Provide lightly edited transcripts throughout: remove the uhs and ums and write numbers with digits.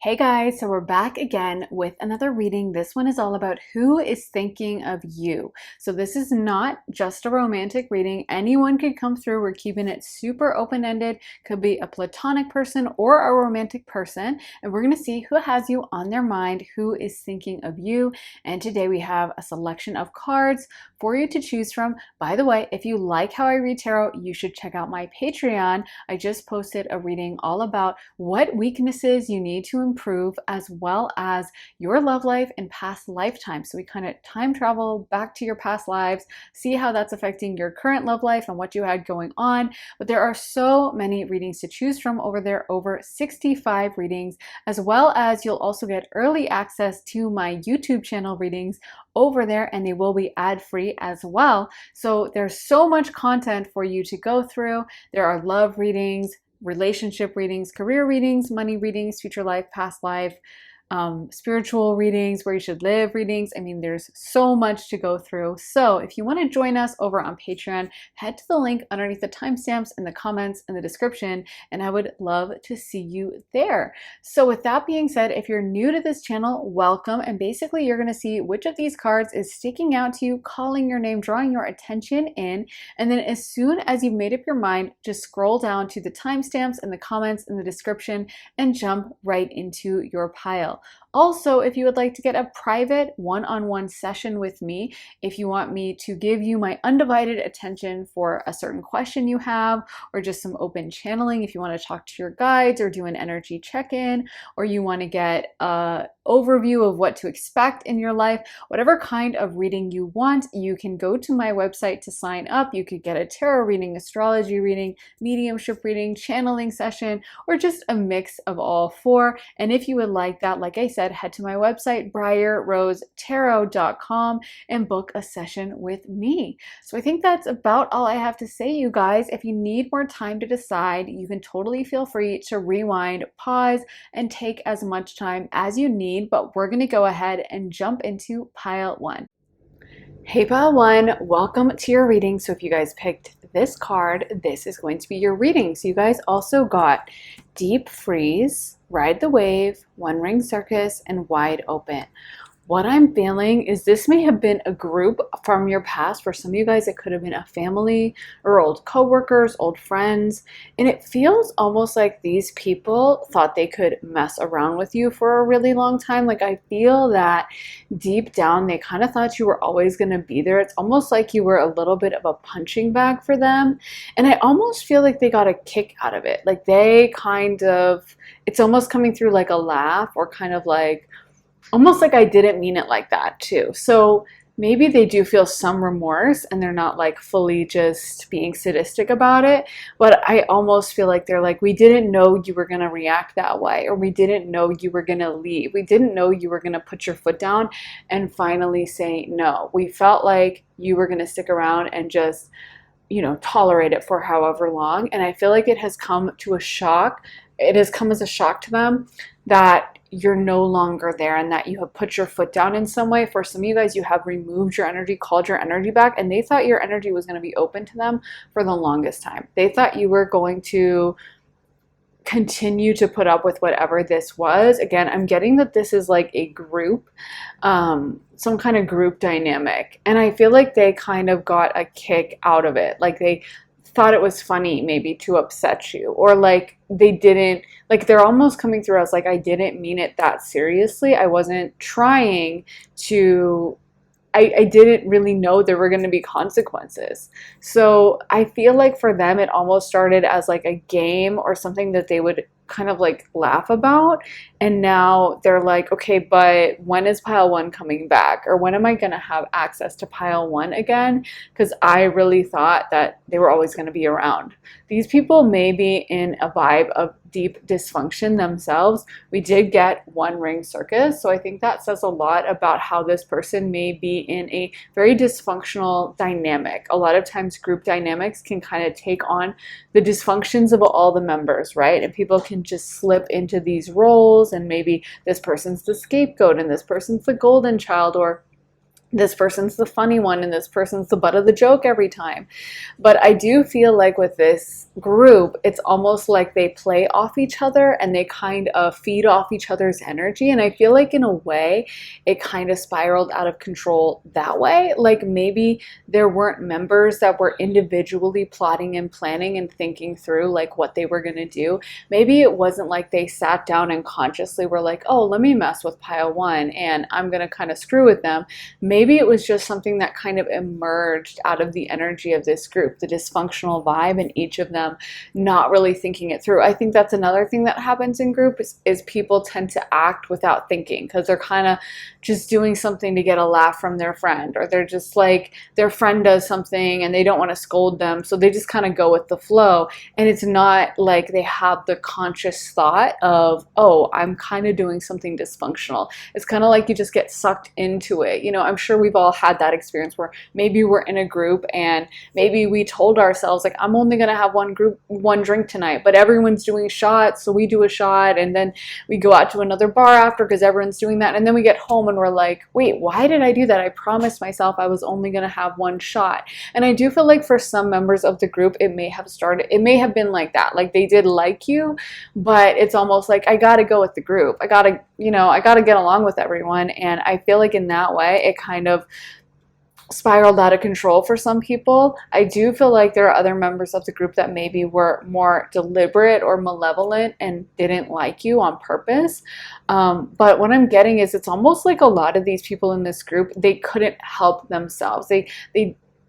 Hey guys, so we're back again with another reading. This one is all about who is thinking of you. So this is not just a romantic reading. Anyone could come through. We're keeping it super open-ended. Could be a platonic person or a romantic person. And we're going to see who has you on their mind, who is thinking of you. And today we have a selection of cards for you to choose from. By the way, if you like how I read tarot, you should check out my Patreon. I just posted a reading all about what weaknesses you need to improve, as well as your love life and past lifetimes. So we kind of time travel back to your past lives, see how that's affecting your current love life and what you had going on. But there are so many readings to choose from over there, over 65 readings, as well as you'll also get early access to my YouTube channel readings over there, and they will be ad-free as well. So there's so much content for you to go through. There are love readings, relationship readings, career readings, money readings, future life, past life, spiritual readings, where you should live readings. I mean, there's so much to go through. So if you want to join us over on Patreon, head to the link underneath the timestamps in the comments in the description, and I would love to see you there. So with that being said, if you're new to this channel, welcome. And basically you're going to see which of these cards is sticking out to you, calling your name, drawing your attention in. And then as soon as you've made up your mind, just scroll down to the timestamps in the comments in the description and jump right into your pile. Also, if you would like to get a private one-on-one session with me, if you want me to give you my undivided attention for a certain question you have, or just some open channeling, if you want to talk to your guides or do an energy check-in, or you want to get an overview of what to expect in your life, whatever kind of reading you want, you can go to my website to sign up. You could get a tarot reading, astrology reading, mediumship reading, channeling session, or just a mix of all four. And if you would like that, like I said, head to my website, briarrosetarot.com, and book a session with me. So I think that's about all I have to say, you guys. If you need more time to decide, you can totally feel free to rewind, pause, and take as much time as you need, but we're going to go ahead and jump into pile one. Hey pile one, welcome to your reading. So if you guys picked this card, this is going to be your reading. So you guys also got Deep Freeze, Ride the Wave, One Ring Circus, and Wide Open. What I'm feeling is this may have been a group from your past. For some of you guys, it could have been a family or old coworkers, old friends. And it feels almost like these people thought they could mess around with you for a really long time. Like, I feel that deep down, they kind of thought you were always going to be there. It's almost like you were a little bit of a punching bag for them. And I almost feel like they got a kick out of it. Like they kind of, it's almost coming through like a laugh, or kind of like, almost like I didn't mean it like that too. So maybe they do feel some remorse and they're not like fully just being sadistic about it. But I almost feel like they're like, we didn't know you were going to react that way, or we didn't know you were going to leave. We didn't know you were going to put your foot down and finally say no. We felt like you were going to stick around and just, you know, tolerate it for however long. And I feel like it has come to a shock. It has come as a shock to them that you're no longer there and that you have put your foot down in some way. For some of you guys, you have removed your energy, called your energy back, and they thought your energy was going to be open to them for the longest time. They thought you were going to continue to put up with whatever this was. Again, I'm getting that this is like a group, some kind of group dynamic. And I feel like they kind of got a kick out of it. Like they thought it was funny maybe to upset you, or like they didn't, like they're almost coming through as like, I didn't mean it that seriously. I wasn't trying to, I didn't really know there were going to be consequences. So I feel like for them, it almost started as like a game or something that they would kind of like laugh about. And now they're like, okay, but when is pile one coming back? Or when am I going to have access to pile one again? Because I really thought that they were always going to be around. These people may be in a vibe of deep dysfunction themselves. We did get One Ring Circus, so I think that says a lot about how this person may be in a very dysfunctional dynamic. A lot of times group dynamics can kind of take on the dysfunctions of all the members, right? And people can just slip into these roles, and maybe this person's the scapegoat and this person's the golden child, or this person's the funny one and this person's the butt of the joke every time. But I do feel like with this group, it's almost like they play off each other and they kind of feed off each other's energy. And I feel like in a way, it kind of spiraled out of control that way. Like maybe there weren't members that were individually plotting and planning and thinking through like what they were going to do. Maybe it wasn't like they sat down and consciously were like, oh, let me mess with pile one and I'm going to kind of screw with them. Maybe it was just something that kind of emerged out of the energy of this group, the dysfunctional vibe in each of them, not really thinking it through. I think that's another thing that happens in group is people tend to act without thinking because they're kind of just doing something to get a laugh from their friend, or they're just like their friend does something and they don't want to scold them, so they just kind of go with the flow. And it's not like they have the conscious thought of, oh, I'm kind of doing something dysfunctional. It's kind of like you just get sucked into it. You know, I'm sure we've all had that experience where maybe we're in a group and maybe we told ourselves like, I'm only going to have one drink tonight, but everyone's doing shots, so we do a shot and then we go out to another bar after because everyone's doing that, and then we get home and we're like, wait, why did I do that? I promised myself I was only going to have one shot. And I do feel like for some members of the group, it may have been like that, like they did like you, but it's almost like I got to go with the group, I got to get along with everyone. And I feel like in that way it kind of spiraled out of control for some people. I do feel like there are other members of the group that maybe were more deliberate or malevolent and didn't like you on purpose. But what I'm getting is it's almost like a lot of these people in this group, they couldn't help themselves.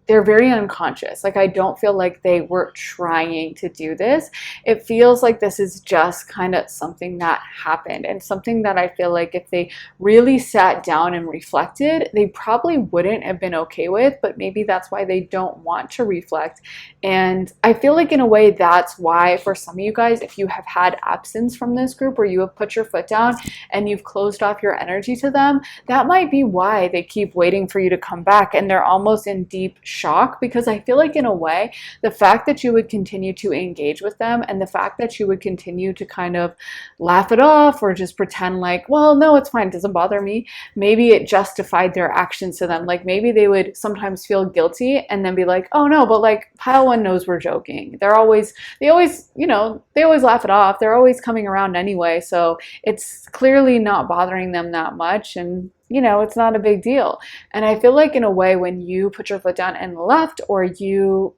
They're very unconscious. Like I don't feel like they were trying to do this. It feels like this is just kind of something that happened, and something that I feel like if they really sat down and reflected, they probably wouldn't have been okay with, but maybe that's why they don't want to reflect. And I feel like in a way that's why for some of you guys, if you have had absence from this group or you have put your foot down and you've closed off your energy to them, that might be why they keep waiting for you to come back and they're almost in deep shock. Because I feel like in a way, the fact that you would continue to engage with them and the fact that you would continue to kind of laugh it off or just pretend like, well, no, it's fine, it doesn't bother me, maybe it justified their actions to them. Like maybe they would sometimes feel guilty and then be like, oh no, but like pile one knows we're joking. They always laugh it off. They're always coming around anyway, so it's clearly not bothering them that much, and it's not a big deal. And I feel like in a way, when you put your foot down and left, or you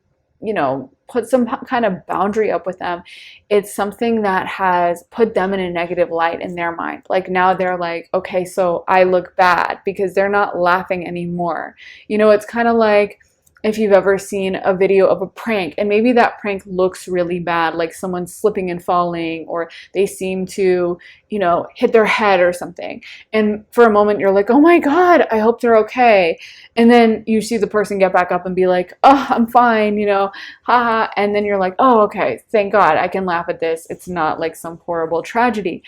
put some kind of boundary up with them, it's something that has put them in a negative light in their mind. Like now they're like, okay, so I look bad because they're not laughing anymore. It's kind of like if you've ever seen a video of a prank and maybe that prank looks really bad, like someone's slipping and falling, or they seem to, hit their head or something. And for a moment you're like, oh my God, I hope they're okay. And then you see the person get back up and be like, oh, I'm fine, haha. And then you're like, oh, okay, thank God I can laugh at this. It's not like some horrible tragedy.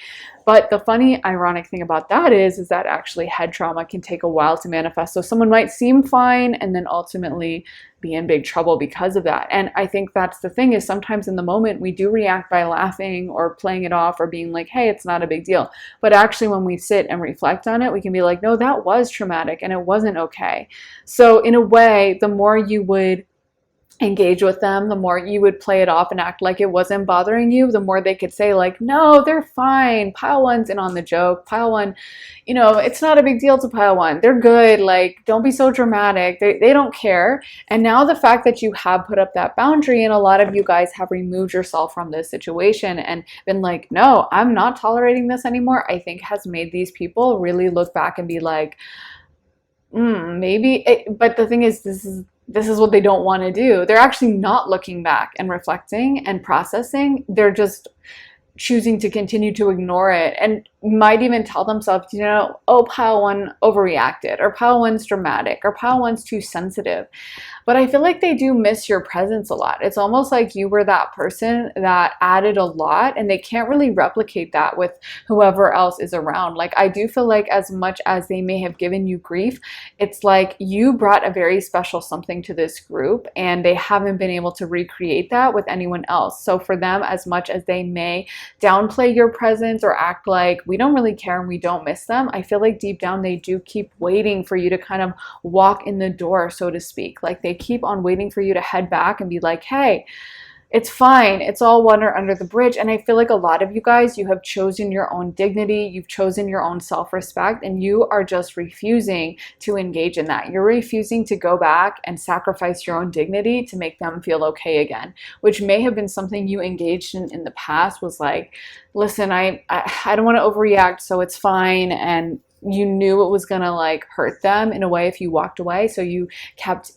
But the funny, ironic thing about that is that actually head trauma can take a while to manifest. So someone might seem fine and then ultimately be in big trouble because of that. And I think that's the thing, is sometimes in the moment we do react by laughing or playing it off or being like, hey, it's not a big deal. But actually when we sit and reflect on it, we can be like, no, that was traumatic and it wasn't okay. So in a way, the more you would engage with them, the more you would play it off and act like it wasn't bothering you, the more they could say like, no, they're fine, pile one's in on the joke, pile one, it's not a big deal to pile one, they're good, like don't be so dramatic, they don't care. And now the fact that you have put up that boundary, and a lot of you guys have removed yourself from this situation and been like, no, I'm not tolerating this anymore, I think has made these people really look back and be like, but the thing is, this is what they don't want to do. They're actually not looking back and reflecting and processing. They're just choosing to continue to ignore it, and might even tell themselves, oh, pile one overreacted, or pile one's dramatic, or pile one's too sensitive. but I feel like they do miss your presence a lot. It's almost like you were that person that added a lot, and they can't really replicate that with whoever else is around. Like, I do feel like as much as they may have given you grief, it's like you brought a very special something to this group, and they haven't been able to recreate that with anyone else. So for them, as much as they may downplay your presence or act like we don't really care and we don't miss them, I feel like deep down they do keep waiting for you to kind of walk in the door, so to speak. Like, they keep on waiting for you to head back and be like, hey, it's fine. It's all water under the bridge. And I feel like a lot of you guys, you have chosen your own dignity. You've chosen your own self-respect, and you are just refusing to engage in that. You're refusing to go back and sacrifice your own dignity to make them feel okay again, which may have been something you engaged in the past, was like, listen, I don't want to overreact, so it's fine. And you knew it was gonna like hurt them in a way if you walked away, so you kept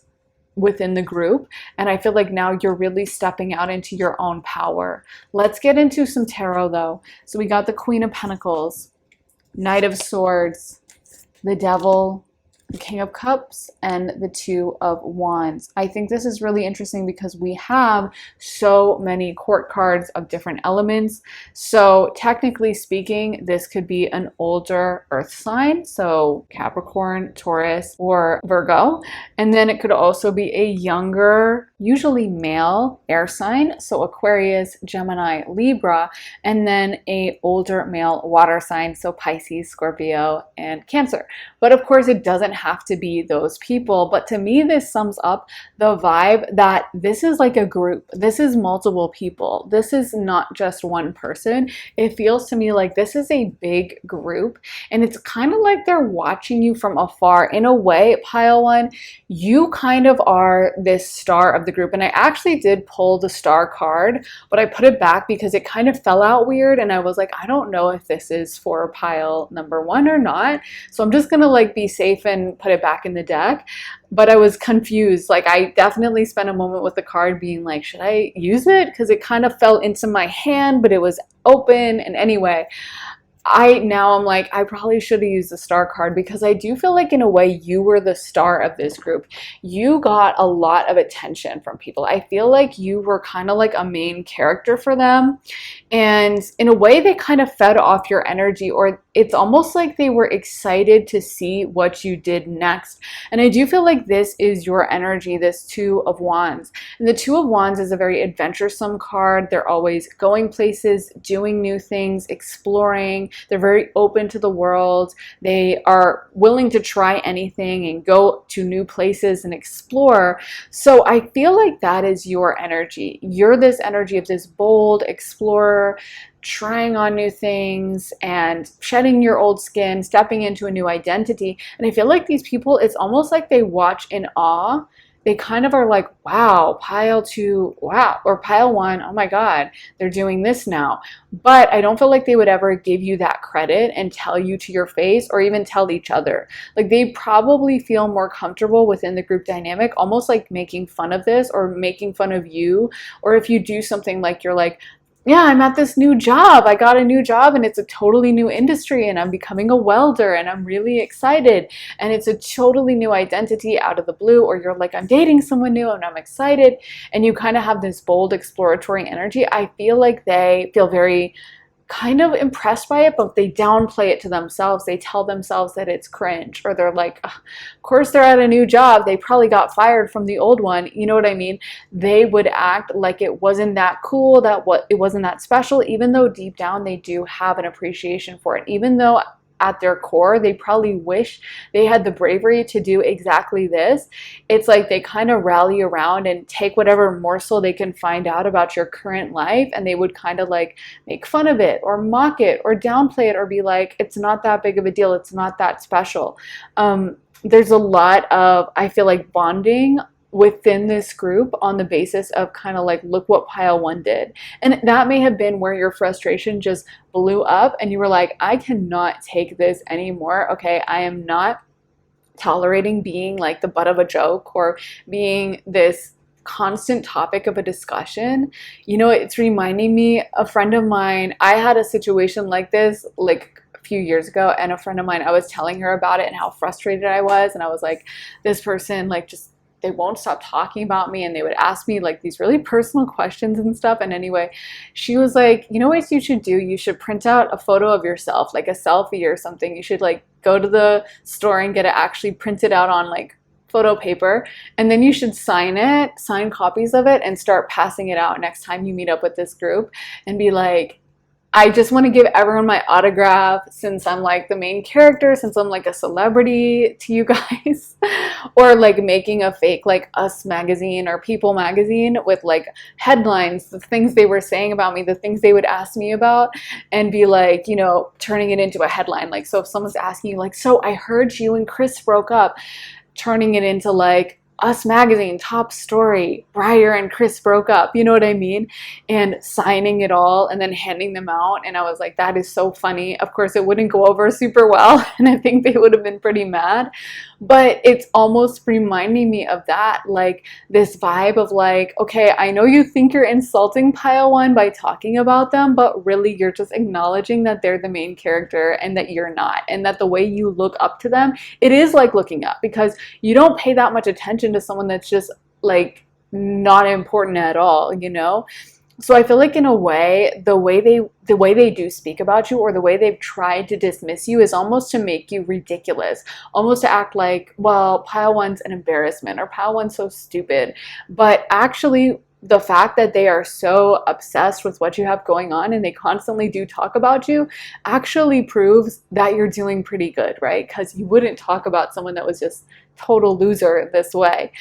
within the group. And I feel like now you're really stepping out into your own power. Let's get into some tarot though. So we got the Queen of Pentacles, Knight of Swords, the Devil, the King of Cups, and the Two of Wands. I think this is really interesting because we have so many court cards of different elements. So technically speaking, this could be an older earth sign, so Capricorn, Taurus, or Virgo. And then it could also be a younger, usually male air sign, so Aquarius, Gemini, Libra, and then a older male water sign, so Pisces, Scorpio, and Cancer. But of course, it doesn't have to be those people. But to me, this sums up the vibe that this is like a group. This is multiple people. This is not just one person. It feels to me like this is a big group, and it's kind of like they're watching you from afar. In a way, pile one, you kind of are this star of the group. And I actually did pull the star card, but I put it back because it kind of fell out weird, and I was like, I don't know if this is for pile number one or not, so I'm just gonna like be safe and put it back in the deck. But I was confused. Like, I definitely spent a moment with the card being like, should I use it? Because it kind of fell into my hand, but it was open. And anyway, I'm like, I probably should have used the star card, because I do feel like in a way you were the star of this group. You got a lot of attention from people. I feel like you were kind of like a main character for them. And in a way, they kind of fed off your energy, or it's almost like they were excited to see what you did next. And I do feel like this is your energy, this Two of Wands. And the Two of Wands is a very adventuresome card. They're always going places, doing new things, exploring. They're very open to the world. They are willing to try anything and go to new places and explore. So I feel like that is your energy. You're this energy of this bold explorer, trying on new things and shedding your old skin, stepping into a new identity. And I feel like these people, it's almost like they watch in awe. They kind of are like, wow, pile two, wow, or pile one, oh my God, they're doing this now. But I don't feel like they would ever give you that credit and tell you to your face, or even tell each other. Like, they probably feel more comfortable within the group dynamic, almost like making fun of this or making fun of you. Or if you do something like, you're like, yeah, I'm at this new job. I got a new job and it's a totally new industry, and I'm becoming a welder and I'm really excited, and it's a totally new identity out of the blue. Or you're like, I'm dating someone new and I'm excited, and you kind of have this bold exploratory energy. I feel like they feel very kind of impressed by it, but they downplay it to themselves. They tell themselves that it's cringe, or they're like, of course they're at a new job, they probably got fired from the old one. You know what I mean? They would act like it wasn't that cool, it wasn't that special, even though deep down they do have an appreciation for it. Even though at their core, they probably wish they had the bravery to do exactly this. It's like they kind of rally around and take whatever morsel they can find out about your current life, and they would kind of like make fun of it or mock it or downplay it, or be like, it's not that big of a deal, it's not that special. There's a lot of, I feel like, bonding within this group on the basis of kind of like, look what pile one did. And that may have been where your frustration just blew up and you were like, I cannot take this anymore. Okay, I am not tolerating being like the butt of a joke or being this constant topic of a discussion. You know, it's reminding me, a friend of mine, I had a situation like this like a few years ago, and a friend of mine, I was telling her about it and how frustrated I was, and I was like, this person like just they won't stop talking about me, and they would ask me like these really personal questions and stuff. And anyway, she was like, you know what you should do? You should print out a photo of yourself, like a selfie or something. You should like go to the store and get it actually printed out on like photo paper, and then you should sign copies of it and start passing it out next time you meet up with this group, and be like, I just want to give everyone my autograph since I'm like the main character, since I'm like a celebrity to you guys. Or like making a fake like Us magazine or People magazine with like headlines, the things they were saying about me, the things they would ask me about, and be like, you know, turning it into a headline. Like, so if someone's asking you like, so I heard you and Chris broke up, turning it into like Us magazine top story, Briar and Chris broke up, you know what I mean? And signing it all and then handing them out. And I was like, that is so funny. Of course it wouldn't go over super well, and I think they would have been pretty mad, but it's almost reminding me of that, like this vibe of like, okay, I know you think you're insulting pile one by talking about them, but really you're just acknowledging that they're the main character and that you're not, and that the way you look up to them, it is like looking up, because you don't pay that much attention to someone that's just like not important at all, you know? So I feel like in a way, the way they do speak about you, or the way they've tried to dismiss you, is almost to make you ridiculous, almost to act like, well, pile one's an embarrassment, or pile one's so stupid. But actually, the fact that they are so obsessed with what you have going on and they constantly do talk about you actually proves that you're doing pretty good, right? Because you wouldn't talk about someone that was just total loser this way.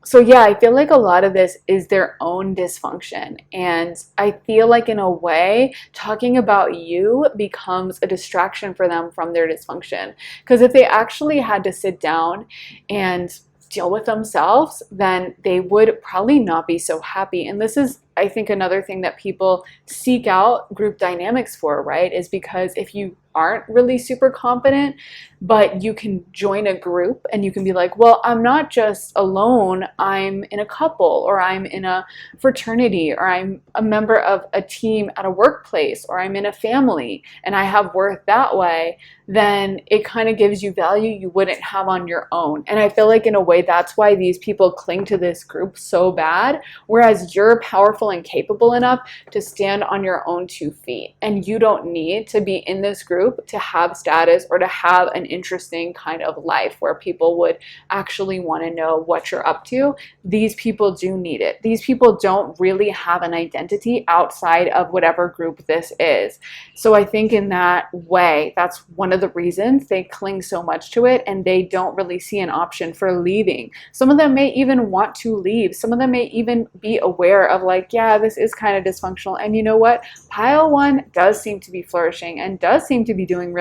So yeah, I feel like a lot of this is their own dysfunction. And I feel like in a way, talking about you becomes a distraction for them from their dysfunction. Because if they actually had to sit down and deal with themselves, then they would probably not be so happy. And this is, I think, another thing that people seek out group dynamics for, right? Is because if you aren't really super confident, but you can join a group and you can be like, well, I'm not just alone, I'm in a couple, or I'm in a fraternity, or I'm a member of a team at a workplace, or I'm in a family and I have worth that way, then it kind of gives you value you wouldn't have on your own. And I feel like in a way that's why these people cling to this group so bad, whereas you're powerful and capable enough to stand on your own 2 feet, and you don't need to be in this group to have status or to have an interesting kind of life where people would actually want to know what you're up to. These people do need it. These people don't really have an identity outside of whatever group this is. So I think in that way, that's one of the reasons they cling so much to it, and they don't really see an option for leaving. Some of them may even want to leave. Some of them may even be aware of like, yeah, this is kind of dysfunctional. And you know what? Pile one does seem to be flourishing and does seem to be doing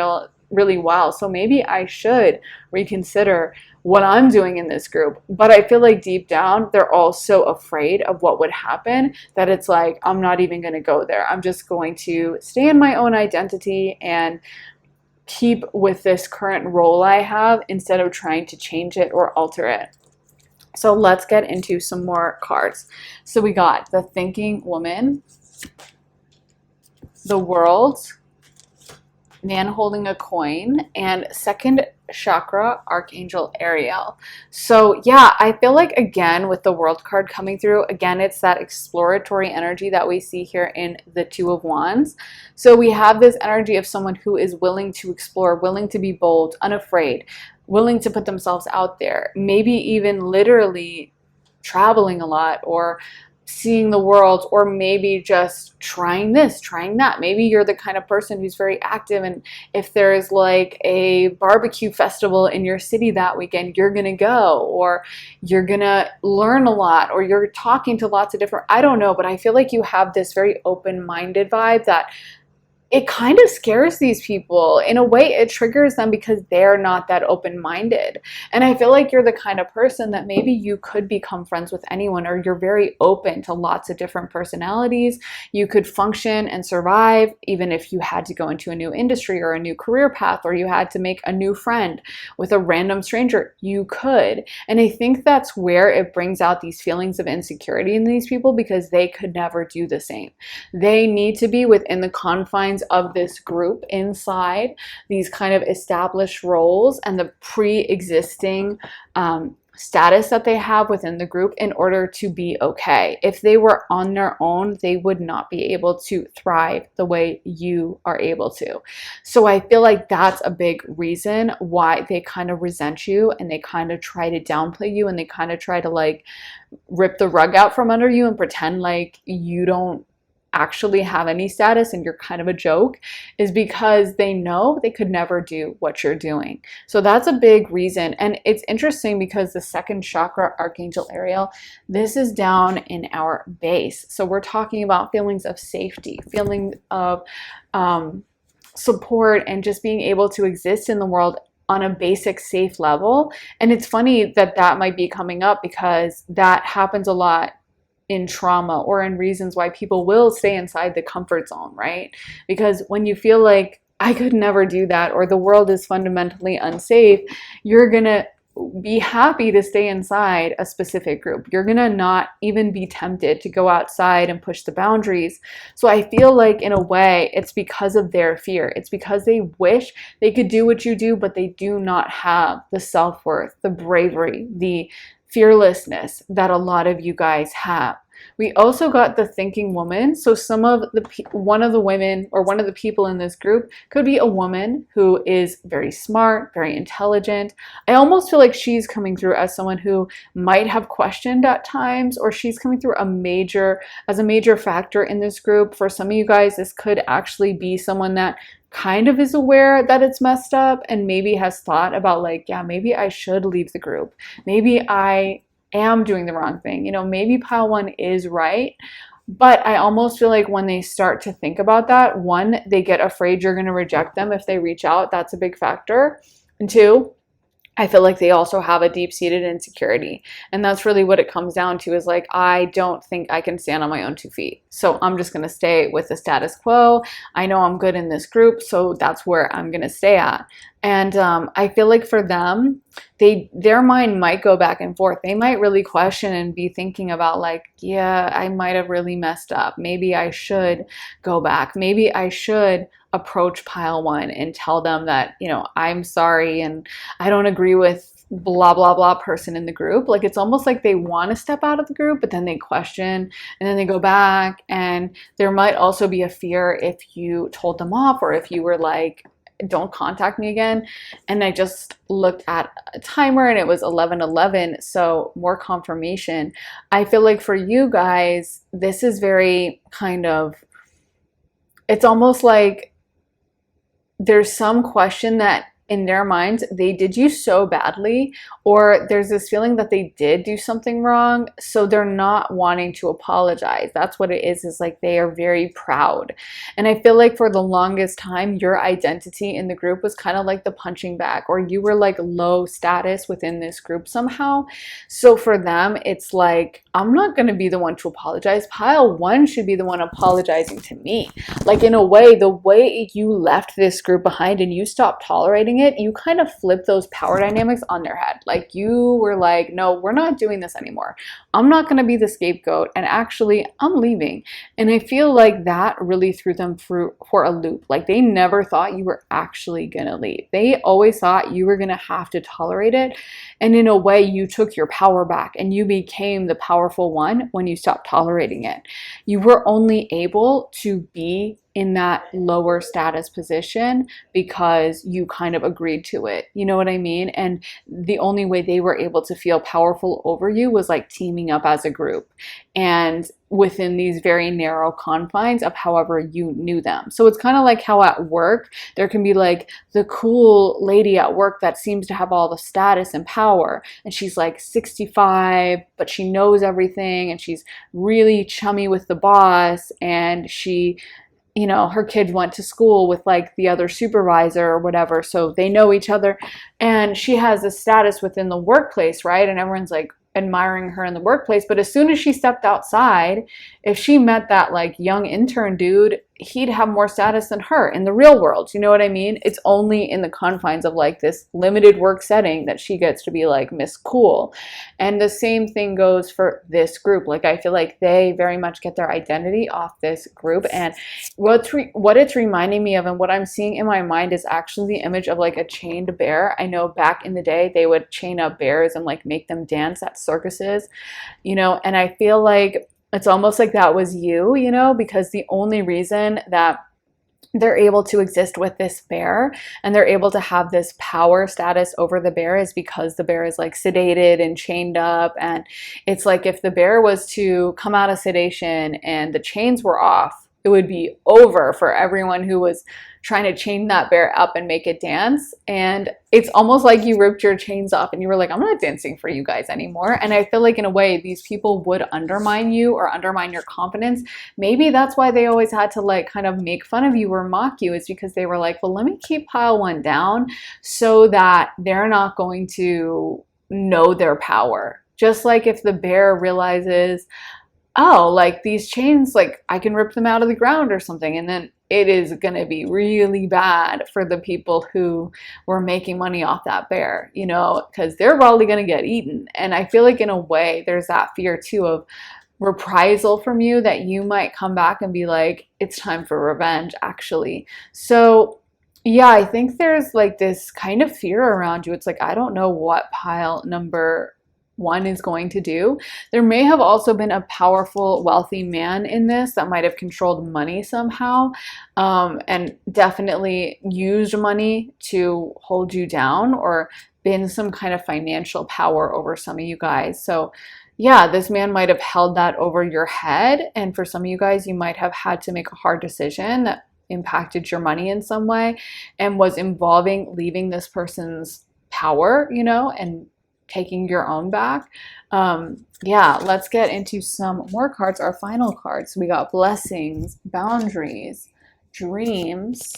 really well. So maybe I should reconsider what I'm doing in this group. But I feel like deep down, they're all so afraid of what would happen that it's like, I'm not even going to go there. I'm just going to stay in my own identity and keep with this current role I have instead of trying to change it or alter it. So let's get into some more cards. So we got the Thinking Woman, the World, Man holding a coin, and second chakra, Archangel Ariel. So yeah, I feel like again with the World card coming through, again it's that exploratory energy that we see here in the Two of Wands. So we have this energy of someone who is willing to explore, willing to be bold, unafraid, willing to put themselves out there, maybe even literally traveling a lot, or seeing the world, or maybe just trying this, trying that. Maybe you're the kind of person who's very active, and if there's like a barbecue festival in your city that weekend, you're gonna go, or you're gonna learn a lot, or you're talking to lots of different, I don't know, but I feel like you have this very open-minded vibe that it kind of scares these people. In a way, it triggers them because they're not that open-minded. And I feel like you're the kind of person that maybe you could become friends with anyone, or you're very open to lots of different personalities. You could function and survive even if you had to go into a new industry or a new career path, or you had to make a new friend with a random stranger. You could. And I think that's where it brings out these feelings of insecurity in these people, because they could never do the same. They need to be within the confines of this group, inside these kind of established roles and the pre-existing status that they have within the group in order to be okay. If they were on their own, they would not be able to thrive the way you are able to. So I feel like that's a big reason why they kind of resent you, and they kind of try to downplay you, and they kind of try to like rip the rug out from under you and pretend like you don't actually have any status and you're kind of a joke, is because they know they could never do what you're doing. So that's a big reason. And it's interesting because the second chakra, Archangel Ariel, this is down in our base. So we're talking about feelings of safety, feelings of support, and just being able to exist in the world on a basic safe level. And it's funny that that might be coming up, because that happens a lot in trauma, or in reasons why people will stay inside the comfort zone, right? Because when you feel like I could never do that, or the world is fundamentally unsafe, you're gonna be happy to stay inside a specific group. You're gonna not even be tempted to go outside and push the boundaries. So I feel like in a way it's because of their fear. It's because they wish they could do what you do, but they do not have the self-worth, the bravery, the fearlessness that a lot of you guys have. We also got the thinking woman. So one of the women, or one of the people in this group, could be a woman who is very smart, very intelligent. I almost feel like she's coming through as someone who might have questioned at times, or she's coming through as a major factor in this group. For some of you guys, this could actually be someone that kind of is aware that it's messed up, and maybe has thought about like, yeah, maybe I should leave the group. Maybe I am doing the wrong thing. You know, maybe pile one is right. But I almost feel like when they start to think about that, one, they get afraid you're going to reject them if they reach out. That's a big factor. And two, I feel like they also have a deep-seated insecurity. And that's really what it comes down to, is like, I don't think I can stand on my own 2 feet. So I'm just going to stay with the status quo. I know I'm good in this group, so that's where I'm going to stay at. And I feel like for them, their mind might go back and forth. They might really question and be thinking about like, yeah, I might have really messed up. Maybe I should go back. Maybe I should approach pile one and tell them that, you know, I'm sorry and I don't agree with blah, blah, blah person in the group. Like, it's almost like they want to step out of the group, but then they question and then they go back. And there might also be a fear if you told them off, or if you were like, don't contact me again. And I just looked at a timer and it was 11:11, so more confirmation. I feel like for you guys, this is very kind of, it's almost like there's some question that in their minds they did you so badly, or there's this feeling that they did do something wrong, so they're not wanting to apologize. That's what it is like they are very proud. And I feel like for the longest time, your identity in the group was kind of like the punching bag, or you were like low status within this group somehow. So for them, it's like, I'm not going to be the one to apologize. Pile one should be the one apologizing to me. Like, in a way, the way you left this group behind and you stopped tolerating it, you kind of flipped those power dynamics on their head. Like, you were like, no, we're not doing this anymore. I'm not going to be the scapegoat, and actually I'm leaving. And I feel like that really threw them for a loop. Like, they never thought you were actually going to leave. They always thought you were going to have to tolerate it. And in a way, you took your power back and you became the powerful one when you stopped tolerating it. You were only able to be in that lower status position because you kind of agreed to it. You know what I mean? And the only way they were able to feel powerful over you was like teaming up as a group, and within these very narrow confines of however you knew them. So it's kind of like how at work, there can be like the cool lady at work that seems to have all the status and power, and she's like 65, but she knows everything, and she's really chummy with the boss, and she, you know, her kid went to school with like the other supervisor or whatever, so they know each other, and she has a status within the workplace, right? And everyone's like admiring her in the workplace. But as soon as she stepped outside, if she met that like young intern dude, he'd have more status than her in the real world. You know what I mean? It's only in the confines of like this limited work setting that she gets to be like Miss Cool. And the same thing goes for this group. Like, I feel like they very much get their identity off this group. And what it's reminding me of and what I'm seeing in my mind is actually the image of like a chained bear. I know back in the day they would chain up bears and like make them dance at circuses, you know, and I feel like it's almost like that was you, you know, because the only reason that they're able to exist with this bear and they're able to have this power status over the bear is because the bear is like sedated and chained up. And it's like if the bear was to come out of sedation and the chains were off, it would be over for everyone who was trying to chain that bear up and make it dance. And it's almost like you ripped your chains off and you were like, I'm not dancing for you guys anymore. And I feel like in a way, these people would undermine you or undermine your confidence. Maybe that's why they always had to like kind of make fun of you or mock you, is because they were like, well, let me keep pile one down so that they're not going to know their power. Just like if the bear realizes, oh, like these chains, like I can rip them out of the ground or something. And then it is going to be really bad for the people who were making money off that bear, you know, because they're probably going to get eaten. And I feel like in a way, there's that fear too of reprisal from you, that you might come back and be like, it's time for revenge, actually. So yeah, I think there's like this kind of fear around you. It's like, I don't know what pile number one is going to do. There may have also been a powerful, wealthy man in this that might have controlled money somehow, and definitely used money to hold you down or been some kind of financial power over some of you guys. So yeah, this man might have held that over your head. And for some of you guys, you might have had to make a hard decision that impacted your money in some way and was involving leaving this person's power, you know, and taking your own back. Yeah, let's get into some more cards, our final cards. We got blessings, boundaries, dreams,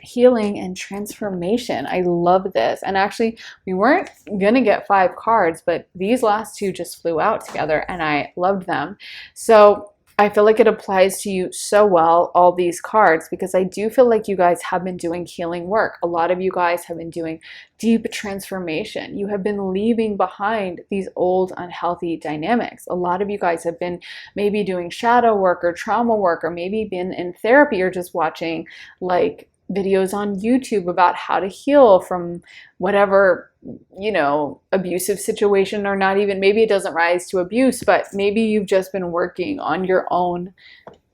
healing, and transformation. I love this. And actually, we weren't gonna get 5 cards, but these last 2 just flew out together and I loved them. So I feel like it applies to you so well, all these cards, because I do feel like you guys have been doing healing work. A lot of you guys have been doing deep transformation. You have been leaving behind these old unhealthy dynamics. A lot of you guys have been maybe doing shadow work or trauma work, or maybe been in therapy, or just watching like videos on YouTube about how to heal from whatever, you know, abusive situation, or not even, maybe it doesn't rise to abuse, but maybe you've just been working on your own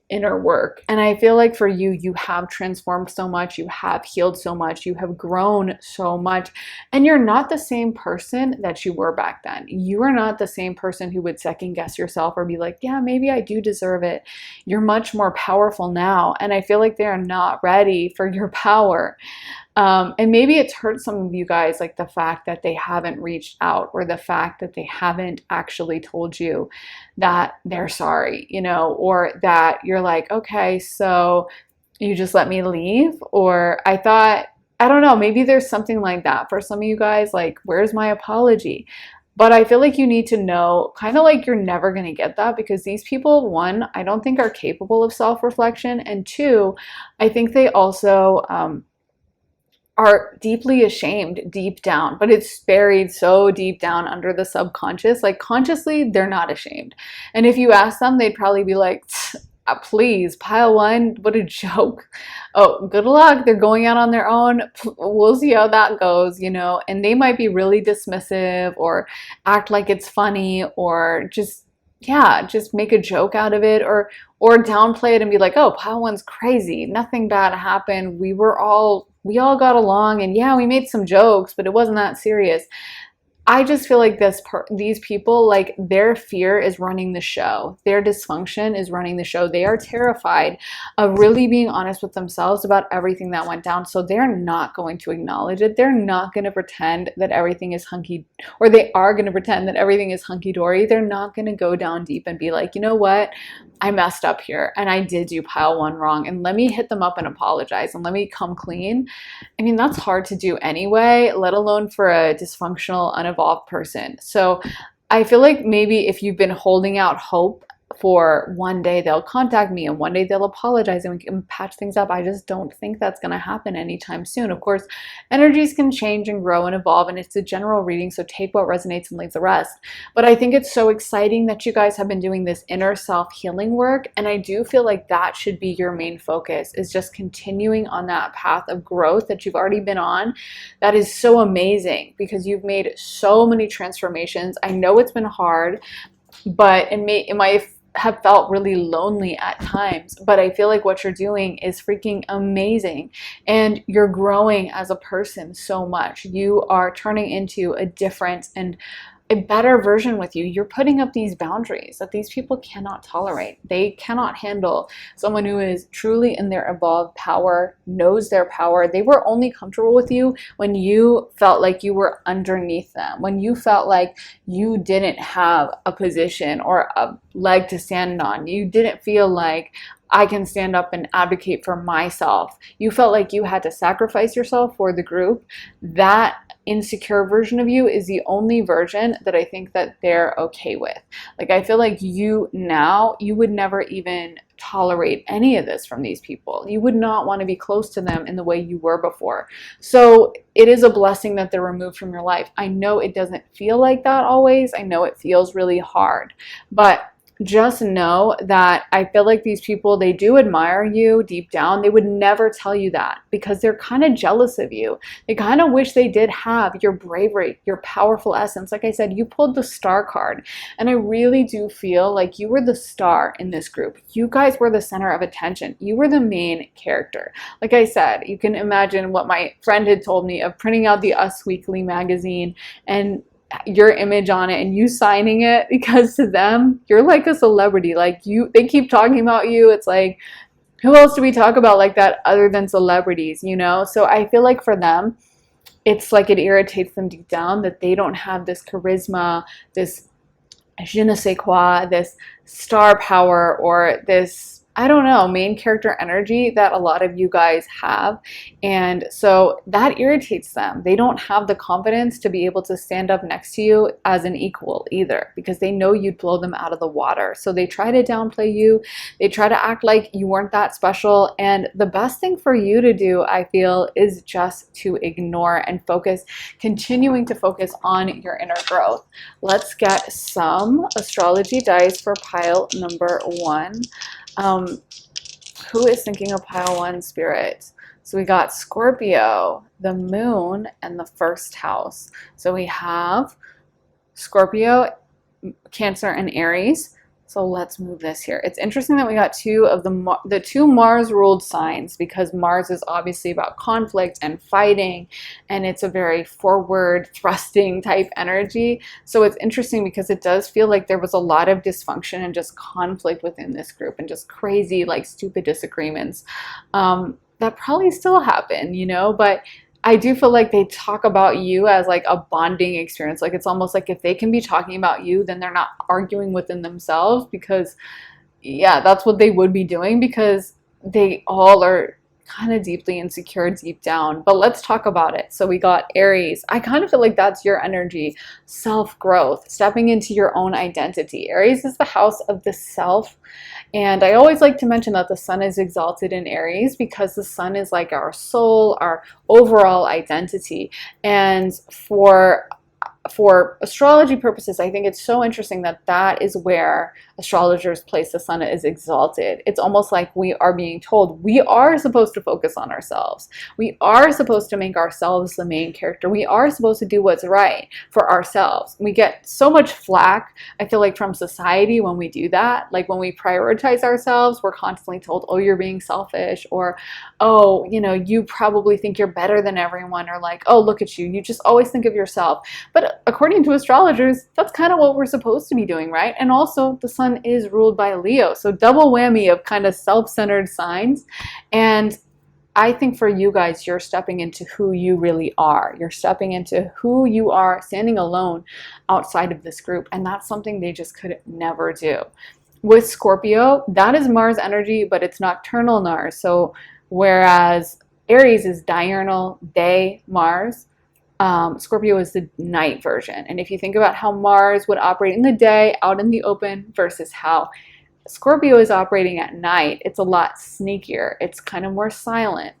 inner work. And I feel like for you, you have transformed so much, you have healed so much, you have grown so much, and you're not the same person that you were back then. You are not the same person who would second guess yourself or be like, yeah, maybe I do deserve it. You're much more powerful now. And I feel like they're not ready for your power. And maybe it's hurt some of you guys, like the fact that they haven't reached out, or the fact that they haven't actually told you that they're sorry, you know, or that you're like, okay, so you just let me leave, or I thought, I don't know, maybe there's something like that for some of you guys, like, where's my apology? But I feel like you need to know, kind of like you're never going to get that, because these people, 1, I don't think are capable of self-reflection, and 2, I think they also are deeply ashamed deep down, but it's buried so deep down under the subconscious. Like consciously, they're not ashamed. And if you ask them, they'd probably be like, please, pile 1, what a joke. Oh, good luck. They're going out on their own. We'll see how that goes, you know, and they might be really dismissive or act like it's funny, or just, yeah, just make a joke out of it, or downplay it and be like, oh, pile 1's crazy. Nothing bad happened. We all got along, and yeah, we made some jokes, but it wasn't that serious. I just feel like these people, like their fear is running the show. Their dysfunction is running the show. They are terrified of really being honest with themselves about everything that went down. So they're not going to acknowledge it. They're not going to pretend that everything is or they are going to pretend that everything is hunky-dory. They're not going to go down deep and be like, you know what? I messed up here and I did do pile 1 wrong, and let me hit them up and apologize and let me come clean. I mean, that's hard to do anyway, let alone for a dysfunctional, unevolved person. So I feel like maybe if you've been holding out hope for one day they'll contact me and one day they'll apologize and we can patch things up. I just don't think that's going to happen anytime soon. Of course, energies can change and grow and evolve, and it's a general reading, so take what resonates and leave the rest. But I think it's so exciting that you guys have been doing this inner self healing work, and I do feel like that should be your main focus, is just continuing on that path of growth that you've already been on. That is so amazing because you've made so many transformations. I know it's been hard, but it might have felt really lonely at times, but I feel like what you're doing is freaking amazing, and you're growing as a person so much. You are turning into a different and a better version with you. You're putting up these boundaries that these people cannot tolerate. They cannot handle someone who is truly in their evolved power, knows their power. They were only comfortable with you when you felt like you were underneath them, when you felt like you didn't have a position or a leg to stand on. You didn't feel like, I can stand up and advocate for myself. You felt like you had to sacrifice yourself for the group. That insecure version of you is the only version that I think that they're okay with. Like, I feel like you would never even tolerate any of this from these people. You would not want to be close to them in the way you were before. So it is a blessing that they're removed from your life. I know it doesn't feel like that always. I know it feels really hard, but just know that I feel like these people, they do admire you deep down. They would never tell you that because they're kind of jealous of you. They kind of wish they did have your bravery, your powerful essence. Like I said, you pulled the star card, and I really do feel like you were the star in this group. You guys were the center of attention. You were the main character. Like I said, you can imagine what my friend had told me of printing out the Us Weekly magazine and your image on it and you signing it, because to them you're like a celebrity. Like, they keep talking about you. It's like, who else do we talk about like that other than celebrities, you know? So I feel like for them, it's like it irritates them deep down that they don't have this charisma, this je ne sais quoi, this star power, or this, I don't know, main character energy that a lot of you guys have. And so that irritates them. They don't have the confidence to be able to stand up next to you as an equal either, because they know you'd blow them out of the water. So they try to downplay you. They try to act like you weren't that special. And the best thing for you to do, I feel, is just to ignore and focus, continuing to focus on your inner growth. Let's get some astrology dice for pile number 1. Who is thinking of pile 1 spirit? So we got Scorpio, the moon, and the first house. So we have Scorpio, Cancer, and Aries. So let's move this here. It's interesting that we got two of the two Mars-ruled signs, because Mars is obviously about conflict and fighting, and it's a very forward thrusting type energy. So it's interesting because it does feel like there was a lot of dysfunction and just conflict within this group, and just crazy, like, stupid disagreements that probably still happen, you know, but I do feel like they talk about you as like a bonding experience. Like, it's almost like if they can be talking about you, then they're not arguing within themselves, because yeah, that's what they would be doing, because they all are kind of deeply insecure deep down. But let's talk about it. So we got Aries. I kind of feel like that's your energy, self-growth, stepping into your own identity. Aries is the house of the self. And I always like to mention that the sun is exalted in Aries, because the sun is like our soul, our overall identity. And for astrology purposes, I think it's so interesting that that is where astrologers place the sun is exalted. It's almost like we are being told we are supposed to focus on ourselves. We are supposed to make ourselves the main character. We are supposed to do what's right for ourselves. We get so much flack, I feel like, from society when we do that. Like, when we prioritize ourselves, we're constantly told, oh, you're being selfish, or, oh, you know, you probably think you're better than everyone, or like, oh, look at you, you just always think of yourself. But according to astrologers, that's kind of what we're supposed to be doing, right? And also, the sun is ruled by Leo, so double whammy of kind of self-centered signs. And I think for you guys, you're stepping into who you really are. You're stepping into who you are, standing alone outside of this group, and that's something they just could never do. With Scorpio, that is Mars energy, but it's nocturnal Mars. So whereas Aries is diurnal, day Mars, Scorpio is the night version. And if you think about how Mars would operate in the day out in the open versus how Scorpio is operating at night, it's a lot sneakier. It's kind of more silent.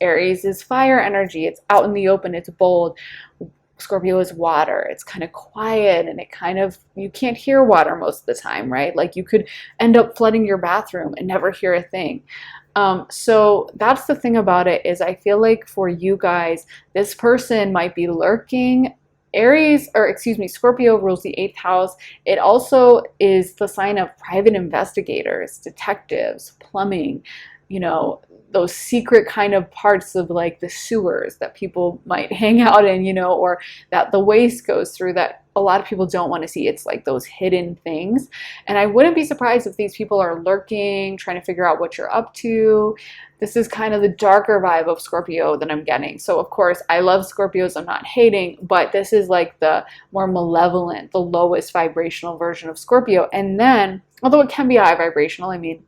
Aries is fire energy. It's out in the open. It's bold. Scorpio is water. It's kind of quiet, and you can't hear water most of the time, right? Like you could end up flooding your bathroom and never hear a thing. So that's the thing about it, is I feel like for you guys, this person might be lurking. Scorpio rules the 8th house. It also is the sign of private investigators, detectives, plumbing, those secret kind of parts of like the sewers that people might hang out in, or that the waste goes through that a lot of people don't want to see. It's like those hidden things. And I wouldn't be surprised if these people are lurking, trying to figure out what you're up to. This is kind of the darker vibe of Scorpio that I'm getting. So of course, I love Scorpios, I'm not hating, but this is like the more malevolent, the lowest vibrational version of Scorpio. And then, although it can be high vibrational, I mean,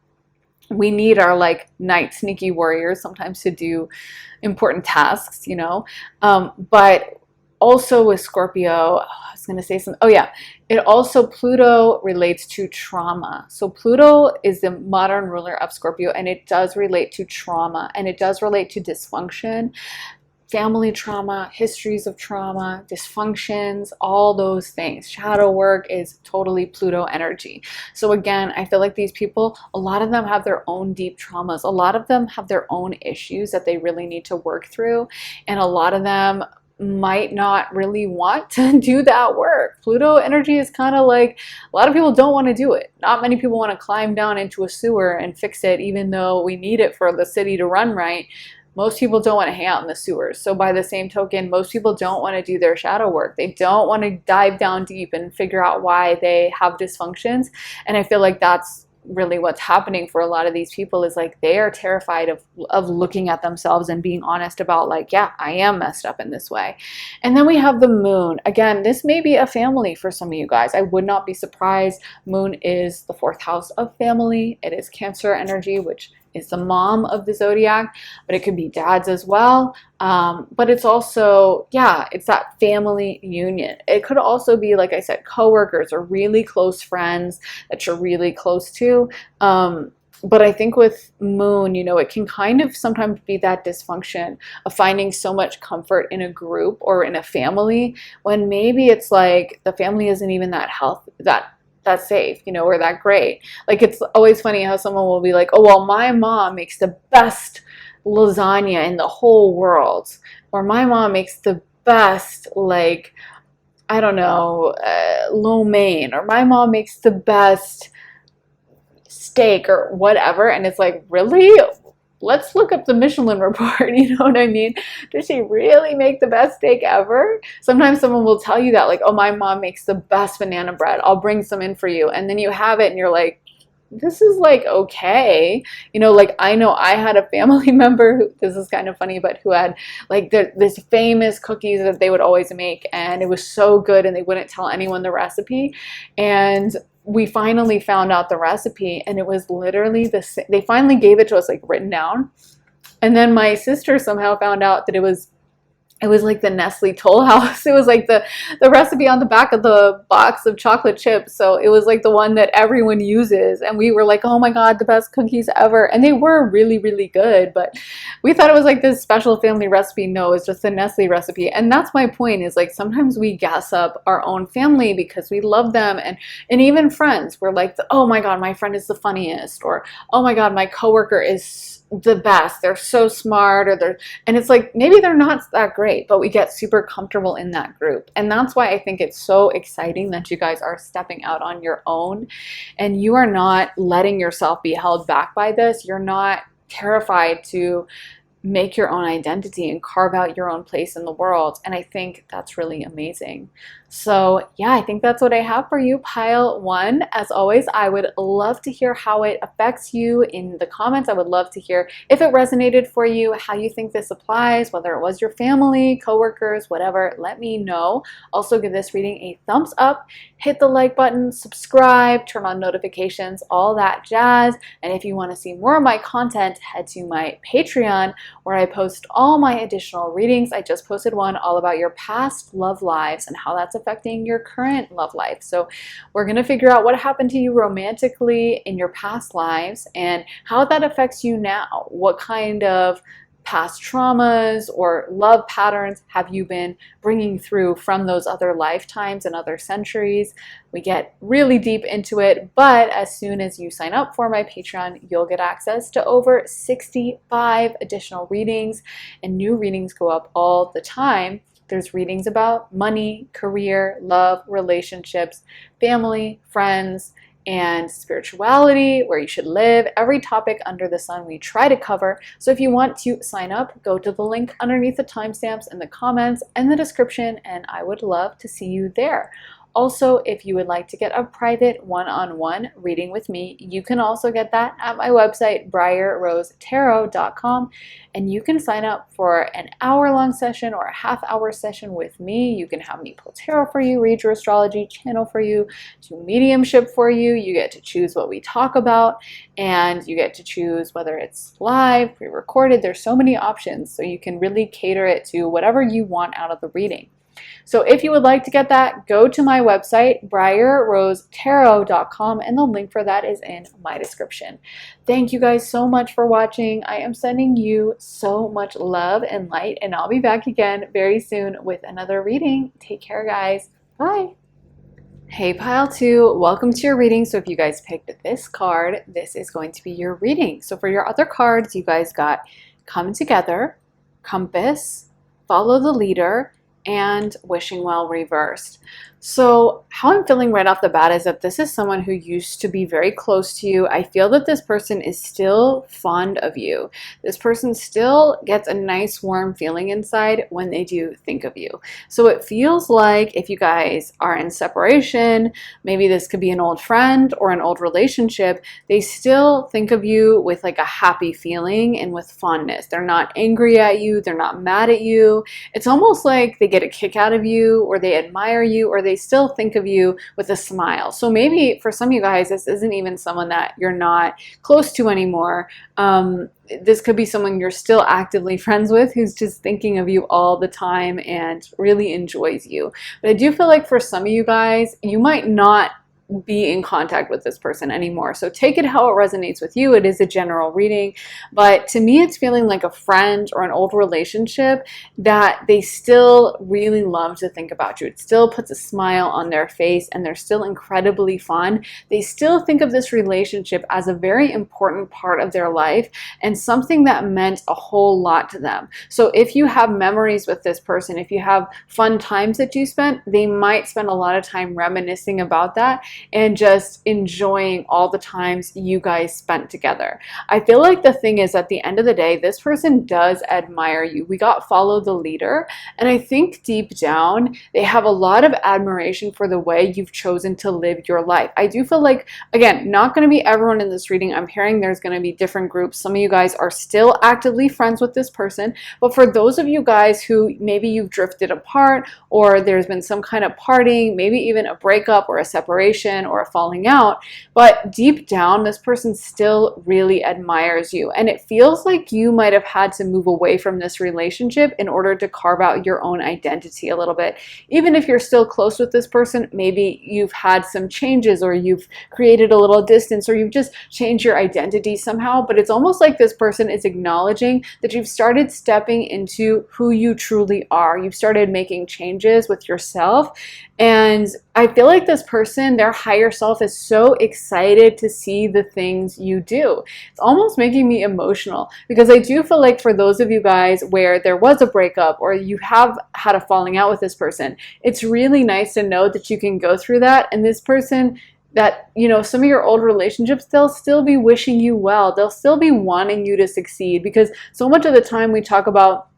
we need our like night sneaky warriors sometimes to do important tasks, but also with Scorpio, I was going to say something. Oh yeah, Pluto relates to trauma. So Pluto is the modern ruler of Scorpio, and it does relate to trauma, and it does relate to dysfunction, family trauma, histories of trauma, dysfunctions, all those things. Shadow work is totally Pluto energy. So again, I feel like these people, a lot of them have their own deep traumas. A lot of them have their own issues that they really need to work through. And a lot of them might not really want to do that work. Pluto energy is kind of like, a lot of people don't want to do it. Not many people want to climb down into a sewer and fix it, even though we need it for the city to run right. Most people don't want to hang out in the sewers. So by the same token, most people don't want to do their shadow work. They don't want to dive down deep and figure out why they have dysfunctions. And I feel like that's really what's happening for a lot of these people, is like they are terrified of looking at themselves and being honest about like, yeah, I am messed up in this way. And then we have the moon. Again, this may be a family for some of you guys. I would not be surprised. Moon is the 4th house of family. It is Cancer energy, which is the mom of the zodiac, but it could be dads as well. But it's also, it's that family union. It could also be, like I said, coworkers or really close friends that you're really close to. But I think with moon, it can kind of sometimes be that dysfunction of finding so much comfort in a group or in a family, when maybe it's like the family isn't even that that's safe, or that great. Like, it's always funny how someone will be like, oh, well, my mom makes the best lasagna in the whole world. Or my mom makes the best, like, I don't know, lo mein. Or my mom makes the best steak or whatever. And it's like, really? Let's look up the Michelin report, you know what I mean? Does she really make the best steak ever? Sometimes someone will tell you that, like, oh, my mom makes the best banana bread. I'll bring some in for you. And then you have it and you're like, this is like, okay. Like, I know I had a family member who, this is kind of funny, but who had like this famous cookies that they would always make. And it was so good, and they wouldn't tell anyone the recipe. And we finally found out the recipe, and it was literally they finally gave it to us like written down. And then my sister somehow found out that it was like the Nestle Toll House. It was like the recipe on the back of the box of chocolate chips. So it was like the one that everyone uses. And we were like, oh my God, the best cookies ever. And they were really, really good. But we thought it was like this special family recipe. No, it's just the Nestle recipe. And that's my point, is like sometimes we gas up our own family because we love them. And even friends, we're like, oh my God, my friend is the funniest. Or, oh my God, my coworker is the best. They're so smart. And it's like, maybe they're not that great, but we get super comfortable in that group. And that's why I think it's so exciting that you guys are stepping out on your own, and you are not letting yourself be held back by this. You're not terrified to make your own identity and carve out your own place in the world. And I think that's really amazing. So yeah, I think that's what I have for you, pile 1. As always, I would love to hear how it affects you in the comments. I would love to hear if it resonated for you, how you think this applies, whether it was your family, coworkers, whatever. Let me know. Also, give this reading a thumbs up, hit the like button, subscribe, turn on notifications, all that jazz. And if you want to see more of my content, head to my Patreon, where I post all my additional readings. I just posted one all about your past love lives and how that's affecting your current love life. So we're going to figure out what happened to you romantically in your past lives and how that affects you now. What kind of past traumas or love patterns have you been bringing through from those other lifetimes and other centuries? We get really deep into it, but as soon as you sign up for my Patreon, you'll get access to over 65 additional readings, and new readings go up all the time. There's readings about money, career, love, relationships, family, friends, and spirituality, where you should live. Every topic under the sun we try to cover. So if you want to sign up, go to the link underneath the timestamps in the comments and the description, and I would love to see you there. Also, if you would like to get a private one-on-one reading with me, you can also get that at my website, briarrosetarot.com, and you can sign up for an hour-long session or a half-hour session with me. You can have me pull tarot for you, read your astrology, channel for you, do mediumship for you. You get to choose what we talk about, and you get to choose whether it's live, pre-recorded. There's so many options, so you can really cater it to whatever you want out of the reading. So if you would like to get that, go to my website, briarrosetarot.com, and the link for that is in my description. Thank you guys so much for watching. I am sending you so much love and light, and I'll be back again very soon with another reading. Take care, guys. Bye. Hey Pile 2, welcome to your reading. So if you guys picked this card, this is going to be your reading. So for your other cards, you guys got Come Together, Compass, Follow the Leader, and Wishing Well reversed. So how I'm feeling right off the bat is that this is someone who used to be very close to you. I feel that this person is still fond of you. This person still gets a nice warm feeling inside when they do think of you. So it feels like if you guys are in separation, maybe this could be an old friend or an old relationship, they still think of you with like a happy feeling and with fondness. They're not angry at you. They're not mad at you. It's almost like they get a kick out of you, or they admire you, or they still think of you with a smile. So maybe for some of you guys, this isn't even someone that you're not close to anymore. This could be someone you're still actively friends with who's just thinking of you all the time and really enjoys you. But I do feel like for some of you guys, you might not be in contact with this person anymore. So take it how it resonates with you. It is a general reading, but to me it's feeling like a friend or an old relationship that they still really love to think about you. It still puts a smile on their face and they're still incredibly fun. They still think of this relationship as a very important part of their life and something that meant a whole lot to them. So if you have memories with this person, if you have fun times that you spent, they might spend a lot of time reminiscing about that and just enjoying all the times you guys spent together. I feel like the thing is, at the end of the day, this person does admire you. We got Follow the Leader, and I think deep down they have a lot of admiration for the way you've chosen to live your life. I do feel like, again, not going to be everyone in this reading. I'm hearing there's going to be different groups. Some of you guys are still actively friends with this person, but for those of you guys who maybe you've drifted apart, or there's been some kind of parting, maybe even a breakup or a separation or a falling out, but deep down this person still really admires you, and it feels like you might have had to move away from this relationship in order to carve out your own identity a little bit. Even if you're still close with this person, maybe you've had some changes, or you've created a little distance, or you've just changed your identity somehow, but it's almost like this person is acknowledging that you've started stepping into who you truly are. You've started making changes with yourself, and I feel like this person, their higher self, is so excited to see the things you do. It's almost making me emotional, because I do feel like for those of you guys where there was a breakup or you have had a falling out with this person, it's really nice to know that you can go through that, and this person, that, you know, some of your old relationships, they'll still be wishing you well. They'll still be wanting you to succeed, because so much of the time we talk about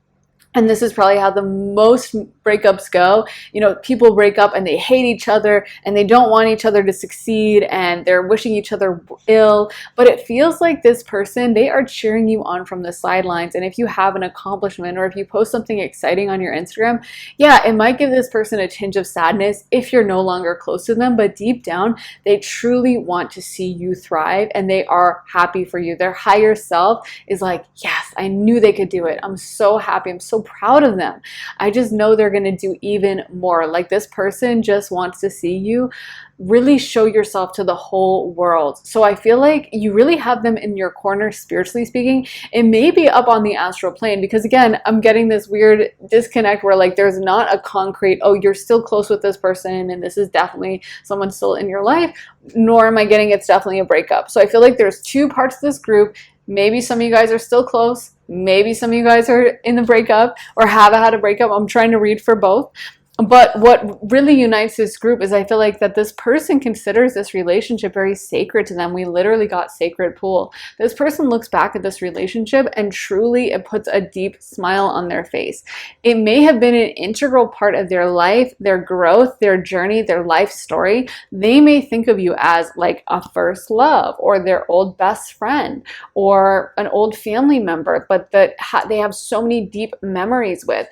And this is probably how the most breakups go. You know, people break up and they hate each other and they don't want each other to succeed and they're wishing each other ill. But it feels like this person, they are cheering you on from the sidelines. And if you have an accomplishment or if you post something exciting on your Instagram, yeah, it might give this person a tinge of sadness if you're no longer close to them. But deep down, they truly want to see you thrive and they are happy for you. Their higher self is like, yes, I knew they could do it. I'm so happy. I'm so proud of them. I just know they're going to do even more. Like this person just wants to see you really show yourself to the whole world. So I feel like you really have them in your corner, spiritually speaking. It may be up on the astral plane because again, I'm getting this weird disconnect where like there's not a concrete, oh, you're still close with this person and this is definitely someone still in your life, nor am I getting it's definitely a breakup. So I feel like there's two parts of this group. Maybe some of you guys are still close. Maybe some of you guys are in the breakup or have had a breakup. I'm trying to read for both. But what really unites this group is I feel like that this person considers this relationship very sacred to them. We literally got sacred pool. This person looks back at this relationship and truly it puts a deep smile on their face. It may have been an integral part of their life, their growth, their journey, their life story. They may think of you as like a first love or their old best friend or an old family member, but that they have so many deep memories with.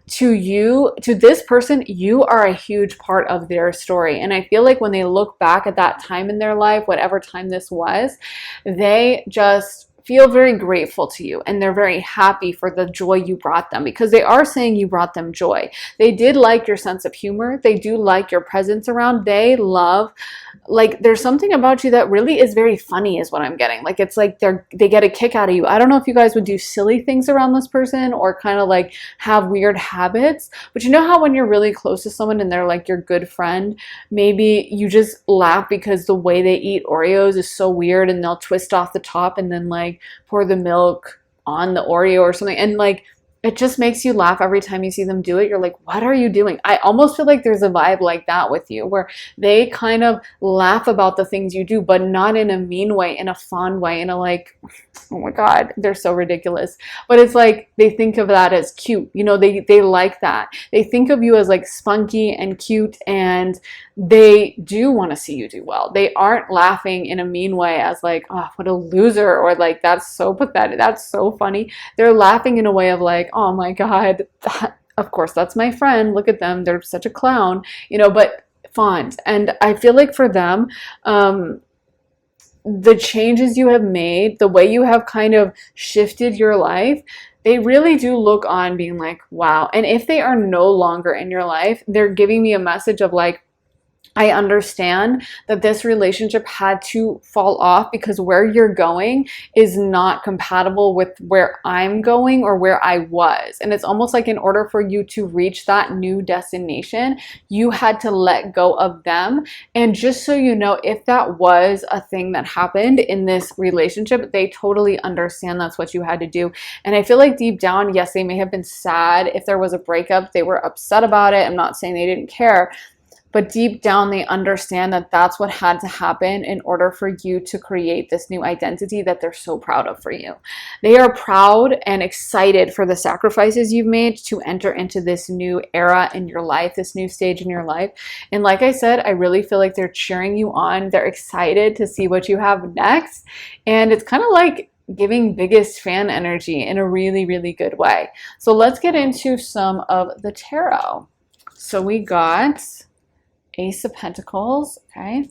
To you, to this person, you are a huge part of their story. And I feel like when they look back at that time in their life, whatever time this was, they just feel very grateful to you and they're very happy for the joy you brought them because they are saying you brought them joy. They did like your sense of humor. They do like your presence around. They love, like there's something about you that really is very funny is what I'm getting. Like it's like they get a kick out of you. I don't know if you guys would do silly things around this person or kind of like have weird habits, but you know how when you're really close to someone and they're like your good friend, maybe you just laugh because the way they eat Oreos is so weird and they'll twist off the top and then like pour the milk on the Oreo or something. And like, it just makes you laugh every time you see them do it. You're like, what are you doing? I almost feel like there's a vibe like that with you where they kind of laugh about the things you do, but not in a mean way, in a fun way, in a like, oh my God, they're so ridiculous. But it's like, they think of that as cute. You know, they like that. They think of you as like spunky and cute and they do want to see you do well. They aren't laughing in a mean way as like, oh, what a loser, or like, that's so pathetic. That's so funny. They're laughing in a way of like, oh my God, of course, that's my friend. Look at them. They're such a clown, you know, but fond. And I feel like for them, the changes you have made, the way you have kind of shifted your life, they really do look on being like, wow. And if they are no longer in your life, they're giving me a message of like, I understand that this relationship had to fall off because where you're going is not compatible with where I'm going or where I was. And it's almost like in order for you to reach that new destination, you had to let go of them. And just so you know, if that was a thing that happened in this relationship, they totally understand that's what you had to do. And I feel like deep down, yes, they may have been sad. If there was a breakup, they were upset about it. I'm not saying they didn't care. But deep down, they understand that that's what had to happen in order for you to create this new identity that they're so proud of for you. They are proud and excited for the sacrifices you've made to enter into this new era in your life, this new stage in your life. And like I said, I really feel like they're cheering you on. They're excited to see what you have next. And it's kind of like giving biggest fan energy in a really, really good way. So let's get into some of the tarot. So we got Ace of Pentacles, okay,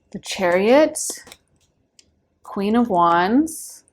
the Chariot, Queen of Wands,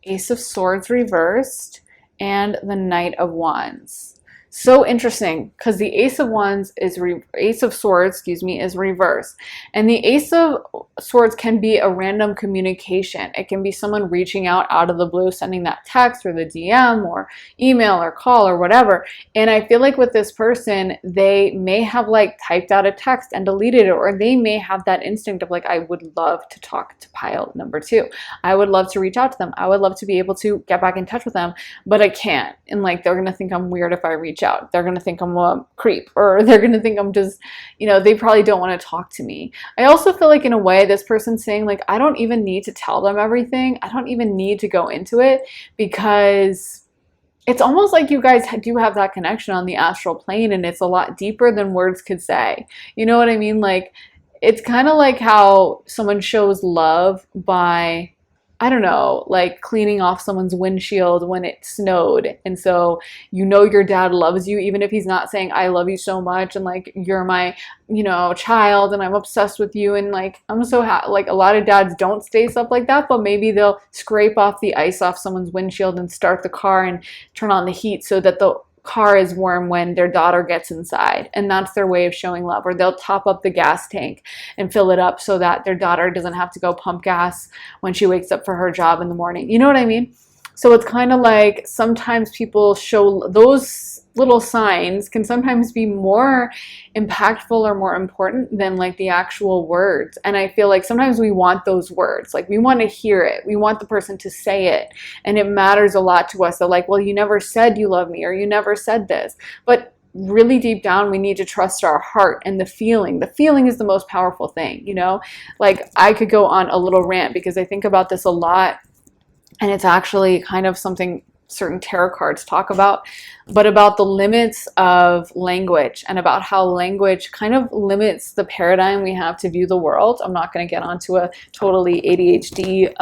Ace of Swords reversed, and the Knight of Wands. So interesting because the Ace of Wands is Ace of Swords, excuse me, is reversed. And the Ace of Swords can be a random communication. It can be someone reaching out of the blue, sending that text or the DM or email or call or whatever. And I feel like with this person, they may have like typed out a text and deleted it, or they may have that instinct of like, I would love to talk to pile number two. I would love to reach out to them. I would love to be able to get back in touch with them, but I can't. And like, they're going to think I'm weird if I reach out. They're going to think I'm a creep, or they're going to think I'm just, you know, they probably don't want to talk to me. I also feel like in a way, this person's saying like, I don't even need to tell them everything. I don't even need to go into it because it's almost like you guys do have that connection on the astral plane, and it's a lot deeper than words could say. You know what I mean? Like, it's kind of like how someone shows love by, I don't know, like cleaning off someone's windshield when it snowed. And so you know your dad loves you, even if he's not saying, I love you so much, and like, you're my, child, and I'm obsessed with you. And like, I'm so like, a lot of dads don't say stuff like that, but maybe they'll scrape off the ice off someone's windshield and start the car and turn on the heat so that the car is warm when their daughter gets inside, and that's their way of showing love. Or they'll top up the gas tank and fill it up so that their daughter doesn't have to go pump gas when she wakes up for her job in the morning. You know what I mean? So it's kind of like sometimes people show those little signs can sometimes be more impactful or more important than like the actual words. And I feel like sometimes we want those words, like we want to hear it, we want the person to say it, and it matters a lot to us. They're like, well, you never said you love me, or you never said this. But really deep down, we need to trust our heart and the feeling. The feeling is the most powerful thing, like I could go on a little rant because I think about this a lot, and it's actually kind of something certain tarot cards talk about, but about the limits of language and about how language kind of limits the paradigm we have to view the world. I'm not going to get onto a totally ADHD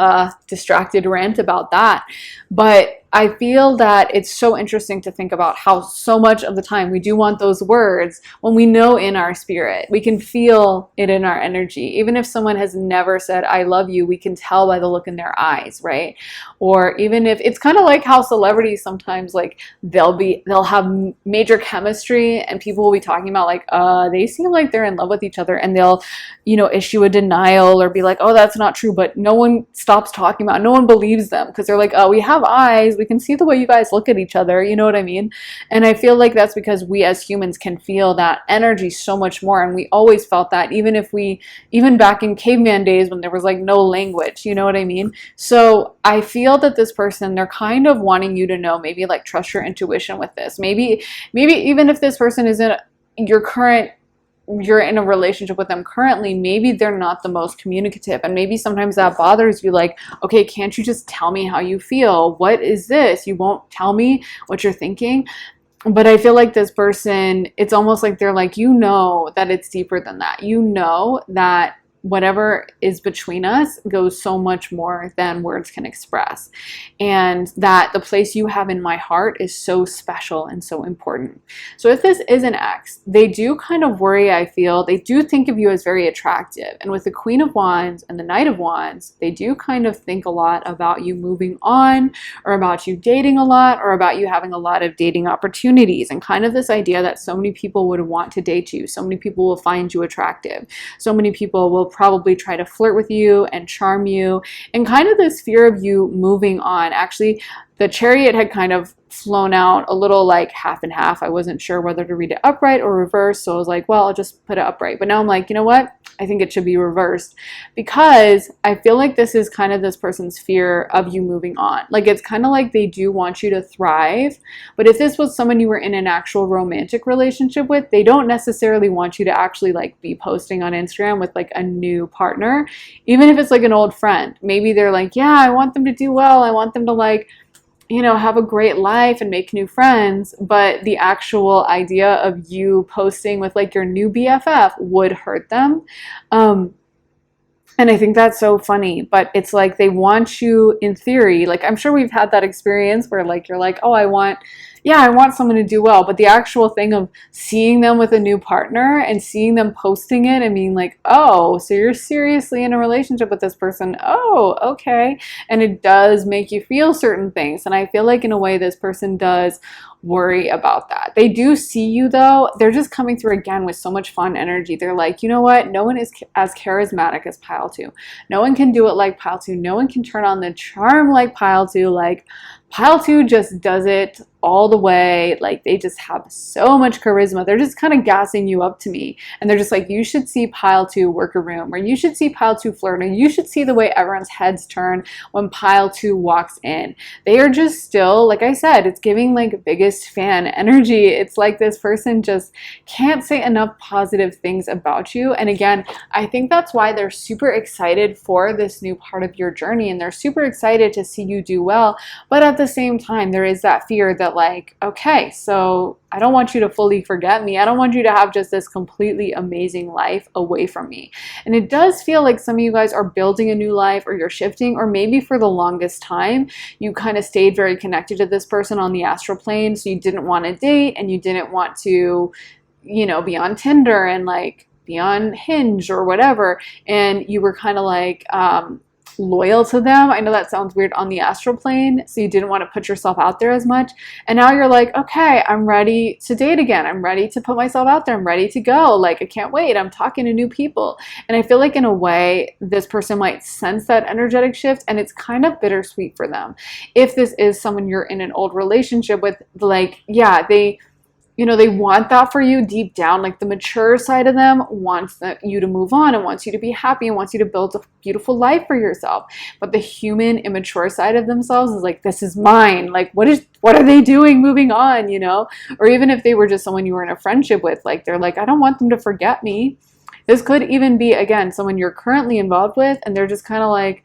distracted rant about that, but I feel that it's so interesting to think about how so much of the time we do want those words when we know in our spirit, we can feel it in our energy. Even if someone has never said, I love you, we can tell by the look in their eyes, right? Or even if it's kind of like how celebrities sometimes, like they'll have major chemistry and people will be talking about like, they seem like they're in love with each other, and they'll, issue a denial or be like, oh, that's not true. But no one stops talking about it. No one believes them because they're like, oh, we have eyes. We can see the way you guys look at each other. You know what I mean? And I feel like that's because we as humans can feel that energy so much more. And we always felt that, even back in caveman days when there was like no language, you know what I mean? So I feel that this person, they're kind of wanting you to know, maybe like trust your intuition with this. Maybe even if this person isn't you're in a relationship with them currently, maybe they're not the most communicative, and maybe sometimes that bothers you. Like, okay, can't you just tell me how you feel? What is this? You won't tell me what you're thinking. But I feel like this person, it's almost like they're like, that it's deeper than that. That whatever is between us goes so much more than words can express, and that the place you have in my heart is so special and so important. So if this is an ex, they do kind of worry. I feel they do think of you as very attractive, and with the Queen of Wands and the Knight of Wands, they do kind of think a lot about you moving on, or about you dating a lot, or about you having a lot of dating opportunities, and kind of this idea that so many people would want to date you, so many people will find you attractive, so many people will probably try to flirt with you and charm you, and kind of this fear of you moving on. Actually, the Chariot had kind of flown out a little like half and half. I wasn't sure whether to read it upright or reverse, so I was like, well, I'll just put it upright. But now I'm like, you know what? I think it should be reversed, because I feel like this is kind of this person's fear of you moving on. Like, it's kind of like they do want you to thrive, but if this was someone you were in an actual romantic relationship with, they don't necessarily want you to actually like be posting on Instagram with like a new partner, even if it's like an old friend. Maybe they're like, yeah, I want them to do well. I want them to like, have a great life and make new friends, but the actual idea of you posting with like your new BFF would hurt them. And I think that's so funny, but it's like they want you, in theory, like I'm sure we've had that experience where like you're like, oh, I want someone to do well, but the actual thing of seeing them with a new partner and seeing them posting it and being like, oh, so you're seriously in a relationship with this person? Oh, okay. And it does make you feel certain things. And I feel like in a way this person does worry about that. They do see you though. They're just coming through again with so much fun energy. They're like, you know what? No one is as charismatic as Pile 2. No one can do it like Pile 2. No one can turn on the charm like Pile 2. Like, Pile 2 just does it all the way. Like, they just have so much charisma. They're just kind of gassing you up to me. And they're just like, you should see Pile 2 work a room, or you should see Pile 2 flirt, and you should see the way everyone's heads turn when Pile 2 walks in. They are just still, like I said, it's giving like biggest fan energy. It's like this person just can't say enough positive things about you. And again, I think that's why they're super excited for this new part of your journey, and they're super excited to see you do well. But at the same time, there is that fear that like, okay, so I don't want you to fully forget me. I don't want you to have just this completely amazing life away from me. And it does feel like some of you guys are building a new life, or you're shifting, or maybe for the longest time, you kind of stayed very connected to this person on the astral plane. So you didn't want to date, and you didn't want to, you know, be on Tinder and like be on Hinge or whatever. And you were kind of like, loyal to them. I know that sounds weird on the astral plane, so you didn't want to put yourself out there as much. And now you're like, okay, I'm ready to date again. I'm ready to put myself out there. I'm ready to go. Like, I can't wait. I'm talking to new people. And I feel like in a way, this person might sense that energetic shift, and it's kind of bittersweet for them. If this is someone you're in an old relationship with, like, yeah, they, you know, they want that for you deep down. Like the mature side of them wants you to move on and wants you to be happy and wants you to build a beautiful life for yourself. But the human immature side of themselves is like, this is mine. Like, what are they doing moving on, you know? Or even if they were just someone you were in a friendship with, like, they're like, I don't want them to forget me. This could even be, again, someone you're currently involved with, and they're just kind of like,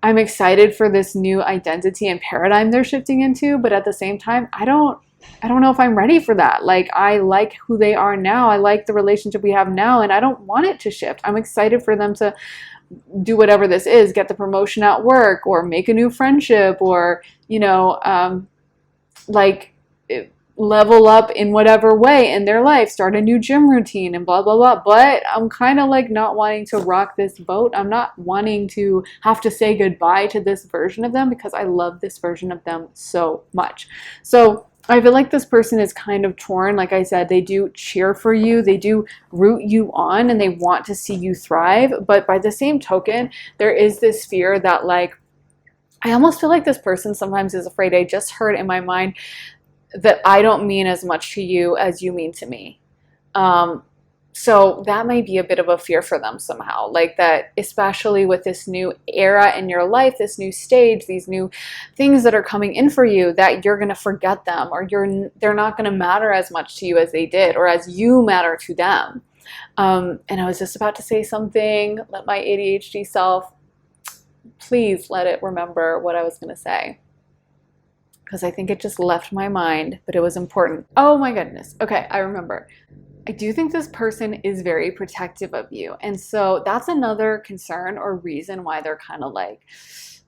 I'm excited for this new identity and paradigm they're shifting into, but at the same time, I don't know if I'm ready for that. Like, I like who they are now. I like the relationship we have now, and I don't want it to shift. I'm excited for them to do whatever this is, get the promotion at work, or make a new friendship, or, you know, like level up in whatever way in their life, start a new gym routine and blah, blah, blah. But I'm kind of like not wanting to rock this boat. I'm not wanting to have to say goodbye to this version of them, because I love this version of them so much. So I feel like this person is kind of torn. Like I said, they do cheer for you, they do root you on, and they want to see you thrive. But by the same token, there is this fear that, like, I almost feel like this person sometimes is afraid. I just heard in my mind that I don't mean as much to you as you mean to me. So that might be a bit of a fear for them somehow, like that, especially with this new era in your life, this new stage, these new things that are coming in for you, that you're going to forget them, or they're not going to matter as much to you as they did, or as you matter to them. And I was just about to say something. Let my ADHD self, please let it remember what I was going to say, because I think it just left my mind, but it was important. Oh my goodness. Okay, I remember. I do think this person is very protective of you. And so that's another concern or reason why they're kind of like,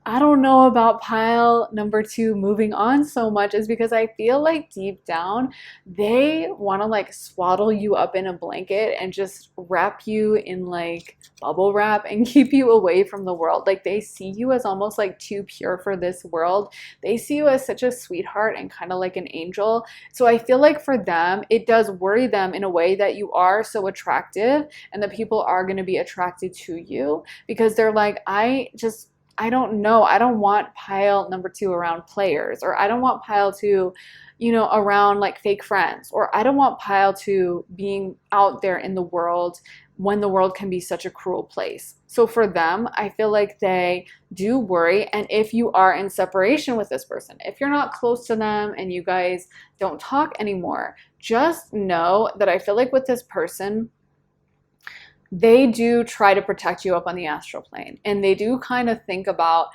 I don't know about pile number 2 moving on so much, is because I feel like deep down, they want to like swaddle you up in a blanket and just wrap you in like bubble wrap and keep you away from the world. Like, they see you as almost like too pure for this world. They see you as such a sweetheart and kind of like an angel. So I feel like for them, it does worry them in a way that you are so attractive and that people are going to be attracted to you, because they're like, I don't know. I don't want pile number 2 around players, or I don't want pile 2, you know, around like fake friends, or I don't want pile 2 being out there in the world when the world can be such a cruel place. So for them, I feel like they do worry. And if you are in separation with this person, if you're not close to them and you guys don't talk anymore, just know that I feel like with this person, they do try to protect you up on the astral plane, and they do kind of think about,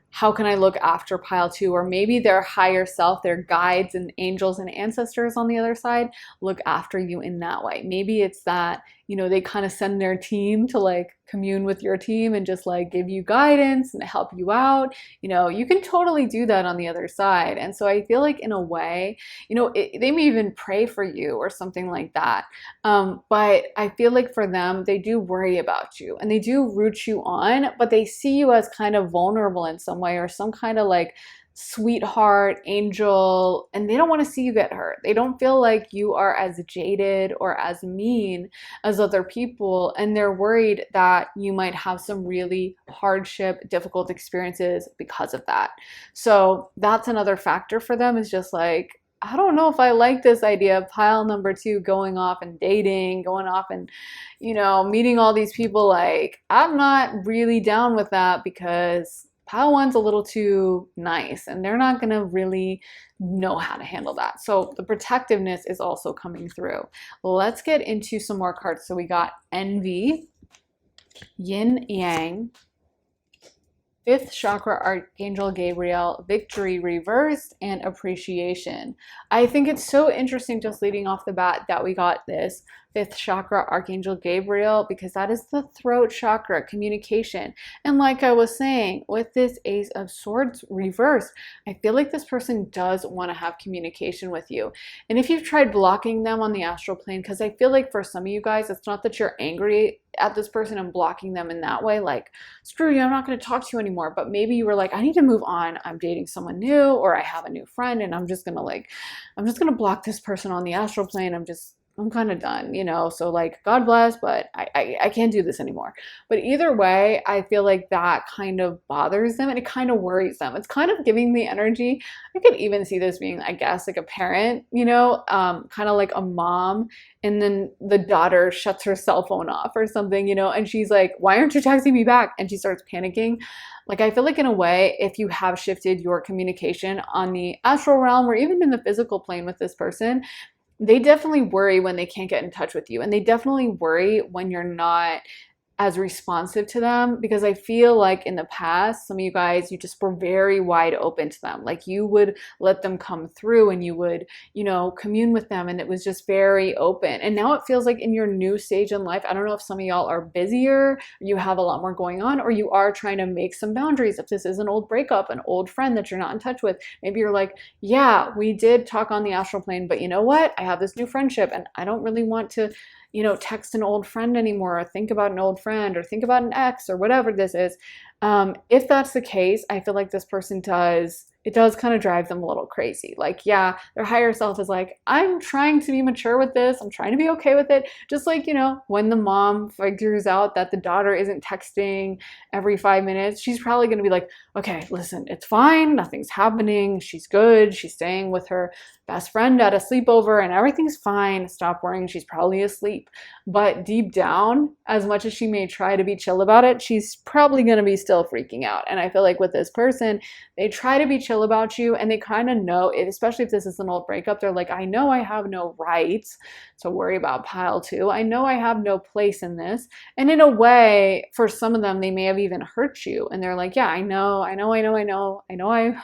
how can I look after pile 2? Or maybe their higher self, their guides and angels and ancestors on the other side, look after you in that way. Maybe it's that, you know, they kind of send their team to like commune with your team and just like give you guidance and help you out. You know, you can totally do that on the other side. And so I feel like in a way, you know, they may even pray for you or something like that. But I feel like for them, they do worry about you and they do root you on, but they see you as kind of vulnerable in some way, or some kind of like sweetheart, angel, and they don't want to see you get hurt. They don't feel like you are as jaded or as mean as other people, and they're worried that you might have some really hardship, difficult experiences because of that. So that's another factor for them, is just like, I don't know if I like this idea of pile number 2 going off and dating, going off and, you know, meeting all these people. Like, I'm not really down with that, because pile 1's a little too nice and they're not going to really know how to handle that. So the protectiveness is also coming through. Let's get into some more cards. So we got envy, yin yang, Fifth chakra, Archangel Gabriel, victory reversed, and appreciation. I think it's so interesting just leading off the bat that we got this fifth chakra, Archangel Gabriel, because that is the throat chakra, communication. And like I was saying, with this Ace of Swords reversed, I feel like this person does want to have communication with you. And if you've tried blocking them on the astral plane, because I feel like for some of you guys, it's not that you're angry at this person and blocking them in that way, like, screw you, I'm not going to talk to you anymore. But maybe you were like, I need to move on. I'm dating someone new, or I have a new friend, and I'm just going to block this person on the astral plane. I'm kind of done, you know, so like, God bless, but I can't do this anymore. But either way, I feel like that kind of bothers them and it kind of worries them. It's kind of giving the energy. I could even see this being, I guess, like a parent, you know, kind of like a mom, and then the daughter shuts her cell phone off or something, you know, and she's like, why aren't you texting me back? And she starts panicking. Like, I feel like in a way, if you have shifted your communication on the astral realm or even in the physical plane with this person, they definitely worry when they can't get in touch with you. And they definitely worry when you're not as responsive to them, because I feel like in the past, some of you guys, you just were very wide open to them. Like, you would let them come through and you would, you know, commune with them, and it was just very open. And now it feels like in your new stage in life, I don't know if some of y'all are busier, you have a lot more going on, or you are trying to make some boundaries. If this is an old breakup, an old friend that you're not in touch with, maybe you're like, yeah, we did talk on the astral plane, but you know what? I have this new friendship and I don't really want to, you know, text an old friend anymore, or think about an old friend, or think about an ex, or whatever this is. If that's the case, I feel like this person it does kind of drive them a little crazy. Like, yeah, their higher self is like, I'm trying to be mature with this. I'm trying to be okay with it. Just like, you know, when the mom figures out that the daughter isn't texting every 5 minutes, she's probably going to be like, okay, listen, it's fine. Nothing's happening. She's good. She's staying with her best friend at a sleepover and everything's fine. Stop worrying. She's probably asleep. But deep down, as much as she may try to be chill about it, she's probably going to be still freaking out. And I feel like with this person, they try to be chill about you, and they kind of know it, especially if this is an old breakup. They're like, I know I have no rights to worry about pile two. I know I have no place in this. And in a way, for some of them, they may have even hurt you. And they're like, yeah, I know I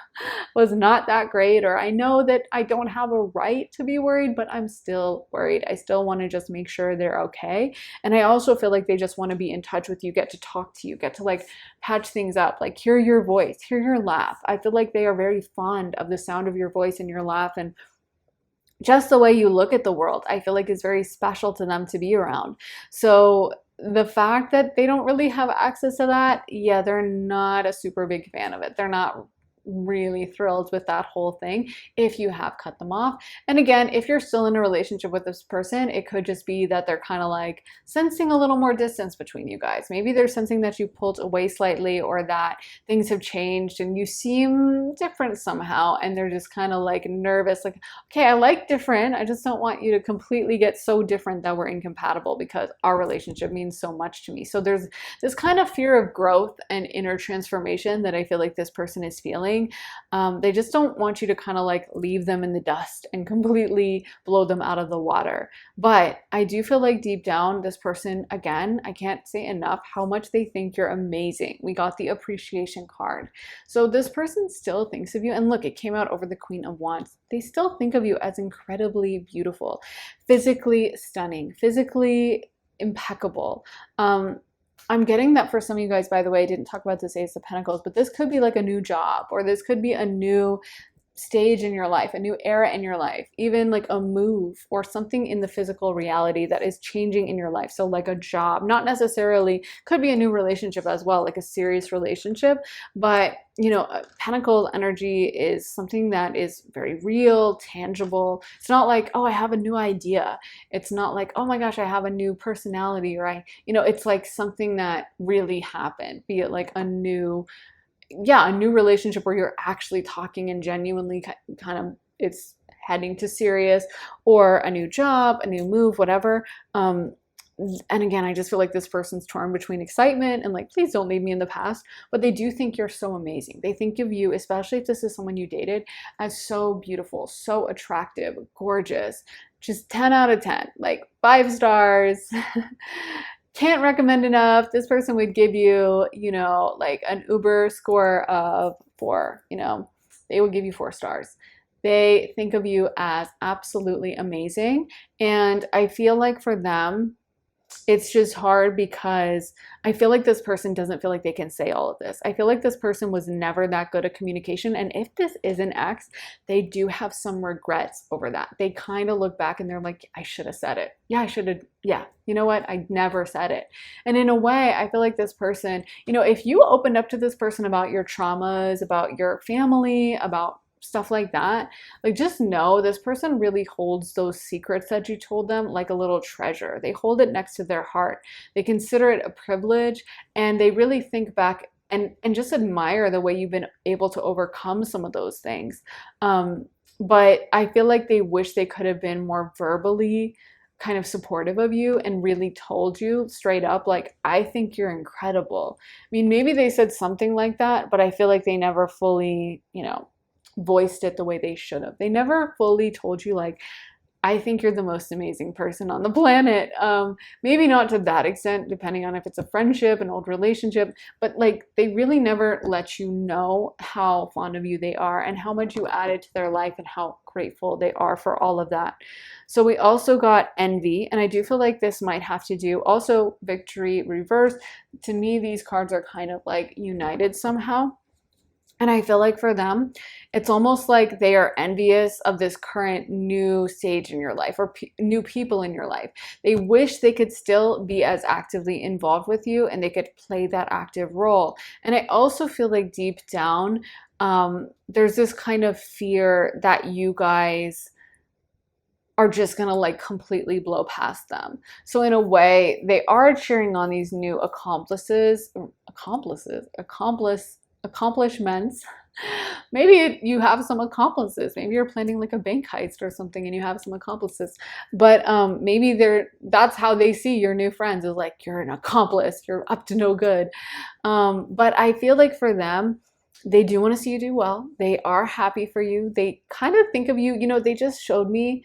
was not that great, or I know that I don't have a right to be worried, but I'm still worried. I still want to just make sure they're okay. And I also feel like they just want to be in touch with you, get to talk to you, get to like patch things up, like hear your voice, hear your laugh. I feel like they are very fond of the sound of your voice and your laugh, and just the way you look at the world, I feel like is very special to them to be around. So the fact that they don't really have access to that, yeah, they're not a super big fan of it. They're not really thrilled with that whole thing if you have cut them off. And again, if you're still in a relationship with this person, it could just be that they're kind of like sensing a little more distance between you guys. Maybe they're sensing that you pulled away slightly, or that things have changed and you seem different somehow, and they're just kind of like nervous, like, okay, I like different, I just don't want you to completely get so different that we're incompatible, because our relationship means so much to me. So there's this kind of fear of growth and inner transformation that I feel like this person is feeling. They just don't want you to kind of like leave them in the dust and completely blow them out of the water. But I do feel like deep down, this person, again, I can't say enough how much they think you're amazing. We got the appreciation card. So this person still thinks of you. And look, it came out over the Queen of Wands. They still think of you as incredibly beautiful, physically stunning, physically impeccable. I'm getting that for some of you guys, by the way, I didn't talk about this Ace of Pentacles, but this could be like a new job, or this could be a new stage in your life, a new era in your life, even like a move or something in the physical reality that is changing in your life. So like a job, not necessarily, could be a new relationship as well, like a serious relationship. But you know, Pentacles energy is something that is very real, tangible. It's not like, oh, I have a new idea. It's not like, oh my gosh, I have a new personality, or it's like something that really happened, be it like a new relationship where you're actually talking and genuinely kind of it's heading to serious, or a new job, a new move, whatever. And again, I just feel like this person's torn between excitement and like, please don't leave me in the past. But they do think you're so amazing. They think of you, especially if this is someone you dated, as so beautiful, so attractive, gorgeous, just 10 out of 10, like 5 stars. Can't recommend enough. This person would give you, like an Uber score of 4, they would give you 4 stars. They think of you as absolutely amazing. And I feel like for them, it's just hard because I feel like this person doesn't feel like they can say all of this. I feel like this person was never that good at communication. And if this is an ex, they do have some regrets over that. They kind of look back and they're like, I should have said it. Yeah, I should have. Yeah, you know what? I never said it. And in a way, I feel like this person, if you opened up to this person about your traumas, about your family, about stuff like that, like just know this person really holds those secrets that you told them like a little treasure. They hold it next to their heart. They consider it a privilege, and they really think back and just admire the way you've been able to overcome some of those things. But I feel like they wish they could have been more verbally kind of supportive of you and really told you straight up, like, I think you're incredible. I mean, maybe they said something like that, but I feel like they never fully, voiced it the way they should have. They never fully told you, like, I think you're the most amazing person on the planet. Maybe not to that extent, depending on if it's a friendship, an old relationship, but like they really never let you know how fond of you they are and how much you added to their life and how grateful they are for all of that. So we also got envy, and I do feel like this might have to do also victory reverse. To me, these cards are kind of like united somehow. And I feel like for them, it's almost like they are envious of this current new stage in your life or new people in your life. They wish they could still be as actively involved with you and they could play that active role. And I also feel like deep down, there's this kind of fear that you guys are just gonna like completely blow past them. So in a way, they are cheering on these new accomplishments. Maybe you have some accomplices. Maybe you're planning like a bank heist or something and you have some accomplices. But maybe that's how they see your new friends, is like, you're an accomplice, you're up to no good. But I feel like for them, they do want to see you do well. They are happy for you. They kind of think of you, they just showed me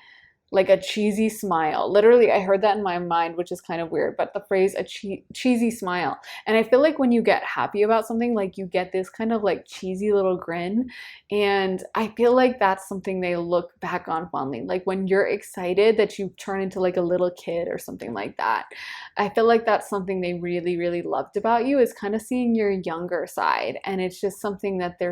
like a cheesy smile. Literally, I heard that in my mind, which is kind of weird, but the phrase a cheesy smile. And I feel like when you get happy about something, like you get this kind of like cheesy little grin. And I feel like that's something they look back on fondly. Like when you're excited that you turn into like a little kid or something like that. I feel like that's something they really, really loved about you, is kind of seeing your younger side. And it's just something that they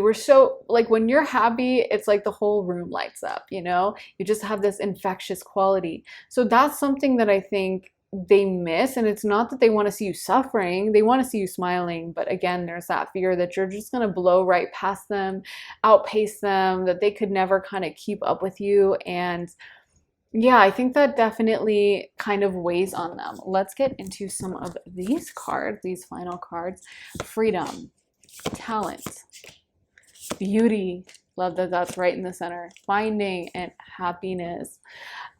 were so, like when you're happy, it's like the whole room lights up, you just have this infectious quality. So that's something that I think they miss. And it's not that they want to see you suffering, they want to see you smiling. But again, there's that fear that you're just going to blow right past them, outpace them, that they could never kind of keep up with you. And yeah, I think that definitely kind of weighs on them. Let's get into some of these cards, these final cards. Freedom, talent, beauty, love that that's right in the center, finding, and happiness.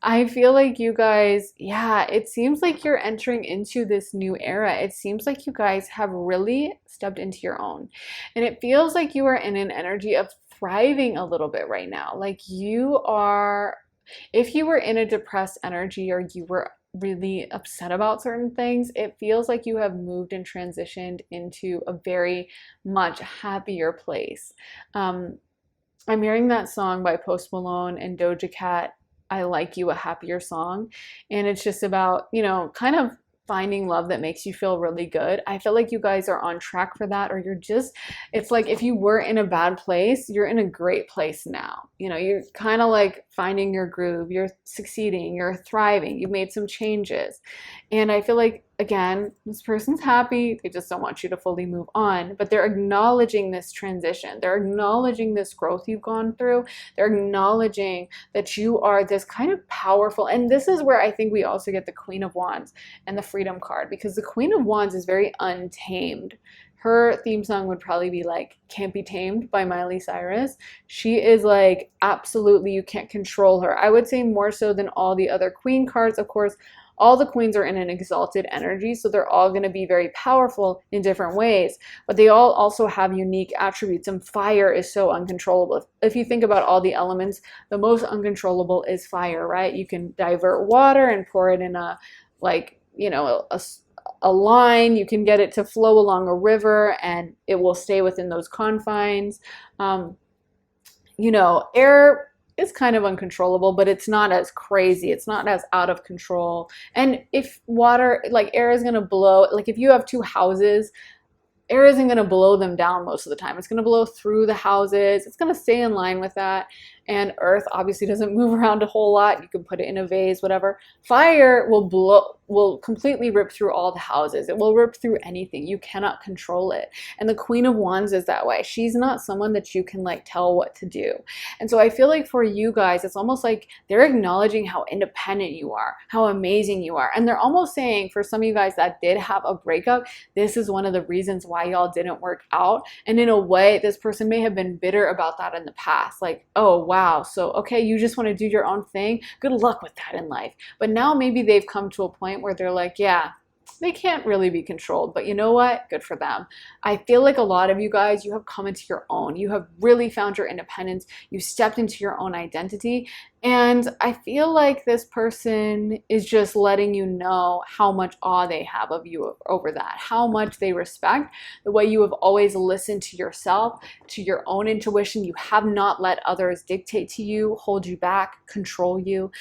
I feel like you guys, yeah, it seems like you're entering into this new era. It seems like you guys have really stepped into your own. And it feels like you are in an energy of thriving a little bit right now. Like you are, if you were in a depressed energy or you were really upset about certain things, it feels like you have moved and transitioned into a very much happier place. I'm hearing that song by Post Malone and Doja Cat, I Like You, a Happier Song. And it's just about, kind of finding love that makes you feel really good. I feel like you guys are on track for that, or it's like if you were in a bad place, you're in a great place now. You're kind of like finding your groove, you're succeeding, you're thriving, you've made some changes. And I feel like, again, this person's happy, they just don't want you to fully move on, but they're acknowledging this transition. They're acknowledging this growth you've gone through. They're acknowledging that you are this kind of powerful, and this is where I think we also get the Queen of Wands and the Freedom card, because the Queen of Wands is very untamed. Her theme song would probably be like Can't Be Tamed by Miley Cyrus. She is like, absolutely, you can't control her. I would say more so than all the other queen cards. Of course, all the queens are in an exalted energy, so they're all going to be very powerful in different ways, but they all also have unique attributes, and fire is so uncontrollable. If you think about all the elements, the most uncontrollable is fire, right? You can divert water and pour it in a like you know, a line. You can get it to flow along a river and it will stay within those confines. Um, you know, air is kind of uncontrollable, but it's not as crazy. It's not as out of control. And if water, like air is going to blow, like if you have two houses, air isn't going to blow them down most of the time. It's going to blow through the houses. It's going to stay in line with that. And earth obviously doesn't move around a whole lot. You can put it in a vase, whatever. Fire will completely rip through all the houses. It will rip through anything. You cannot control it. And the Queen of Wands is that way. She's not someone that you can like tell what to do. And so I feel like for you guys, it's almost like they're acknowledging how independent you are, how amazing you are. And they're almost saying, for some of you guys that did have a breakup, this is one of the reasons why y'all didn't work out. And in a way, this person may have been bitter about that in the past. Like, oh, wow, so okay, you just want to do your own thing. Good luck with that in life. But now maybe they've come to a point where they're like, yeah, they can't really be controlled, but you know what? Good for them. I feel like a lot of you guys, you have come into your own. You have really found your independence. You stepped into your own identity. And I feel like this person is just letting you know how much awe they have of you over that, how much they respect the way you have always listened to yourself, to your own intuition. You have not let others dictate to you, hold you back, control you.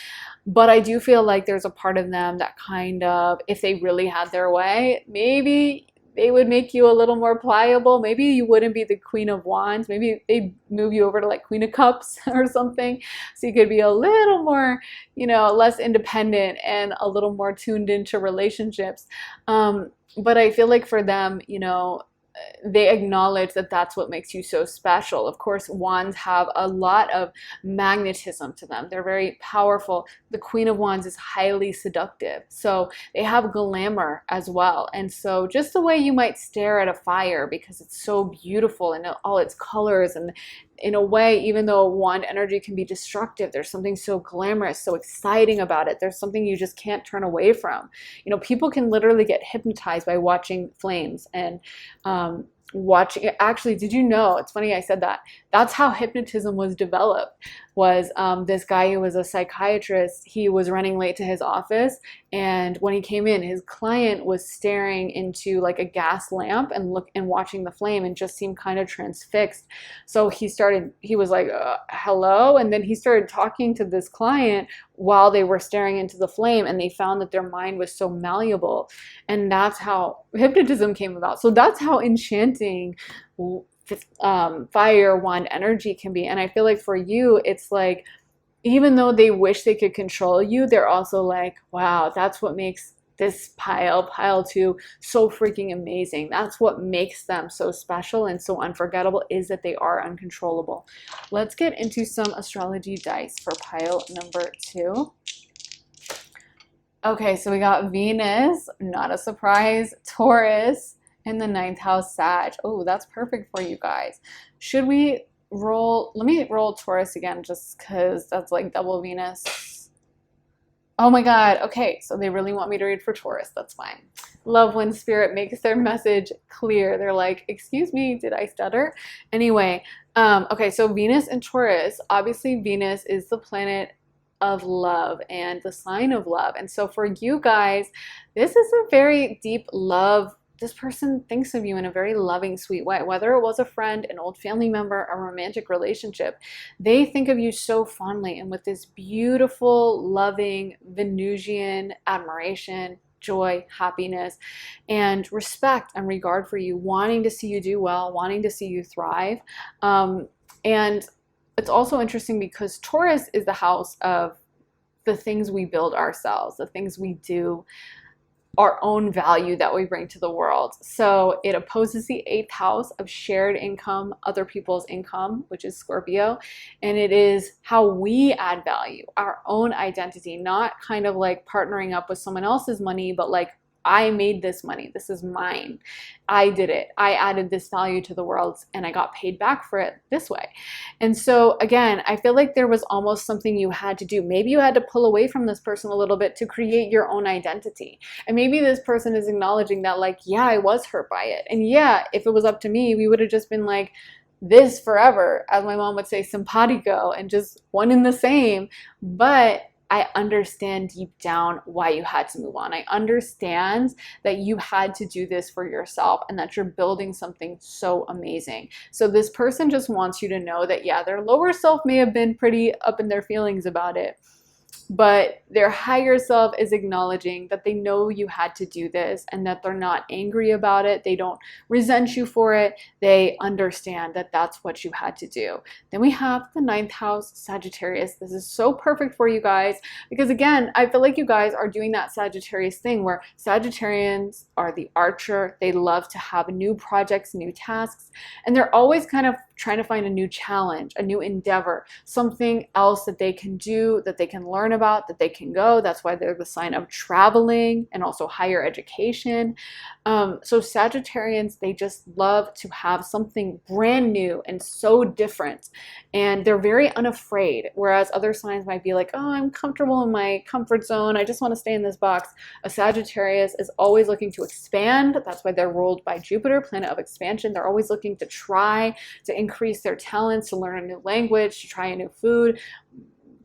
But I do feel like there's a part of them that kind of, if they really had their way, maybe they would make you a little more pliable. Maybe you wouldn't be the Queen of Wands. Maybe they'd move you over to like Queen of Cups or something. So you could be a little more, you know, less independent and a little more tuned into relationships. But I feel like for them, you know, they acknowledge that that's what makes you so special. Of course, wands have a lot of magnetism to them. They're very powerful. The Queen of Wands is highly seductive. So they have glamour as well. And so just the way you might stare at a fire because it's so beautiful and all its colors, and in a way, even though wand energy can be destructive, there's something so glamorous, so exciting about it. There's something you just can't turn away from. You know, people can literally get hypnotized by watching flames and watching. Actually, did you know, it's funny I said that, that's how hypnotism was developed. Was this guy who was a psychiatrist, he was running late to his office, and when he came in, his client was staring into like a gas lamp and watching the flame and just seemed kind of transfixed. So he was like, hello, and then he started talking to this client while they were staring into the flame, and they found that their mind was so malleable, and that's how hypnotism came about. So that's how enchanting fire wand energy can be. And I feel like for you, it's like, even though they wish they could control you, they're also like, wow, that's what makes this pile two so freaking amazing. That's what makes them so special and so unforgettable, is that they are uncontrollable. Let's get into some astrology dice for pile number 2. Okay, so we got Venus, not a surprise, Taurus, in the 9th house, Sag. Oh, that's perfect for you guys. Should we roll? Let me roll Taurus again, just because that's like double Venus. Oh my God. Okay, so they really want me to read for Taurus. That's fine. Love when Spirit makes their message clear. They're like, excuse me, did I stutter? Anyway, okay, so Venus and Taurus. Obviously, Venus is the planet of love and the sign of love. And so for you guys, this is a very deep love. This person thinks of you in a very loving, sweet way. Whether it was a friend, an old family member, a romantic relationship, they think of you so fondly and with this beautiful, loving, Venusian admiration, joy, happiness, and respect and regard for you, wanting to see you do well, wanting to see you thrive. And it's also interesting because Taurus is the house of the things we build ourselves, the things we do, our own value that we bring to the world. So it opposes the 8th house of shared income, other people's income, which is Scorpio. And it is how we add value, our own identity, not kind of like partnering up with someone else's money, but like, I made this money. This is mine. I did it. I added this value to the world and I got paid back for it this way. And so again, I feel like there was almost something you had to do. Maybe you had to pull away from this person a little bit to create your own identity. And maybe this person is acknowledging that, like, yeah, I was hurt by it. And yeah, if it was up to me, we would have just been like this forever, as my mom would say, simpatico, and just one and the same. But I understand deep down why you had to move on. I understand that you had to do this for yourself and that you're building something so amazing. So this person just wants you to know that, yeah, their lower self may have been pretty up in their feelings about it, but their higher self is acknowledging that they know you had to do this and that they're not angry about it. They don't resent you for it. They understand that that's what you had to do. Then we have the 9th house, Sagittarius. This is so perfect for you guys because, again, I feel like you guys are doing that Sagittarius thing where Sagittarians are the archer. They love to have new projects, new tasks, and they're always kind of trying to find a new challenge, a new endeavor, something else that they can do, that they can learn about, that they can go. That's why they're the sign of traveling and also higher education. So Sagittarians, they just love to have something brand new and so different. And they're very unafraid, whereas other signs might be like, oh, I'm comfortable in my comfort zone. I just want to stay in this box. A Sagittarius is always looking to expand. That's why they're ruled by Jupiter, planet of expansion. They're always looking to try to increase their talents, to learn a new language, to try a new food,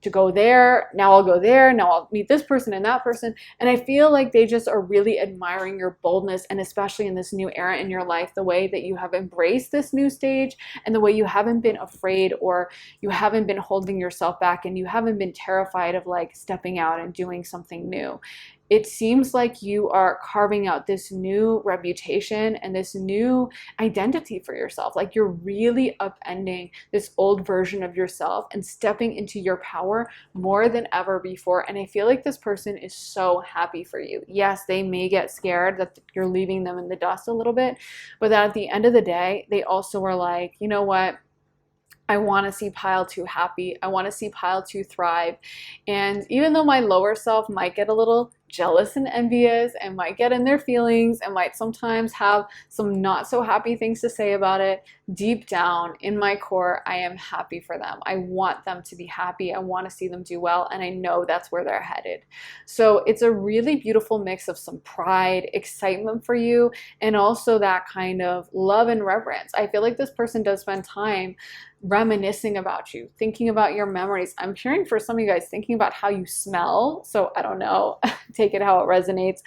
to go there, now I'll go there, now I'll meet this person and that person. And I feel like they just are really admiring your boldness, and especially in this new era in your life, the way that you have embraced this new stage and the way you haven't been afraid, or you haven't been holding yourself back, and you haven't been terrified of like stepping out and doing something new. It seems like you are carving out this new reputation and this new identity for yourself. Like you're really upending this old version of yourself and stepping into your power more than ever before. And I feel like this person is so happy for you. Yes, they may get scared that you're leaving them in the dust a little bit, but that at the end of the day, they also are like, you know what? I want to see pile 2 happy. I want to see pile 2 thrive. And even though my lower self might get a little jealous and envious and might get in their feelings and might sometimes have some not so happy things to say about it, deep down in my core, I am happy for them. I want them to be happy. I want to see them do well. And I know that's where they're headed. So it's a really beautiful mix of some pride, excitement for you, and also that kind of love and reverence. I feel like this person does spend time reminiscing about you, thinking about your memories. I'm hearing for some of you guys thinking about how you smell. So I don't know, take it how it resonates.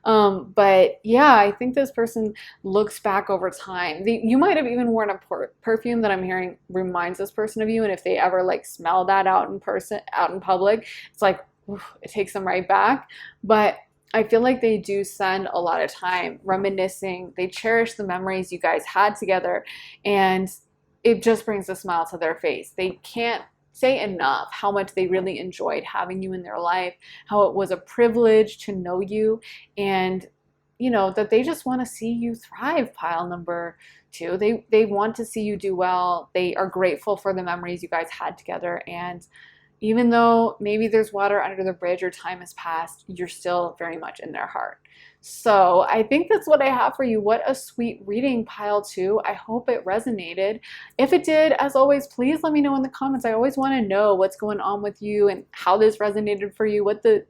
But yeah, I think this person looks back over time. You might have even worn a perfume that I'm hearing reminds this person of you. And if they ever like smell that out in person, out in public, it's like, oof, it takes them right back. But I feel like they do spend a lot of time reminiscing. They cherish the memories you guys had together, and it just brings a smile to their face. They can't say enough how much they really enjoyed having you in their life, how it was a privilege to know you, and you know that they just want to see you thrive, pile number 2. They want to see you do well. They are grateful for the memories you guys had together, and even though maybe there's water under the bridge or time has passed, you're still very much in their heart. So I think that's what I have for you. What a sweet reading, pile 2. I hope it resonated. If it did, as always, please let me know in the comments. I always want to know what's going on with you and how this resonated for you, what the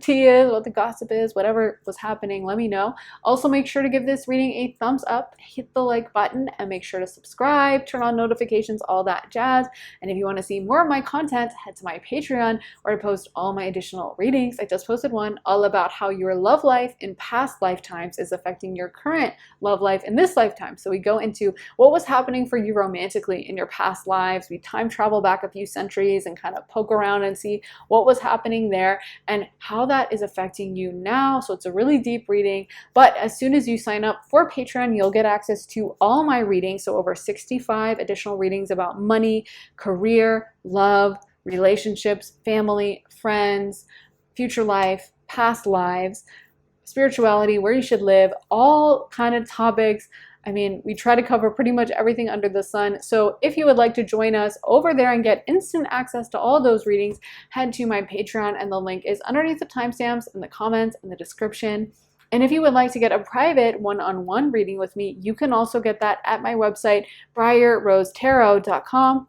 tea is, what the gossip is, whatever was happening, let me know. Also, make sure to give this reading a thumbs up, hit the like button, and make sure to subscribe, turn on notifications, all that jazz. And if you want to see more of my content, head to my Patreon, where I post all my additional readings. I just posted one all about how your love life in past lifetimes is affecting your current love life in this lifetime. So we go into what was happening for you romantically in your past lives. We time travel back a few centuries and kind of poke around and see what was happening there and how that is affecting you now. So it's a really deep reading, but as soon as you sign up for Patreon, you'll get access to all my readings. So over 65 additional readings about money, career, love, relationships, family, friends, future life, past lives, spirituality, where you should live, all kind of topics. I mean, we try to cover pretty much everything under the sun. So if you would like to join us over there and get instant access to all those readings, head to my Patreon, and the link is underneath the timestamps in the comments and the description. And if you would like to get a private one-on-one reading with me, you can also get that at my website, briarrosetarot.com.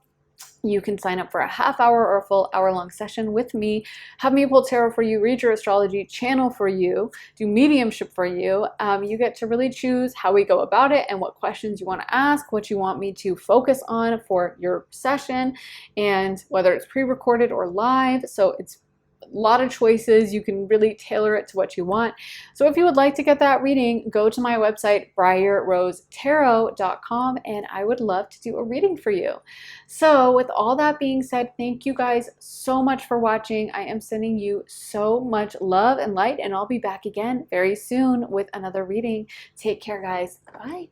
You can sign up for a half hour or a full hour-long session with me, have me pull tarot for you, read your astrology, channel for you, do mediumship for you. You get to really choose how we go about it and what questions you want to ask, what you want me to focus on for your session, and whether it's pre-recorded or live. So it's lot of choices. You can really tailor it to what you want. So if you would like to get that reading, go to my website, briarrosetarot.com, and I would love to do a reading for you. So with all that being said, thank you guys so much for watching. I am sending you so much love and light, and I'll be back again very soon with another reading. Take care, guys. Bye.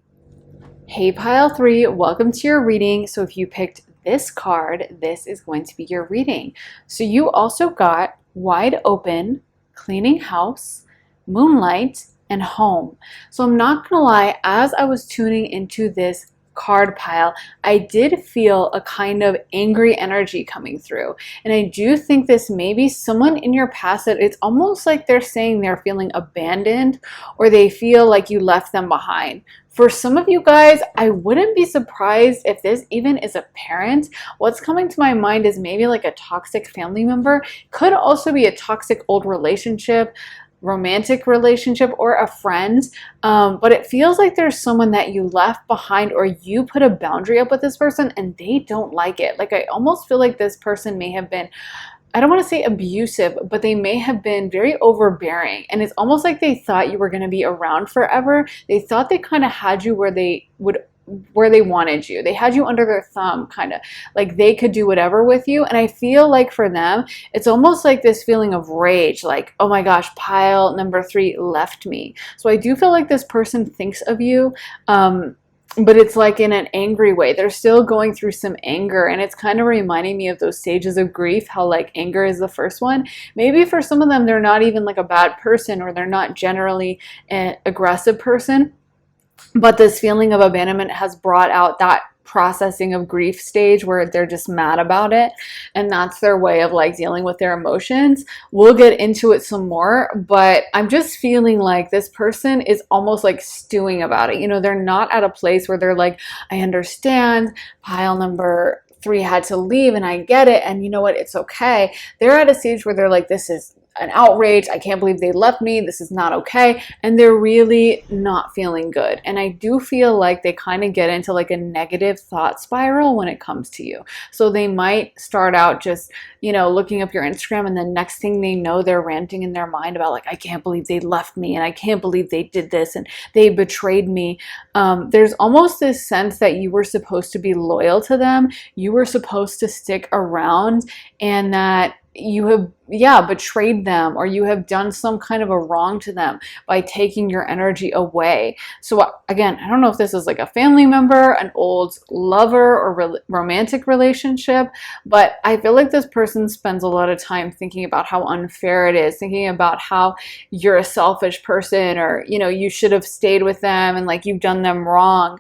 Hey, Pile 3, welcome to your reading. So if you picked this card, this is going to be your reading. So you also got Wide Open, Cleaning House, Moonlight, and Home. So I'm not gonna lie, as I was tuning into this card pile, I did feel a kind of angry energy coming through. And I do think this may be someone in your past that it's almost like they're saying they're feeling abandoned, or they feel like you left them behind. For some of you guys, I wouldn't be surprised if this even is a parent. What's coming to my mind is maybe like a toxic family member. Could also be a toxic old relationship, romantic relationship, or a friend, but it feels like there's someone that you left behind, or you put a boundary up with this person and they don't like it. Like, I almost feel like this person may have been, I don't want to say abusive, but they may have been very overbearing, and it's almost like they thought you were going to be around forever. They thought they kind of had you where they wanted you. They had you under their thumb, kind of like they could do whatever with you. And I feel like for them, it's almost like this feeling of rage, like, oh my gosh, pile number 3 left me. So I do feel like this person thinks of you, but it's like in an angry way. They're still going through some anger, and it's kind of reminding me of those stages of grief, how like anger is the first one. Maybe for some of them, they're not even like a bad person, or they're not generally an aggressive person, but this feeling of abandonment has brought out that processing of grief stage where they're just mad about it, and that's their way of like dealing with their emotions. We'll get into it some more, but I'm just feeling like this person is almost like stewing about it. You know, they're not at a place where they're like, I understand pile number 3 had to leave and I get it, and you know what, it's okay. They're at a stage where they're like, this is an outrage. I can't believe they left me. This is not okay. And they're really not feeling good. And I do feel like they kind of get into like a negative thought spiral when it comes to you. So they might start out just, you know, looking up your Instagram, and the next thing they know, they're ranting in their mind about like, I can't believe they left me, and I can't believe they did this, and they betrayed me. There's almost this sense that you were supposed to be loyal to them. You were supposed to stick around, and that you have, betrayed them, or you have done some kind of a wrong to them by taking your energy away. So again, I don't know if this is like a family member, an old lover, or romantic relationship, but I feel like this person spends a lot of time thinking about how unfair it is, thinking about how you're a selfish person, or, you know, you should have stayed with them and like you've done them wrong.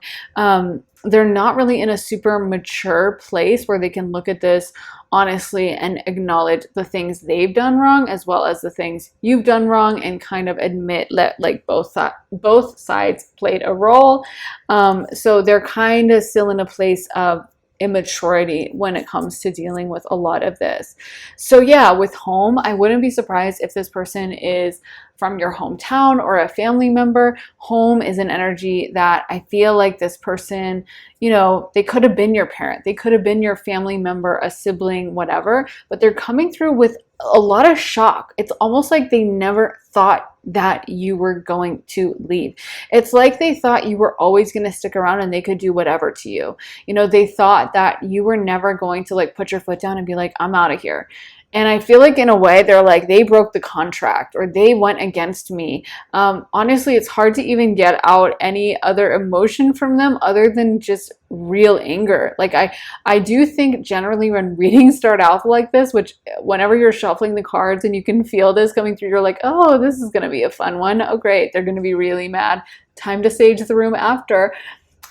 They're not really in a super mature place where they can look at this honestly and acknowledge the things they've done wrong as well as the things you've done wrong, and kind of admit that like both sides played a role. So they're kind of still in a place of immaturity when it comes to dealing with a lot of this. So yeah, with home, I wouldn't be surprised if this person is from your hometown or a family member. Home is an energy that I feel like this person, you know, they could have been your parent, they could have been your family member, a sibling, whatever, but they're coming through with a lot of shock. It's almost like they never thought that you were going to leave. It's like they thought you were always going to stick around and they could do whatever to you. You know, they thought that you were never going to like put your foot down and be like, I'm out of here. And I feel like in a way they're like, they broke the contract, or they went against me. Honestly, it's hard to even get out any other emotion from them other than just real anger. Like I do think generally when readings start out like this, which whenever you're shuffling the cards and you can feel this coming through, you're like, oh, this is going to be a fun one. Oh, great. They're going to be really mad. Time to sage the room after.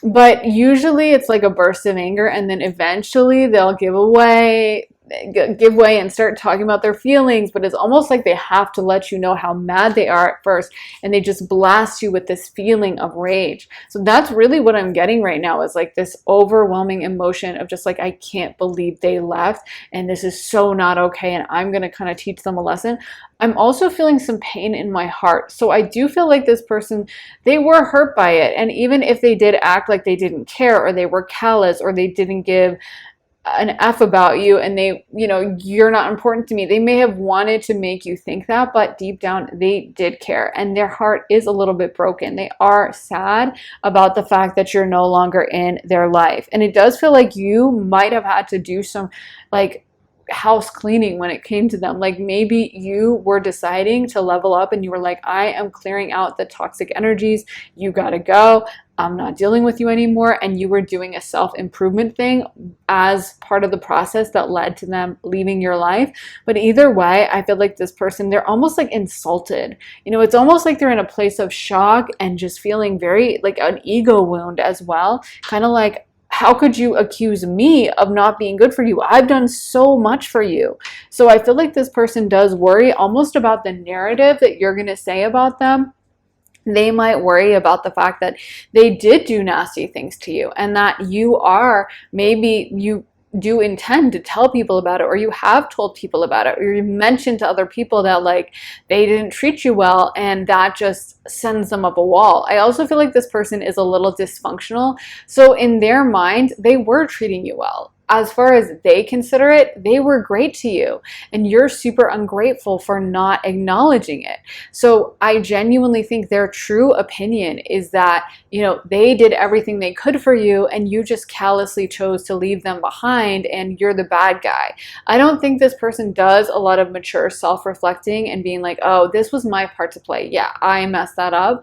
But usually it's like a burst of anger, and then eventually they'll give way and start talking about their feelings. But it's almost like they have to let you know how mad they are at first, and they just blast you with this feeling of rage. So that's really what I'm getting right now, is like this overwhelming emotion of just like, I can't believe they left, and this is so not okay, and I'm gonna kind of teach them a lesson. I'm also feeling some pain in my heart. So I do feel like this person, they were hurt by it. And even if they did act like they didn't care, or they were callous, or they didn't give an F about you, and they, you're not important to me. They may have wanted to make you think that, but deep down they did care, and their heart is a little bit broken. They are sad about the fact that you're no longer in their life. And it does feel like you might have had to do some like house cleaning when it came to them. Like maybe you were deciding to level up and you were like, I am clearing out the toxic energies. You gotta go. I'm not dealing with you anymore. And you were doing a self-improvement thing as part of the process that led to them leaving your life. But either way, I feel like this person, they're almost like insulted. It's almost like they're in a place of shock and just feeling very like an ego wound as well. Kind of like, how could you accuse me of not being good for you? I've done so much for you. So I feel like this person does worry almost about the narrative that you're going to say about them. They might worry about the fact that they did do nasty things to you, and that maybe you do intend to tell people about it, or you have told people about it, or you mentioned to other people that like they didn't treat you well, and that just sends them up a wall. I also feel like this person is a little dysfunctional. So in their mind, they were treating you well. As far as they consider it, they were great to you, and you're super ungrateful for not acknowledging it. So I genuinely think their true opinion is that, they did everything they could for you, and you just callously chose to leave them behind, and you're the bad guy. I don't think this person does a lot of mature self-reflecting and being like, oh, this was my part to play. Yeah, I messed that up.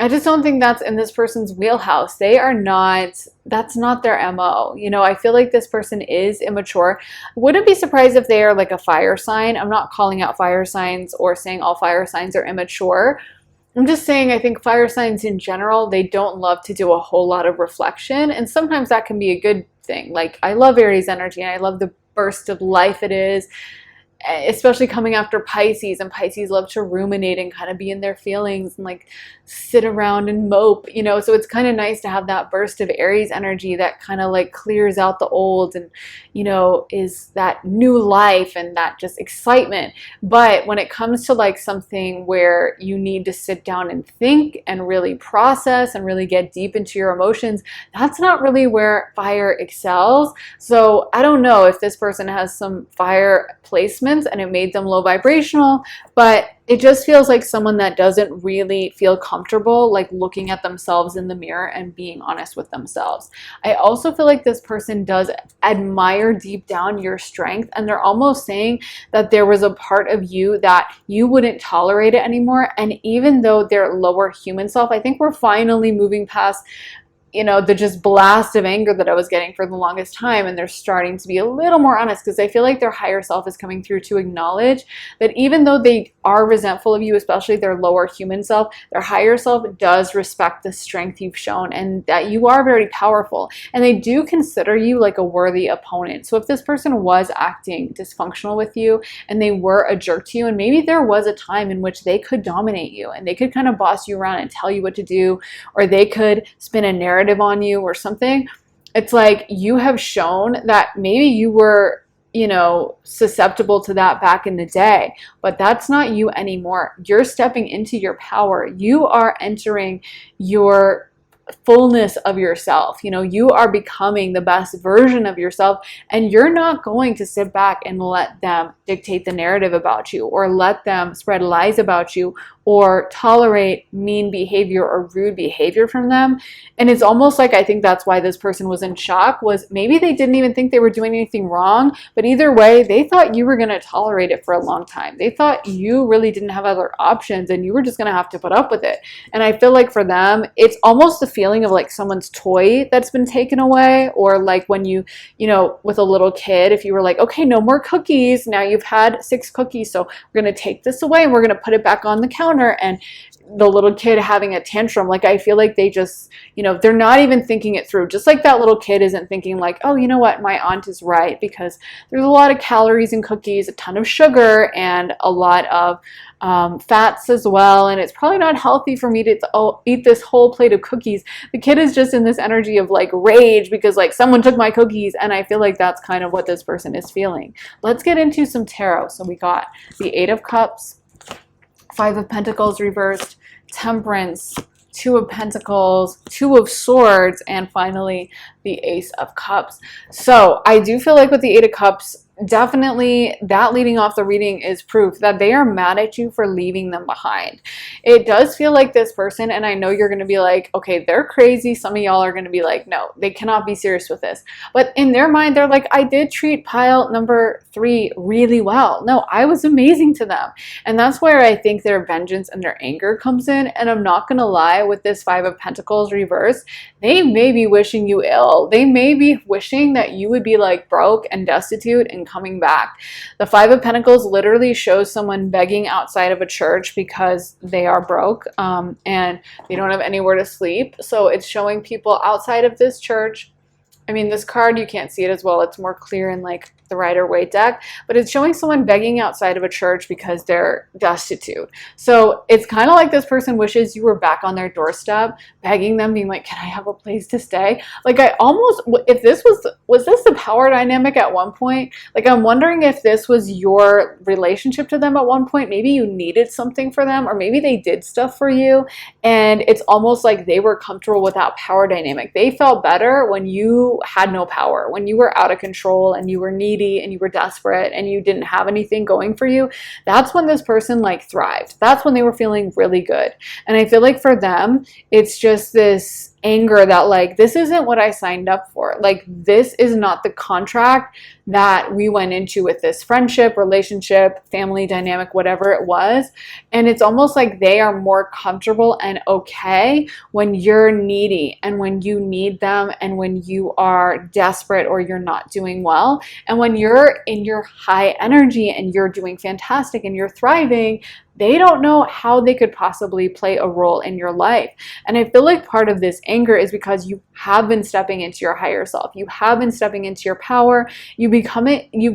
I just don't think that's in this person's wheelhouse. That's not their MO. I feel like this person is immature. Wouldn't be surprised if they are like a fire sign. I'm not calling out fire signs or saying all fire signs are immature. I'm just saying I think fire signs in general, they don't love to do a whole lot of reflection. And sometimes that can be a good thing. Like I love Aries energy, and I love the burst of life it is, especially coming after Pisces, and Pisces love to ruminate and kind of be in their feelings and like sit around and mope, so it's kind of nice to have that burst of Aries energy that kind of like clears out the old and, is that new life and that just excitement. But when it comes to like something where you need to sit down and think and really process and really get deep into your emotions, that's not really where fire excels. So I don't know if this person has some fire placements and it made them low vibrational, but it just feels like someone that doesn't really feel comfortable like looking at themselves in the mirror and being honest with themselves. I also feel like this person does admire deep down your strength, and they're almost saying that there was a part of you that you wouldn't tolerate it anymore. And even though their lower human self, I think we're finally moving past the just blast of anger that I was getting for the longest time. And they're starting to be a little more honest, because I feel like their higher self is coming through to acknowledge that even though they are resentful of you, especially their lower human self, their higher self does respect the strength you've shown and that you are very powerful. And they do consider you like a worthy opponent. So if this person was acting dysfunctional with you and they were a jerk to you, and maybe there was a time in which they could dominate you and they could kind of boss you around and tell you what to do, or they could spin a narrative on you or something, it's like you have shown that maybe you were susceptible to that back in the day, but that's not you anymore. You're stepping into your power. You are entering your fullness of yourself. You are becoming the best version of yourself, and you're not going to sit back and let them dictate the narrative about you, or let them spread lies about you, or tolerate mean behavior or rude behavior from them. And it's almost like I think that's why this person was in shock, was maybe they didn't even think they were doing anything wrong, but either way, they thought you were going to tolerate it for a long time. They thought you really didn't have other options and you were just going to have to put up with it. And I feel like for them, it's almost the feeling of like someone's toy that's been taken away, or like when you with a little kid, if you were like, okay, no more cookies. Now you've had 6 cookies, so we're going to take this away and we're going to put it back on the counter. And the little kid having a tantrum, like I feel like they just, they're not even thinking it through. Just like that little kid isn't thinking like, oh, you know what, my aunt is right, because there's a lot of calories in cookies, a ton of sugar, and a lot of fats as well, and it's probably not healthy for me to eat this whole plate of cookies. The kid is just in this energy of like rage because like someone took my cookies, and I feel like that's kind of what this person is feeling. Let's get into some tarot. So we got the 8 of Cups, 5 of Pentacles reversed, Temperance, Two of Pentacles, Two of Swords, and finally the Ace of Cups. So I do feel like with the Eight of Cups, definitely that leading off the reading is proof that they are mad at you for leaving them behind. It does feel like this person, and I know you're going to be like, okay, they're crazy. Some of y'all are going to be like, no, they cannot be serious with this. But in their mind, they're like, I did treat pile number 3 really well. No, I was amazing to them. And that's where I think their vengeance and their anger comes in. And I'm not going to lie, with this Five of Pentacles reversed, they may be wishing you ill. They may be wishing that you would be like broke and destitute and coming back. The Five of Pentacles literally shows someone begging outside of a church because they are broke and they don't have anywhere to sleep. So it's showing people outside of this church. I mean, this card, you can't see it as well. It's more clear in like the Rider-Waite deck, but it's showing someone begging outside of a church because they're destitute. So it's kind of like this person wishes you were back on their doorstep, begging them, being like, can I have a place to stay? Like, I almost, if this was this the power dynamic at one point? Like, I'm wondering if this was your relationship to them at one point. Maybe you needed something for them, or maybe they did stuff for you, and it's almost like they were comfortable with that power dynamic. They felt better when you had no power, when you were out of control and you were needy and you were desperate and you didn't have anything going for you. That's when this person like thrived. That's when they were feeling really good. And I feel like for them, it's just this anger that like, this isn't what I signed up for. Like, this is not the contract that we went into with this friendship, relationship, family dynamic, whatever it was. And it's almost like they are more comfortable and okay when you're needy and when you need them and when you are desperate or you're not doing well. And when you're in your high energy and you're doing fantastic and you're thriving, they don't know how they could possibly play a role in your life. And I feel like part of this anger is because you have been stepping into your higher self. You have been stepping into your power. You've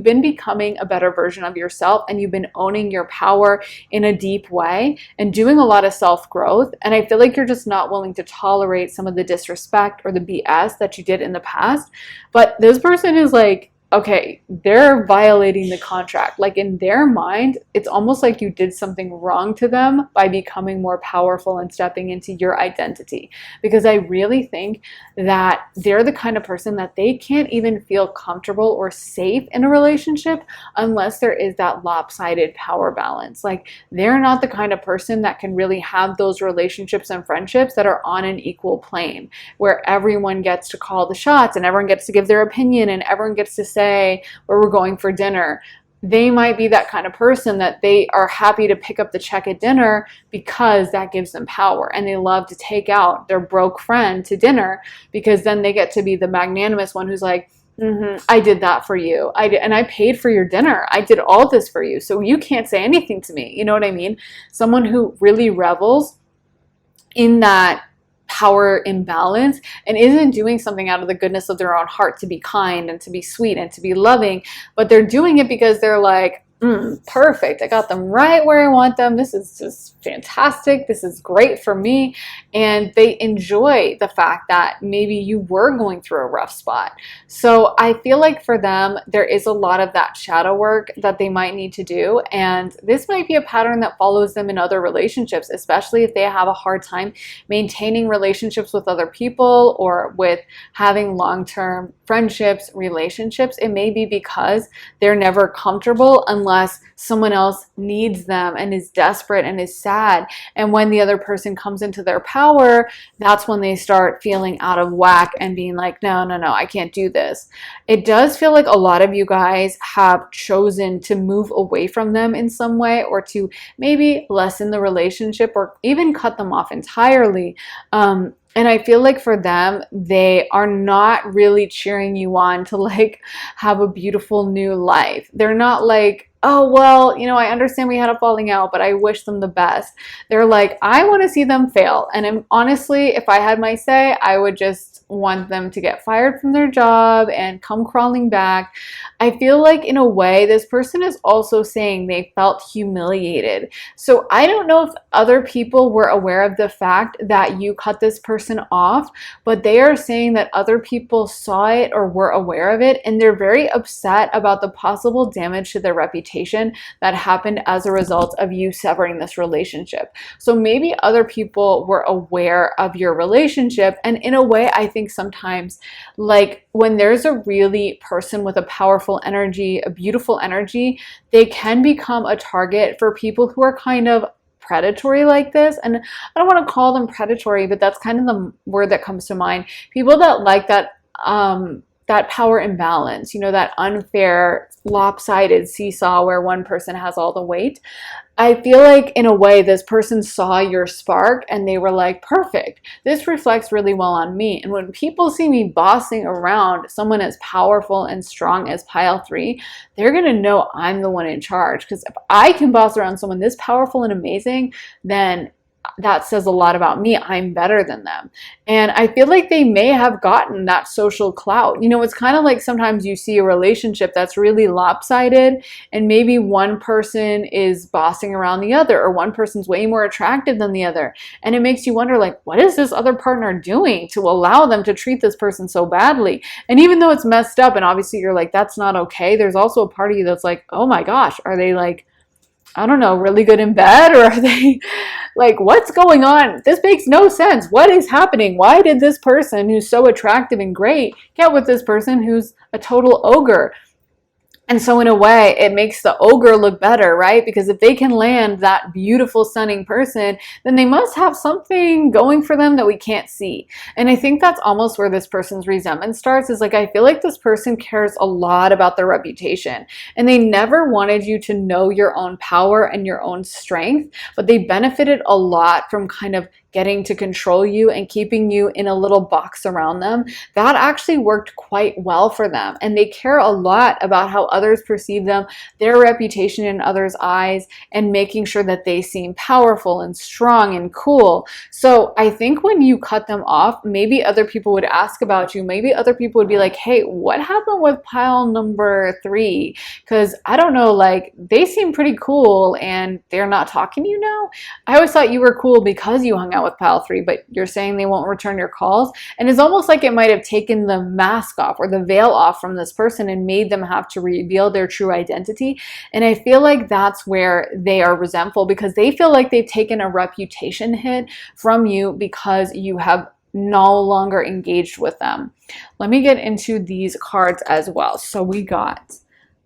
been becoming a better version of yourself, and you've been owning your power in a deep way and doing a lot of self-growth. And I feel like you're just not willing to tolerate some of the disrespect or the BS that you did in the past. But this person is like, okay, they're violating the contract. Like, in their mind, it's almost like you did something wrong to them by becoming more powerful and stepping into your identity. Because I really think that they're the kind of person that they can't even feel comfortable or safe in a relationship unless there is that lopsided power balance. Like, they're not the kind of person that can really have those relationships and friendships that are on an equal plane, where everyone gets to call the shots and everyone gets to give their opinion and everyone gets to say where we're going for dinner. They might be that kind of person that they are happy to pick up the check at dinner because that gives them power, and they love to take out their broke friend to dinner because then they get to be the magnanimous one who's like, I did that for you. And I paid for your dinner. I did all this for you, so you can't say anything to me. You know what I mean? Someone who really revels in that power imbalance and isn't doing something out of the goodness of their own heart to be kind and to be sweet and to be loving, but they're doing it because they're like, perfect. I got them right where I want them. This is just fantastic. This is great for me. And they enjoy the fact that maybe you were going through a rough spot. So I feel like for them, there is a lot of that shadow work that they might need to do. And this might be a pattern that follows them in other relationships, especially if they have a hard time maintaining relationships with other people or with having long-term friendships, relationships. It may be because they're never comfortable unless someone else needs them and is desperate and is sad. And when the other person comes into their power, that's when they start feeling out of whack and being like, no, I can't do this. It does feel like a lot of you guys have chosen to move away from them in some way, or to maybe lessen the relationship or even cut them off entirely. And I feel like for them, they are not really cheering you on to like have a beautiful new life. They're not like, oh, well, I understand we had a falling out, but I wish them the best. They're like, I want to see them fail. And honestly, if I had my say, I would just want them to get fired from their job and come crawling back. I feel like in a way, this person is also saying they felt humiliated. So I don't know if other people were aware of the fact that you cut this person off, but they are saying that other people saw it or were aware of it, and they're very upset about the possible damage to their reputation that happened as a result of you severing this relationship. So maybe other people were aware of your relationship, and in a way, I think sometimes, like when there's a really person with a powerful energy, a beautiful energy, they can become a target for people who are kind of predatory like this. And I don't want to call them predatory, but that's kind of the word that comes to mind. People that like that power imbalance, you know, that unfair, lopsided seesaw where one person has all the weight. I feel like in a way, this person saw your spark and they were like, perfect, this reflects really well on me. And when people see me bossing around someone as powerful and strong as pile 3, they're going to know I'm the one in charge. Because if I can boss around someone this powerful and amazing, then that says a lot about me. I'm better than them. And I feel like they may have gotten that social clout. You know, it's kind of like sometimes you see a relationship that's really lopsided, and maybe one person is bossing around the other, or one person's way more attractive than the other. And it makes you wonder, like, what is this other partner doing to allow them to treat this person so badly? And even though it's messed up, and obviously you're like, that's not okay, there's also a part of you that's like, oh my gosh, are they like, I don't know, really good in bed? Or are they like, what's going on? This makes no sense. What is happening? Why did this person who's so attractive and great get with this person who's a total ogre? And so in a way, it makes the ogre look better, right? Because if they can land that beautiful, stunning person, then they must have something going for them that we can't see. And I think that's almost where this person's resentment starts, is like, I feel like this person cares a lot about their reputation. And they never wanted you to know your own power and your own strength, but they benefited a lot from kind of getting to control you and keeping you in a little box around them. That actually worked quite well for them. And they care a lot about how others perceive them, their reputation in others' eyes, and making sure that they seem powerful and strong and cool. So I think when you cut them off, maybe other people would ask about you. Maybe other people would be like, hey, what happened with pile number 3? Because I don't know, like, they seem pretty cool and they're not talking to you now. I always thought you were cool because you hung out with pile 3, but you're saying they won't return your calls. And it's almost like it might have taken the mask off or the veil off from this person and made them have to reveal their true identity. And I feel like that's where they are resentful, because they feel like they've taken a reputation hit from you because you have no longer engaged with them. Let me get into these cards as well. So we got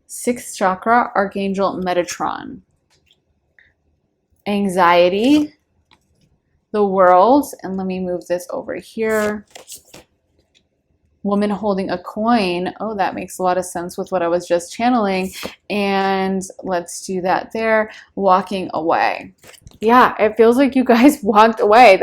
6th chakra, Archangel Metatron, anxiety, the world, and let me move this over here. Woman holding a coin. Oh, that makes a lot of sense with what I was just channeling. And let's do that there. Walking away. Yeah, it feels like you guys walked away.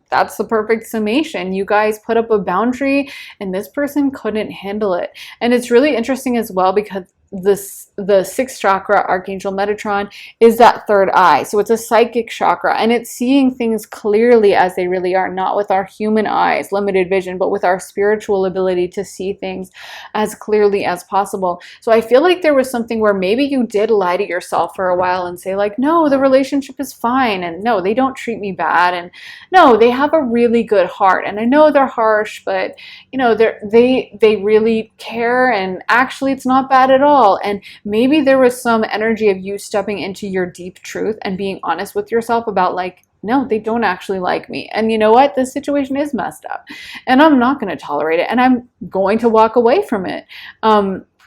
That's the perfect summation. You guys put up a boundary and this person couldn't handle it. And it's really interesting as well, because the 6th chakra, Archangel Metatron, is that third eye. So it's a psychic chakra, and it's seeing things clearly as they really are, not with our human eyes, limited vision, but with our spiritual ability to see things as clearly as possible. So I feel like there was something where maybe you did lie to yourself for a while and say like, no, the relationship is fine, and no, they don't treat me bad, and no, they have a really good heart, and I know they're harsh, but you know, they really care, and actually it's not bad at all. And maybe there was some energy of you stepping into your deep truth and being honest with yourself about like, no, they don't actually like me. And you know what? This situation is messed up and I'm not going to tolerate it, and I'm going to walk away from it.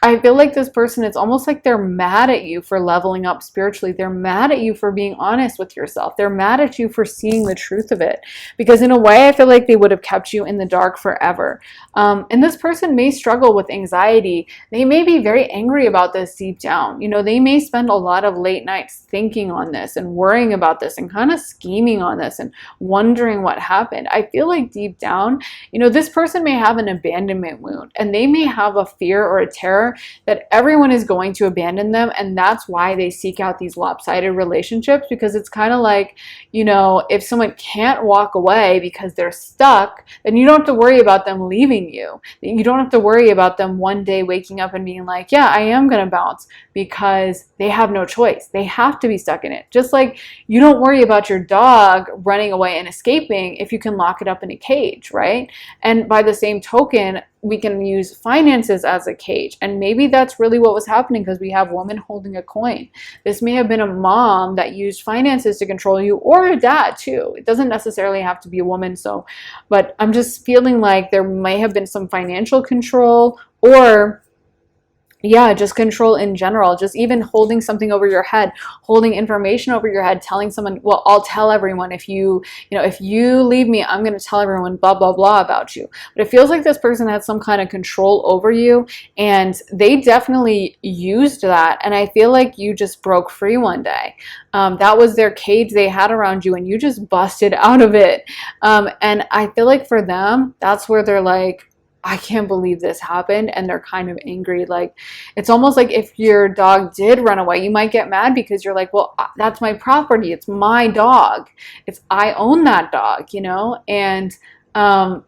I feel like this person, it's almost like they're mad at you for leveling up spiritually. They're mad at you for being honest with yourself. They're mad at you for seeing the truth of it. Because in a way, I feel like they would have kept you in the dark forever. And this person may struggle with anxiety. They may be very angry about this deep down. You know, they may spend a lot of late nights thinking on this and worrying about this and kind of scheming on this and wondering what happened. I feel like deep down, you know, this person may have an abandonment wound, and they may have a fear or a terror aware that everyone is going to abandon them, and that's why they seek out these lopsided relationships, because it's kind of like, you know, if someone can't walk away because they're stuck, then you don't have to worry about them leaving you. You don't have to worry about them one day waking up and being like, yeah, I am going to bounce, because they have no choice. They have to be stuck in it. Just like you don't worry about your dog running away and escaping if you can lock it up in a cage, right? And by the same token, we can use finances as a cage. And maybe that's really what was happening, because we have woman holding a coin. This may have been a mom that used finances to control you, or a dad too. It doesn't necessarily have to be a woman. So, but I'm just feeling like there may have been some financial control, or yeah, just control in general. Just even holding something over your head, holding information over your head, telling someone, well, I'll tell everyone if if you leave me, I'm going to tell everyone blah, blah, blah about you. But it feels like this person had some kind of control over you, and they definitely used that. And I feel like you just broke free one day. That was their cage they had around you, and you just busted out of it. And I feel like for them, that's where they're like, I can't believe this happened, and they're kind of angry. Like, it's almost like if your dog did run away, you might get mad because you're like, well, that's my property. It's my dog. I own that dog, you know? And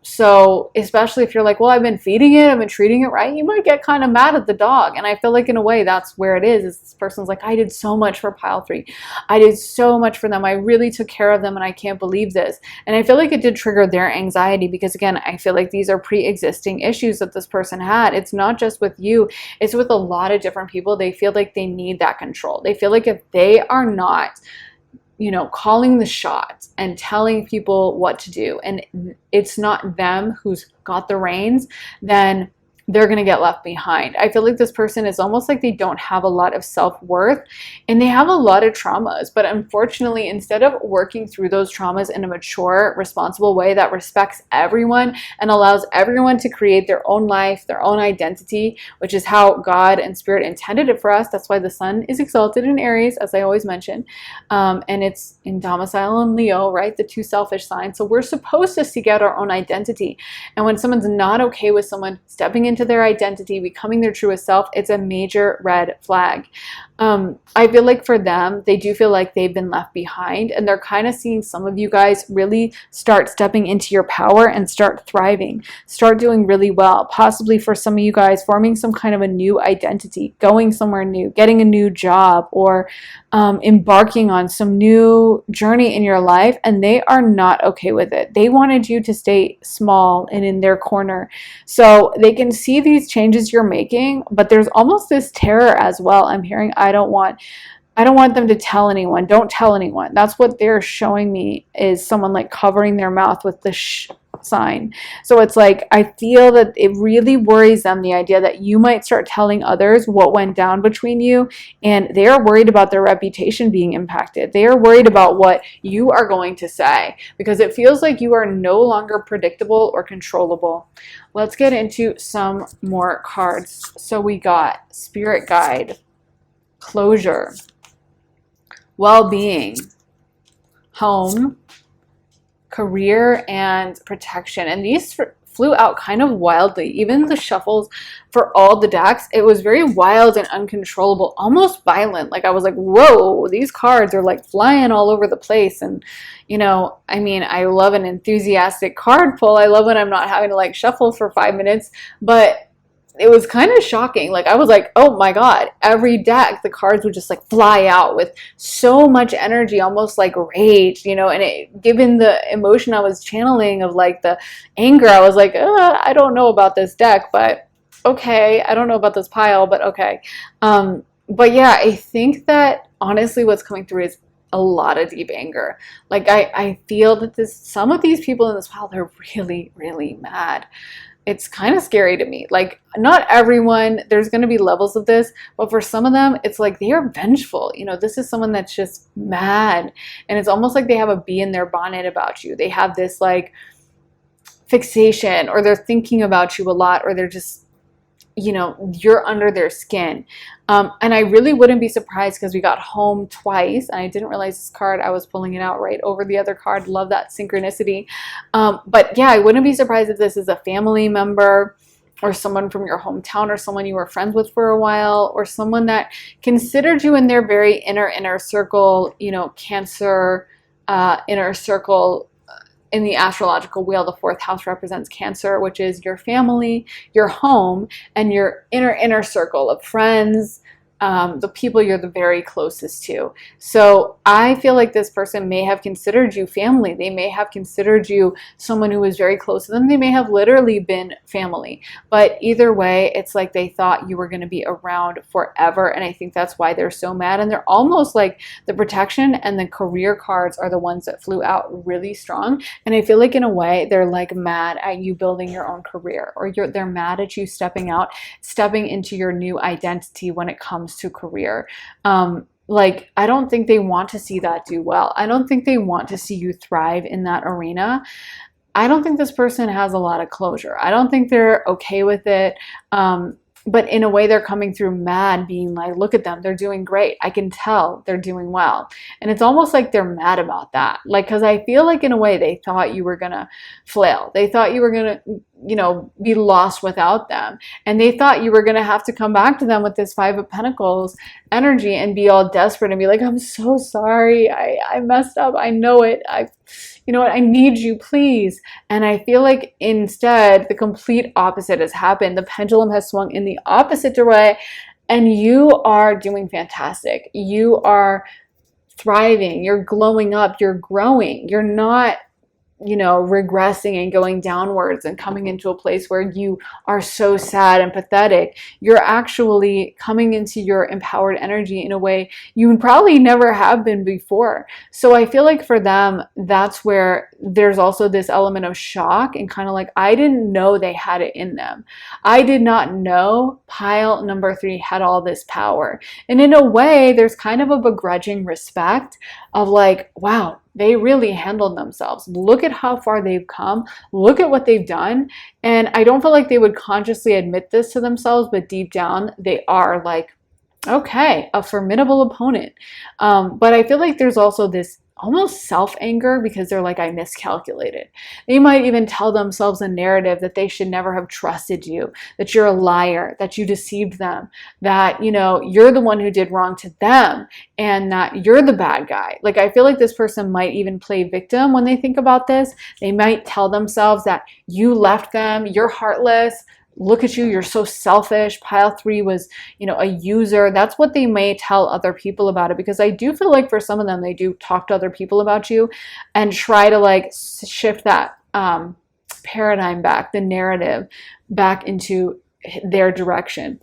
so especially if you're like, well, I've been feeding it, I've been treating it right, you might get kind of mad at the dog. And I feel like in a way that's where it is this person's like, I did so much for pile 3. I did so much for them. I really took care of them, and I can't believe this. And I feel like it did trigger their anxiety, because again, I feel like these are pre-existing issues that this person had. It's not just with you, it's with a lot of different people. They feel like they need that control. They feel like if they are not, you know, calling the shots and telling people what to do, and it's not them who's got the reins, then they're going to get left behind. I feel like this person is almost like they don't have a lot of self-worth, and they have a lot of traumas. But unfortunately, instead of working through those traumas in a mature, responsible way that respects everyone and allows everyone to create their own life, their own identity, which is how God and Spirit intended it for us. That's why the sun is exalted in Aries, as I always mention. And it's in domicile in Leo, right? The 2 selfish signs. So we're supposed to seek out our own identity. And when someone's not okay with someone stepping into their identity, becoming their truest self, it's a major red flag. I feel like for them, they do feel like they've been left behind, and they're kind of seeing some of you guys really start stepping into your power and start thriving, start doing really well. Possibly for some of you guys, forming some kind of a new identity, going somewhere new, getting a new job, or embarking on some new journey in your life, and they are not okay with it. They wanted you to stay small and in their corner. So they can see these changes you're making, but there's almost this terror as well. I'm hearing, I don't want them to tell anyone. Don't tell anyone. That's what they're showing me, is someone like covering their mouth with the sign. So it's like, I feel that it really worries them, the idea that you might start telling others what went down between you, and they are worried about their reputation being impacted. They are worried about what you are going to say, because it feels like you are no longer predictable or controllable. Let's get into some more cards. So we got Spirit Guide, Closure, Well-being, Home, Career, and Protection. And these flew out kind of wildly. Even the shuffles for all the decks, it was very wild and uncontrollable, almost violent. Like I was like, whoa, these cards are like flying all over the place. And you know, I mean, I love an enthusiastic card pull. I love when I'm not having to like shuffle for 5 minutes, but it was kind of shocking. Like I was like, oh my God, every deck, the cards would just like fly out with so much energy, almost like rage, you know, and it, given the emotion I was channeling of like the anger, I was like, I don't know about this deck, but okay. I don't know about this pile, but okay. But yeah, I think that honestly what's coming through is a lot of deep anger. Like I feel that some of these people in this pile, they're really, really mad. It's kind of scary to me. Like not everyone, there's going to be levels of this, but for some of them, it's like they are vengeful. You know, this is someone that's just mad, and it's almost like they have a bee in their bonnet about you. They have this like fixation, or they're thinking about you a lot, or they're just, you know, you're under their skin. And I really wouldn't be surprised, because we got Home twice, and I didn't realize this card, I was pulling it out right over the other card. Love that synchronicity. But yeah, I wouldn't be surprised if this is a family member, or someone from your hometown, or someone you were friends with for a while, or someone that considered you in their very inner circle, Cancer, inner circle. In the astrological wheel, the fourth house represents Cancer, which is your family, your home, and your inner circle of friends, the people you're the very closest to. So I feel like this person may have considered you family. They may have considered you someone who was very close to them. They may have literally been family. But either way, it's like they thought you were going to be around forever. And I think that's why they're so mad. And they're almost like the protection and the career cards are the ones that flew out really strong. And I feel like in a way, they're like mad at you building your own career, or they're mad at you stepping into your new identity when it comes to career. Like, I don't think they want to see that do well. I don't think they want to see you thrive in that arena. I don't think this person has a lot of closure. I don't think they're okay with it. But in a way, they're coming through mad, being like, look at them, they're doing great. I can tell they're doing well. And it's almost like they're mad about that. Like, because I feel like in a way, they thought you were going to flail. They thought you were going to, be lost without them. And they thought you were going to have to come back to them with this Five of Pentacles energy and be all desperate and be like, I'm so sorry. I messed up. I know it. You know what? I need you, please. And I feel like instead, the complete opposite has happened. The pendulum has swung in the opposite way, and you are doing fantastic. You are thriving. You're glowing up. You're growing. You're not regressing and going downwards and coming into a place where you are so sad and pathetic. You're actually coming into your empowered energy in a way you probably never have been before. So I feel like for them, that's where there's also this element of shock and kind of like, I didn't know they had it in them. I did not know pile number 3 had all this power. And in a way, there's kind of a begrudging respect of like, wow, they really handled themselves. Look at how far they've come. Look at what they've done. And I don't feel like they would consciously admit this to themselves, but deep down, they are like, okay, a formidable opponent. But I feel like there's also this almost self-anger because they're like, I miscalculated. They might even tell themselves a narrative that they should never have trusted you, that you're a liar, that you deceived them, that, you're the one who did wrong to them, and that you're the bad guy. Like, I feel like this person might even play victim when they think about this. They might tell themselves that you left them, you're heartless, look at you, you're so selfish. Pile 3 was, a user. That's what they may tell other people about it, because I do feel like for some of them, they do talk to other people about you and try to like shift that paradigm back, the narrative back into their direction.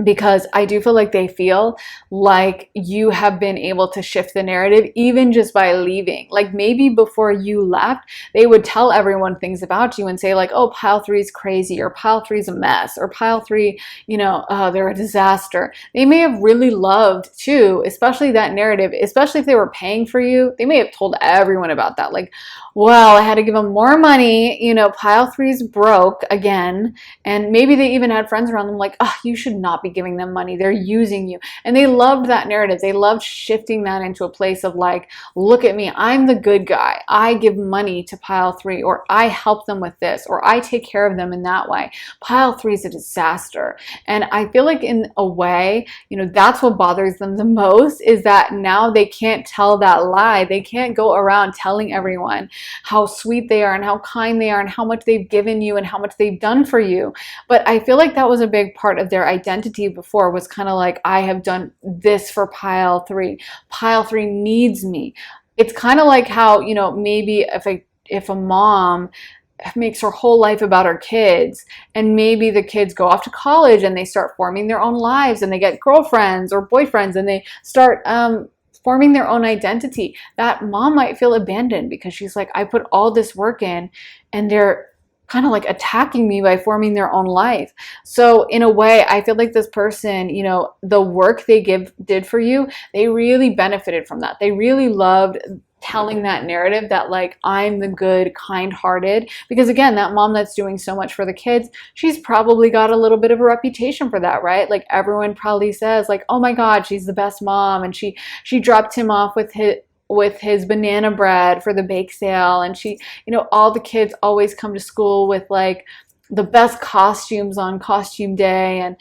Because I do feel like they feel like you have been able to shift the narrative even just by leaving. Like maybe before you left, they would tell everyone things about you and say like, oh, pile 3 is crazy, or pile 3 is a mess, or pile 3, they're a disaster. They may have really loved too, especially that narrative, especially if they were paying for you. They may have told everyone about that. Like, well, I had to give them more money, pile 3's broke again. And maybe they even had friends around them like, oh, you should not be giving them money. They're using you. And they loved that narrative. They loved shifting that into a place of like, look at me, I'm the good guy. I give money to pile 3, or I help them with this, or I take care of them in that way. Pile 3 is a disaster. And I feel like in a way, that's what bothers them the most, is that now they can't tell that lie. They can't go around telling everyone how sweet they are and how kind they are and how much they've given you and how much they've done for you. But I feel like that was a big part of their identity before, was kind of like, I have done this for pile 3. Pile 3 needs me. It's kind of like how, maybe if a mom makes her whole life about her kids, and maybe the kids go off to college and they start forming their own lives and they get girlfriends or boyfriends and they start forming their own identity, that mom might feel abandoned because she's like, I put all this work in and they're kind of like attacking me by forming their own life. So in a way, I feel like this person, the work they did for you, they really benefited from that. They really loved telling that narrative that like, I'm the good, kind-hearted, because again, that mom that's doing so much for the kids, she's probably got a little bit of a reputation for that, right? Like everyone probably says like, oh my God, she's the best mom. And she dropped him off with his banana bread for the bake sale. And she, all the kids always come to school with like the best costumes on costume day, and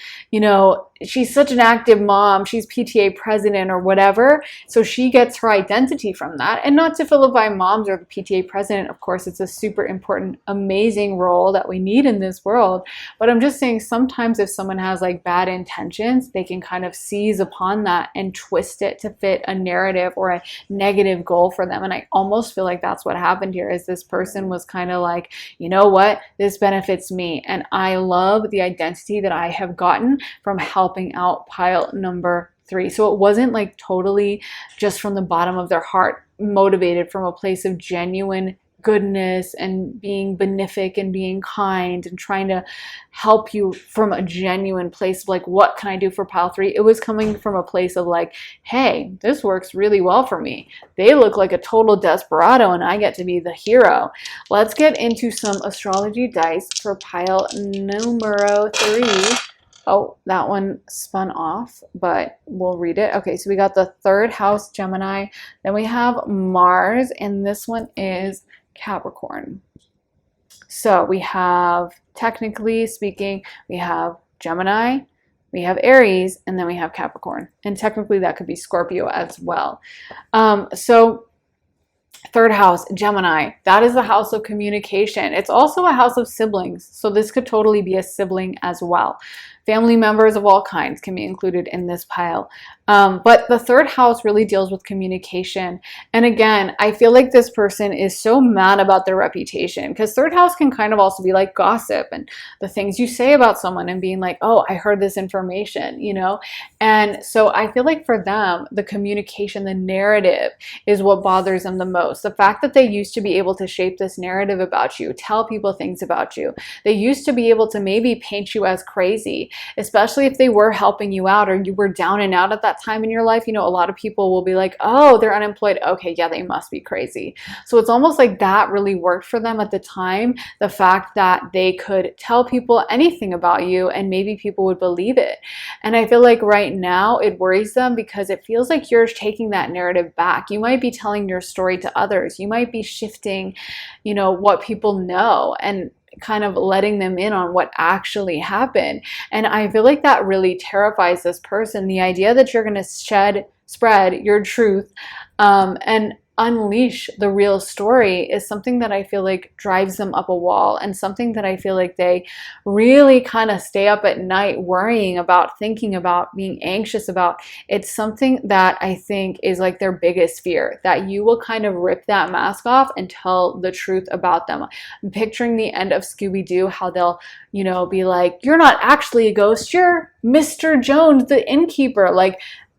she's such an active mom, she's PTA president or whatever, so she gets her identity from that. And not to vilify moms or the PTA president, of course it's a super important, amazing role that we need in this world, but I'm just saying sometimes if someone has like bad intentions, they can kind of seize upon that and twist it to fit a narrative or a negative goal for them. And I almost feel like that's what happened here, is this person was kind of like, you know what, this benefits me, and I love the identity that I have gotten from helping out pile number 3. So it wasn't like totally just from the bottom of their heart, motivated from a place of genuine goodness and being benefic and being kind and trying to help you from a genuine place of like, what can I do for pile 3? It was coming from a place of like, hey, this works really well for me. They look like a total desperado and I get to be the hero. Let's get into some astrology dice for pile numero 3. Oh, that one spun off, but we'll read it. Okay, so we got the 3rd house, Gemini. Then we have Mars, and this one is Capricorn. So we have, technically speaking, we have Gemini, we have Aries, and then we have Capricorn. And technically that could be Scorpio as well. So 3rd house, Gemini, that is the house of communication. It's also a house of siblings. So this could totally be a sibling as well. Family members of all kinds can be included in this pile. But the 3rd house really deals with communication. And again, I feel like this person is so mad about their reputation, because 3rd house can kind of also be like gossip and the things you say about someone and being like, oh, I heard this information, And so I feel like for them, the communication, the narrative is what bothers them the most. The fact that they used to be able to shape this narrative about you, tell people things about you. They used to be able to maybe paint you as crazy, especially if they were helping you out or you were down and out at that time in your life. A lot of people will be like, oh, they're unemployed. Okay, yeah, they must be crazy. So it's almost like that really worked for them at the time. The fact that they could tell people anything about you and maybe people would believe it. And I feel like right now it worries them because it feels like you're taking that narrative back. You might be telling your story to others. You might be shifting, what people know and kind of letting them in on what actually happened. And I feel like that really terrifies this person. The idea that you're going to spread your truth and unleash the real story is something that I feel like drives them up a wall, and something that I feel like they really kind of stay up at night worrying about, thinking about, being anxious about. It's something that I think is like their biggest fear, that you will kind of rip that mask off and tell the truth about them. I'm picturing the end of Scooby-Doo, how they'll be like, you're not actually a ghost, you're Mr. Jones, the innkeeper,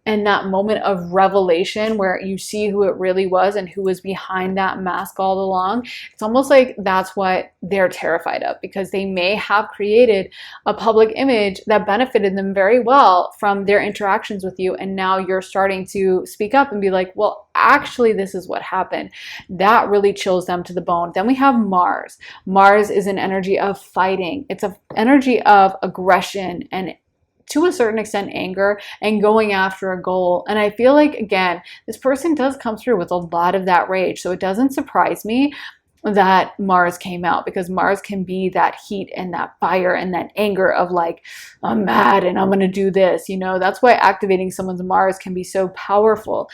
and that moment of revelation where you see who it really was and who was behind that mask all along. It's almost like that's what they're terrified of, because they may have created a public image that benefited them very well from their interactions with you, and now you're starting to speak up and be like, well, actually this is what happened. That really chills them to the bone. Then we have Mars. Mars is an energy of fighting. It's an energy of aggression and to a certain extent anger and going after a goal. And I feel like, again, this person does come through with a lot of that rage. So it doesn't surprise me that Mars came out, because Mars can be that heat and that fire and that anger of like, I'm mad and I'm going to do this. That's why activating someone's Mars can be so powerful.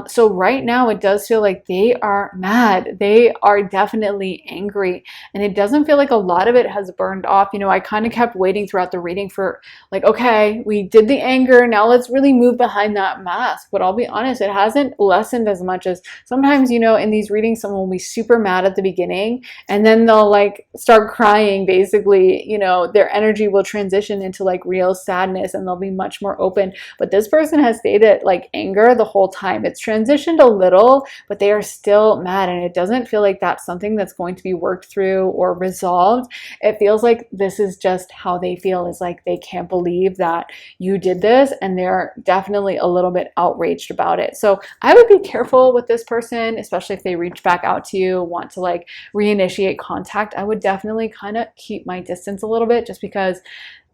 So right now it does feel like they are mad. They are definitely angry, and it doesn't feel like a lot of it has burned off. I kind of kept waiting throughout the reading for like, okay, we did the anger, now let's really move behind that mask. But I'll be honest, it hasn't lessened as much as sometimes, in these readings, someone will be super mad at the beginning and then they'll like start crying. Basically, their energy will transition into like real sadness and they'll be much more open. But this person has stayed at like anger the whole time. It's transitioned a little, but they are still mad, and it doesn't feel like that's something that's going to be worked through or resolved. It feels like this is just how they feel, is like they can't believe that you did this, and they're definitely a little bit outraged about it. So I would be careful with this person, especially if they reach back out to you, want to like reinitiate contact. I would definitely kind of keep my distance a little bit, just because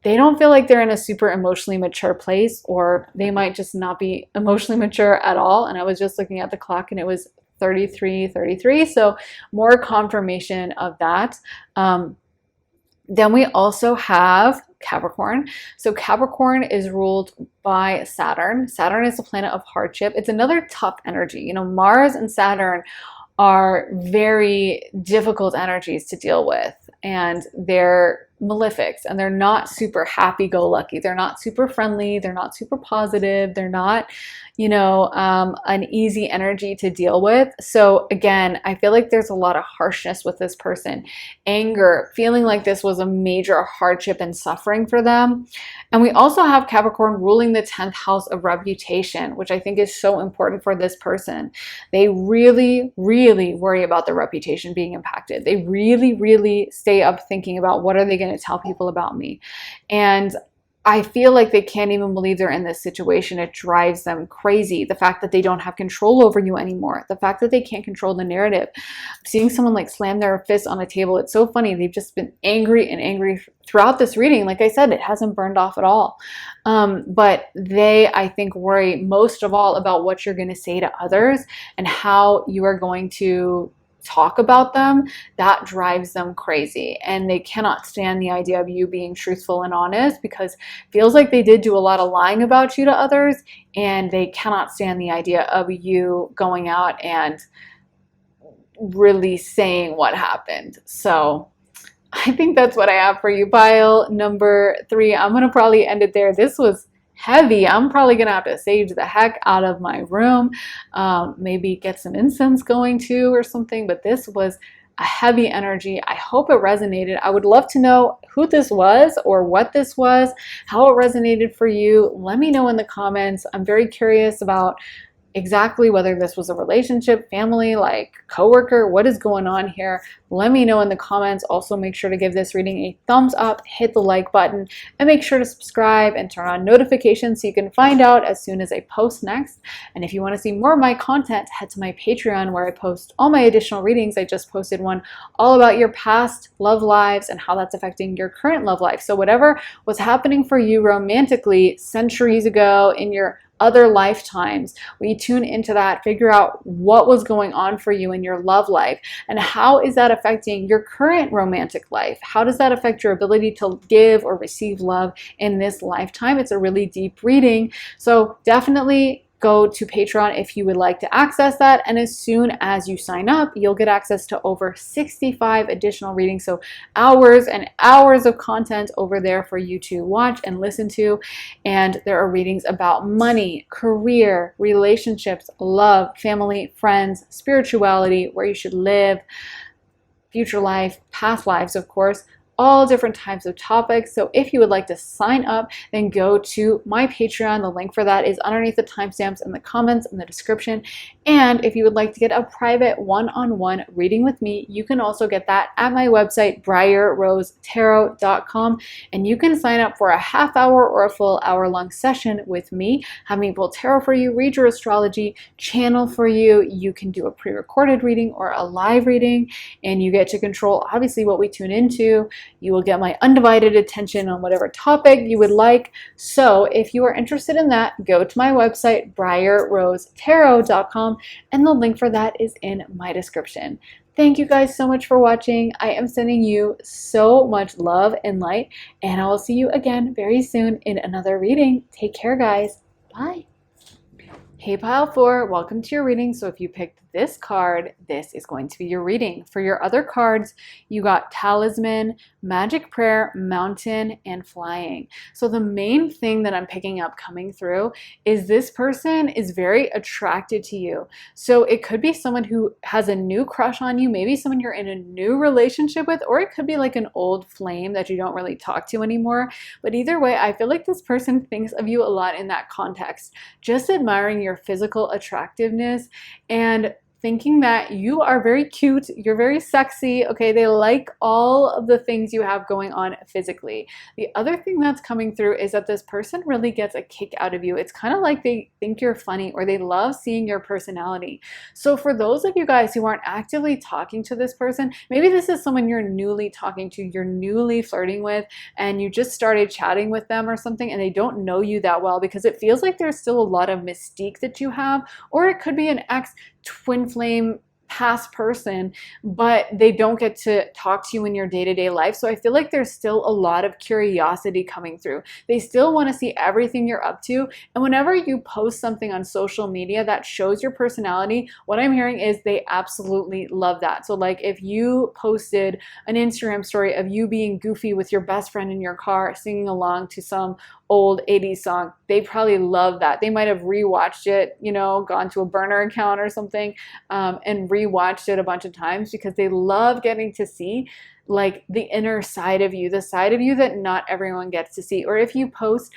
they don't feel like they're in a super emotionally mature place, or they might just not be emotionally mature at all. And I was just looking at the clock and it was 33:33, so more confirmation of that. Then we also have Capricorn. So Capricorn is ruled by Saturn. Saturn is the planet of hardship. It's another tough energy. You know, Mars and Saturn are very difficult energies to deal with, and they're malefics, and they're not super happy-go-lucky. They're not super friendly. They're not super positive. They're not, you know, an easy energy to deal with. So again, I feel like there's a lot of harshness with this person, anger, feeling like this was a major hardship and suffering for them. And we also have Capricorn ruling the 10th house of reputation, which I think is so important for this person. They really, really worry about their reputation being impacted. They really, really stay up thinking about, what are they going to tell people about me? And I feel like they can't even believe they're in this situation. It drives them crazy. The fact that they don't have control over you anymore. The fact that they can't control the narrative. Seeing someone like slam their fist on a table, it's so funny. They've just been angry and angry throughout this reading. Like I said, it hasn't burned off at all. But they, I think, worry most of all about what you're going to say to others and how you are going to talk about them. That drives them crazy, and they cannot stand the idea of you being truthful and honest, because it feels like they did do a lot of lying about you to others, and they cannot stand the idea of you going out and really saying what happened. So I think that's what I have for you. Pile number 3, I'm gonna probably end it there. This was heavy. I'm probably gonna have to sage the heck out of my room, maybe get some incense going too or something, but this was a heavy energy. I hope it resonated. I would love to know who this was or what this was, how it resonated for you. Let me know in the comments. I'm very curious about exactly whether this was a relationship, family, like coworker, what is going on here. Let me know in the comments. Also, make sure to give this reading a thumbs up, hit the like button, and make sure to subscribe and turn on notifications so you can find out as soon as I post next. And if you want to see more of my content, head to my Patreon, where I post all my additional readings. I just posted one all about your past love lives and how that's affecting your current love life. So whatever was happening for you romantically centuries ago in your other lifetimes, we tune into that, figure out what was going on for you in your love life, and how is that affecting your current romantic life? How does that affect your ability to give or receive love in this lifetime? It's a really deep reading, so definitely go to Patreon if you would like to access that. And as soon as you sign up, you'll get access to over 65 additional readings. So hours and hours of content over there for you to watch and listen to. And there are readings about money, career, relationships, love, family, friends, spirituality, where you should live, future life, past lives, of course, all different types of topics. So if you would like to sign up, then go to my Patreon. The link for that is underneath the timestamps in the comments in the description. And if you would like to get a private one-on-one reading with me, you can also get that at my website, briarrosetarot.com. And you can sign up for a half hour or a full hour-long session with me, have me pull tarot for you, read your astrology, channel for you. You can do a pre-recorded reading or a live reading, and you get to control, obviously, what we tune into. You will get my undivided attention on whatever topic you would like. So if you are interested in that, go to my website, briarrosetarot.com, and the link for that is in my description. Thank you guys so much for watching. I am sending you so much love and light, and I will see you again very soon in another reading. Take care, guys. Bye. Hey, pile 4, welcome to your reading. So if you picked this card, this is going to be your reading. For your other cards, you got Talisman, Magic Prayer, Mountain, and Flying. So the main thing that I'm picking up coming through is this person is very attracted to you. So it could be someone who has a new crush on you, maybe someone you're in a new relationship with, or it could be like an old flame that you don't really talk to anymore. But either way, I feel like this person thinks of you a lot in that context, just admiring your physical attractiveness and thinking that you are very cute, you're very sexy, okay? They like all of the things you have going on physically. The other thing that's coming through is that this person really gets a kick out of you. It's kind of like they think you're funny, or they love seeing your personality. So for those of you guys who aren't actively talking to this person, maybe this is someone you're newly talking to, you're newly flirting with, and you just started chatting with them or something, and they don't know you that well, because it feels like there's still a lot of mystique that you have, or it could be an ex twin flame, past person, but they don't get to talk to you in your day-to-day life. So I feel like there's still a lot of curiosity coming through. They still want to see everything you're up to. And whenever you post something on social media that shows your personality, what I'm hearing is they absolutely love that. So like if you posted an Instagram story of you being goofy with your best friend in your car singing along to some old 80s song, they probably love that. They might have rewatched it, you know, gone to a burner account or something, and rewatched it a bunch of times because they love getting to see like the inner side of you, the side of you that not everyone gets to see. Or if you post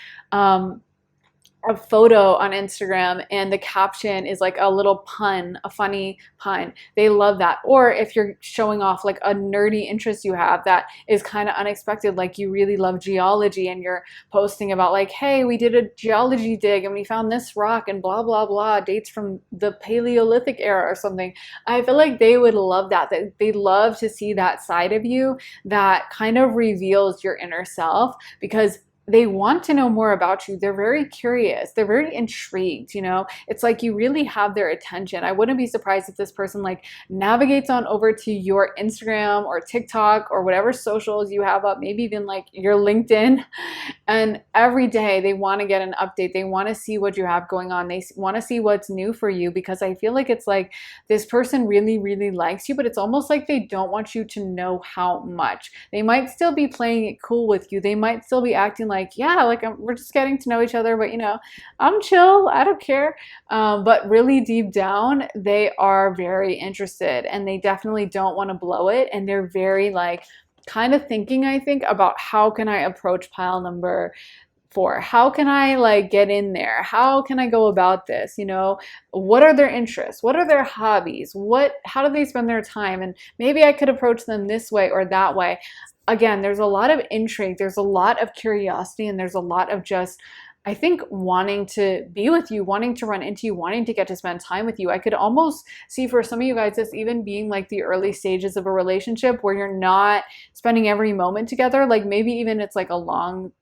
a photo on Instagram and the caption is like a little pun, a funny pun, they love that. Or if you're showing off like a nerdy interest you have that is kind of unexpected, like you really love geology and you're posting about like, hey, we did a geology dig and we found this rock and blah, blah, blah, dates from the Paleolithic era or something. I feel like they would love that. They love to see that side of you that kind of reveals your inner self, because they want to know more about you. They're very curious. They're very intrigued, you know? It's like you really have their attention. I wouldn't be surprised if this person like navigates on over to your Instagram or TikTok or whatever socials you have up, maybe even like your LinkedIn. And every day they want to get an update. They want to see what you have going on. They want to see what's new for you, because I feel like it's like this person really, really likes you, but it's almost like they don't want you to know how much. They might still be playing it cool with you. They might still be acting like, yeah, like we're just getting to know each other, but you know, I'm chill, I don't care. But really deep down, they are very interested and they definitely don't want to blow it. And they're very like kind of thinking, I think, about how can I approach pile number 4? How can I like get in there? How can I go about this? You know, what are their interests? What are their hobbies? How do they spend their time? And maybe I could approach them this way or that way. Again, there's a lot of intrigue, there's a lot of curiosity, and there's a lot of just, I think, wanting to be with you, wanting to run into you, wanting to get to spend time with you. I could almost see for some of you guys this even being like the early stages of a relationship where you're not spending every moment together. Like maybe even it's like a long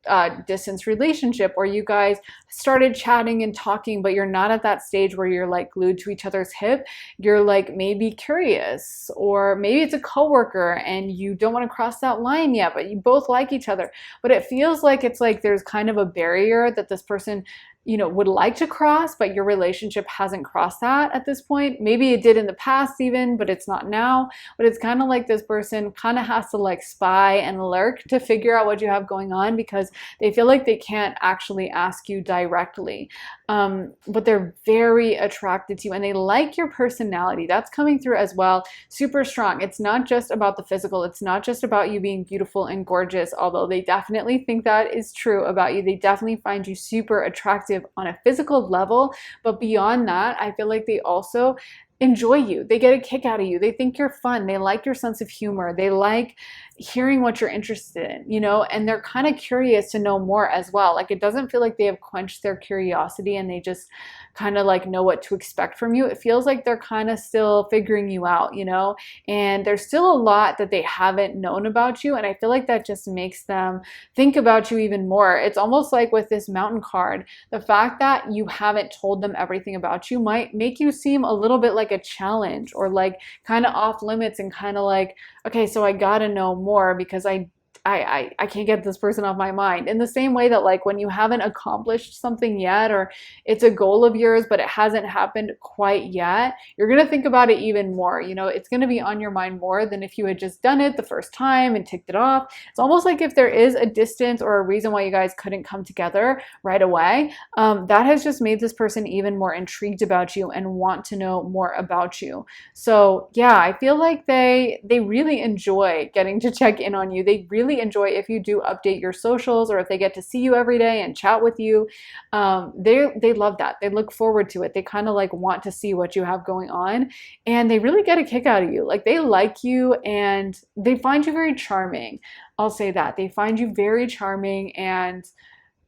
distance relationship where you guys started chatting and talking, but you're not at that stage where you're like glued to each other's hip. You're like maybe curious, or maybe it's a coworker and you don't want to cross that line yet, but you both like each other. But it feels like it's like there's kind of a barrier that this person, you know, would like to cross, but your relationship hasn't crossed that at this point. Maybe it did in the past even, but it's not now. But it's kind of like this person kind of has to like spy and lurk to figure out what you have going on, because they feel like they can't actually ask you directly. But they're very attracted to you and they like your personality. That's coming through as well. Super strong. It's not just about the physical. It's not just about you being beautiful and gorgeous, although they definitely think that is true about you. They definitely find you super attractive on a physical level, but beyond that, I feel like they also enjoy you. They get a kick out of you. They think you're fun. They like your sense of humor. They like hearing what you're interested in, you know, and they're kind of curious to know more as well. Like it doesn't feel like they have quenched their curiosity and they just kind of like know what to expect from you. It feels like they're kind of still figuring you out, you know, and there's still a lot that they haven't known about you. And I feel like that just makes them think about you even more. It's almost like with this mountain card, the fact that you haven't told them everything about you might make you seem a little bit like a challenge or like kind of off limits and kind of like, okay, so I gotta know more because I can't get this person off my mind. In the same way that like when you haven't accomplished something yet, or it's a goal of yours, but it hasn't happened quite yet, you're going to think about it even more. You know, it's going to be on your mind more than if you had just done it the first time and ticked it off. It's almost like if there is a distance or a reason why you guys couldn't come together right away, that has just made this person even more intrigued about you and want to know more about you. So yeah, I feel like they really enjoy getting to check in on you. They really enjoy if you do update your socials, or if they get to see you every day and chat with you. They love that. They look forward to it. They kind of like want to see what you have going on, and they really get a kick out of you. Like they like you and they find you very charming. I'll say that. They find you very charming and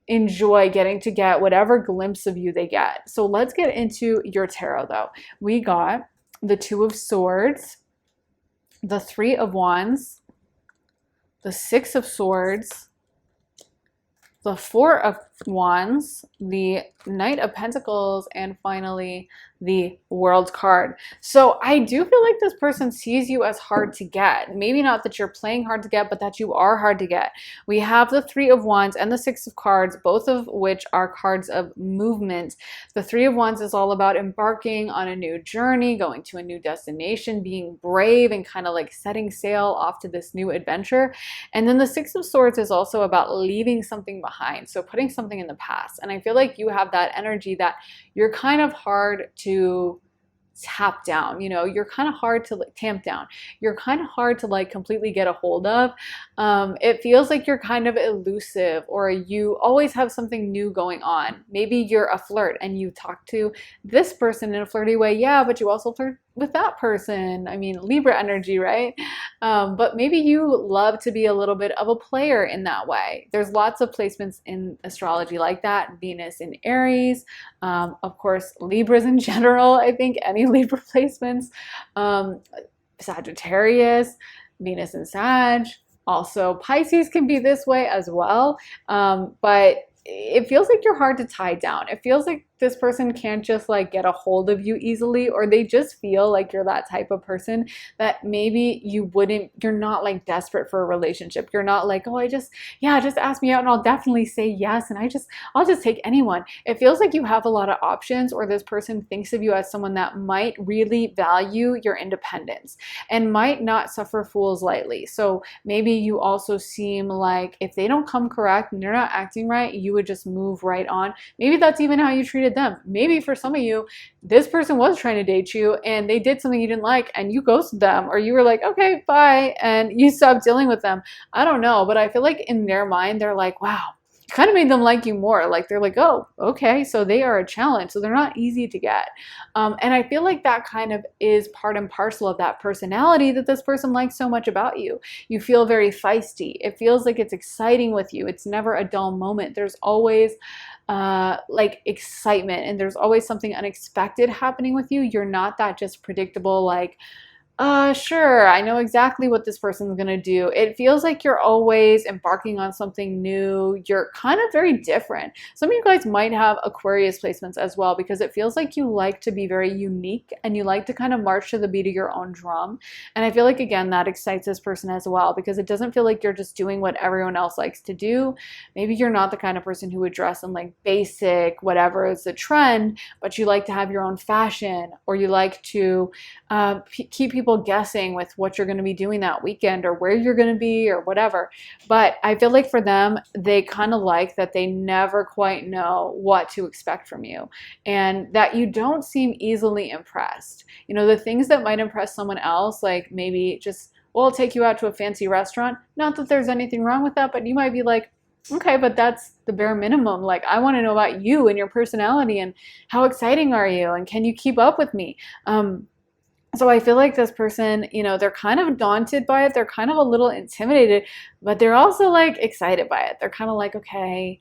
enjoy getting to get whatever glimpse of you they get. So let's get into your tarot though. We got the Two of Swords, the Three of Wands, the Six of Swords, the Four of Wands, the Knight of Pentacles, and finally the World card. So I do feel like this person sees you as hard to get. Maybe not that you're playing hard to get, but that you are hard to get. We have the Three of Wands and the Six of Cards, both of which are cards of movement. The Three of Wands is all about embarking on a new journey, going to a new destination, being brave, and kind of like setting sail off to this new adventure. And then the Six of Swords is also about leaving something behind, so putting something in the past. And I feel like you have that energy that you're kind of hard to tap down, you know, you're kind of hard to like tamp down, you're kind of hard to like completely get a hold of. It feels like you're kind of elusive, or you always have something new going on. Maybe you're a flirt and you talk to this person in a flirty way, yeah, but you also flirt with that person. I mean, Libra energy, right? But maybe you love to be a little bit of a player in that way. There's lots of placements in astrology like that. Venus in Aries, of course, Libras in general, I think any Libra placements, Sagittarius, Venus in Sag. Also, Pisces can be this way as well, but it feels like you're hard to tie down. It feels like this person can't just like get a hold of you easily, or they just feel like you're that type of person that maybe you're not like desperate for a relationship. You're not like, oh, just ask me out and I'll definitely say yes, and I'll just take anyone. It feels like you have a lot of options, or this person thinks of you as someone that might really value your independence and might not suffer fools lightly. So maybe you also seem like if they don't come correct and they're not acting right, you would just move right on. Maybe that's even how you treated them. Maybe for some of you, this person was trying to date you and they did something you didn't like and you ghosted them, or you were like, okay, bye, and you stopped dealing with them. I don't know, but I feel like in their mind, they're like, wow, you kind of made them like you more. Like they're like, oh, okay, so they are a challenge. So they're not easy to get. And I feel like that kind of is part and parcel of that personality that this person likes so much about you. You feel very feisty. It feels like it's exciting with you. It's never a dull moment. There's always like excitement, and there's always something unexpected happening with you. You're not that just predictable, like, sure, I know exactly what this person's gonna do. It feels like you're always embarking on something new. You're kind of very different. Some of you guys might have Aquarius placements as well, because it feels like you like to be very unique and you like to kind of march to the beat of your own drum. And I feel like, again, that excites this person as well, because it doesn't feel like you're just doing what everyone else likes to do. Maybe you're not the kind of person who would dress in like basic, whatever is the trend, but you like to have your own fashion, or you like to keep people guessing with what you're going to be doing that weekend, or where you're going to be, or whatever. But I feel like for them, they kind of like that they never quite know what to expect from you, and that you don't seem easily impressed. You know, the things that might impress someone else, like maybe just, well, I'll take you out to a fancy restaurant. Not that there's anything wrong with that, but you might be like, okay, but that's the bare minimum. Like, I want to know about you and your personality, and how exciting are you, and can you keep up with me? So I feel like this person, you know, they're kind of daunted by it. They're kind of a little intimidated, but they're also like excited by it. They're kind of like, okay,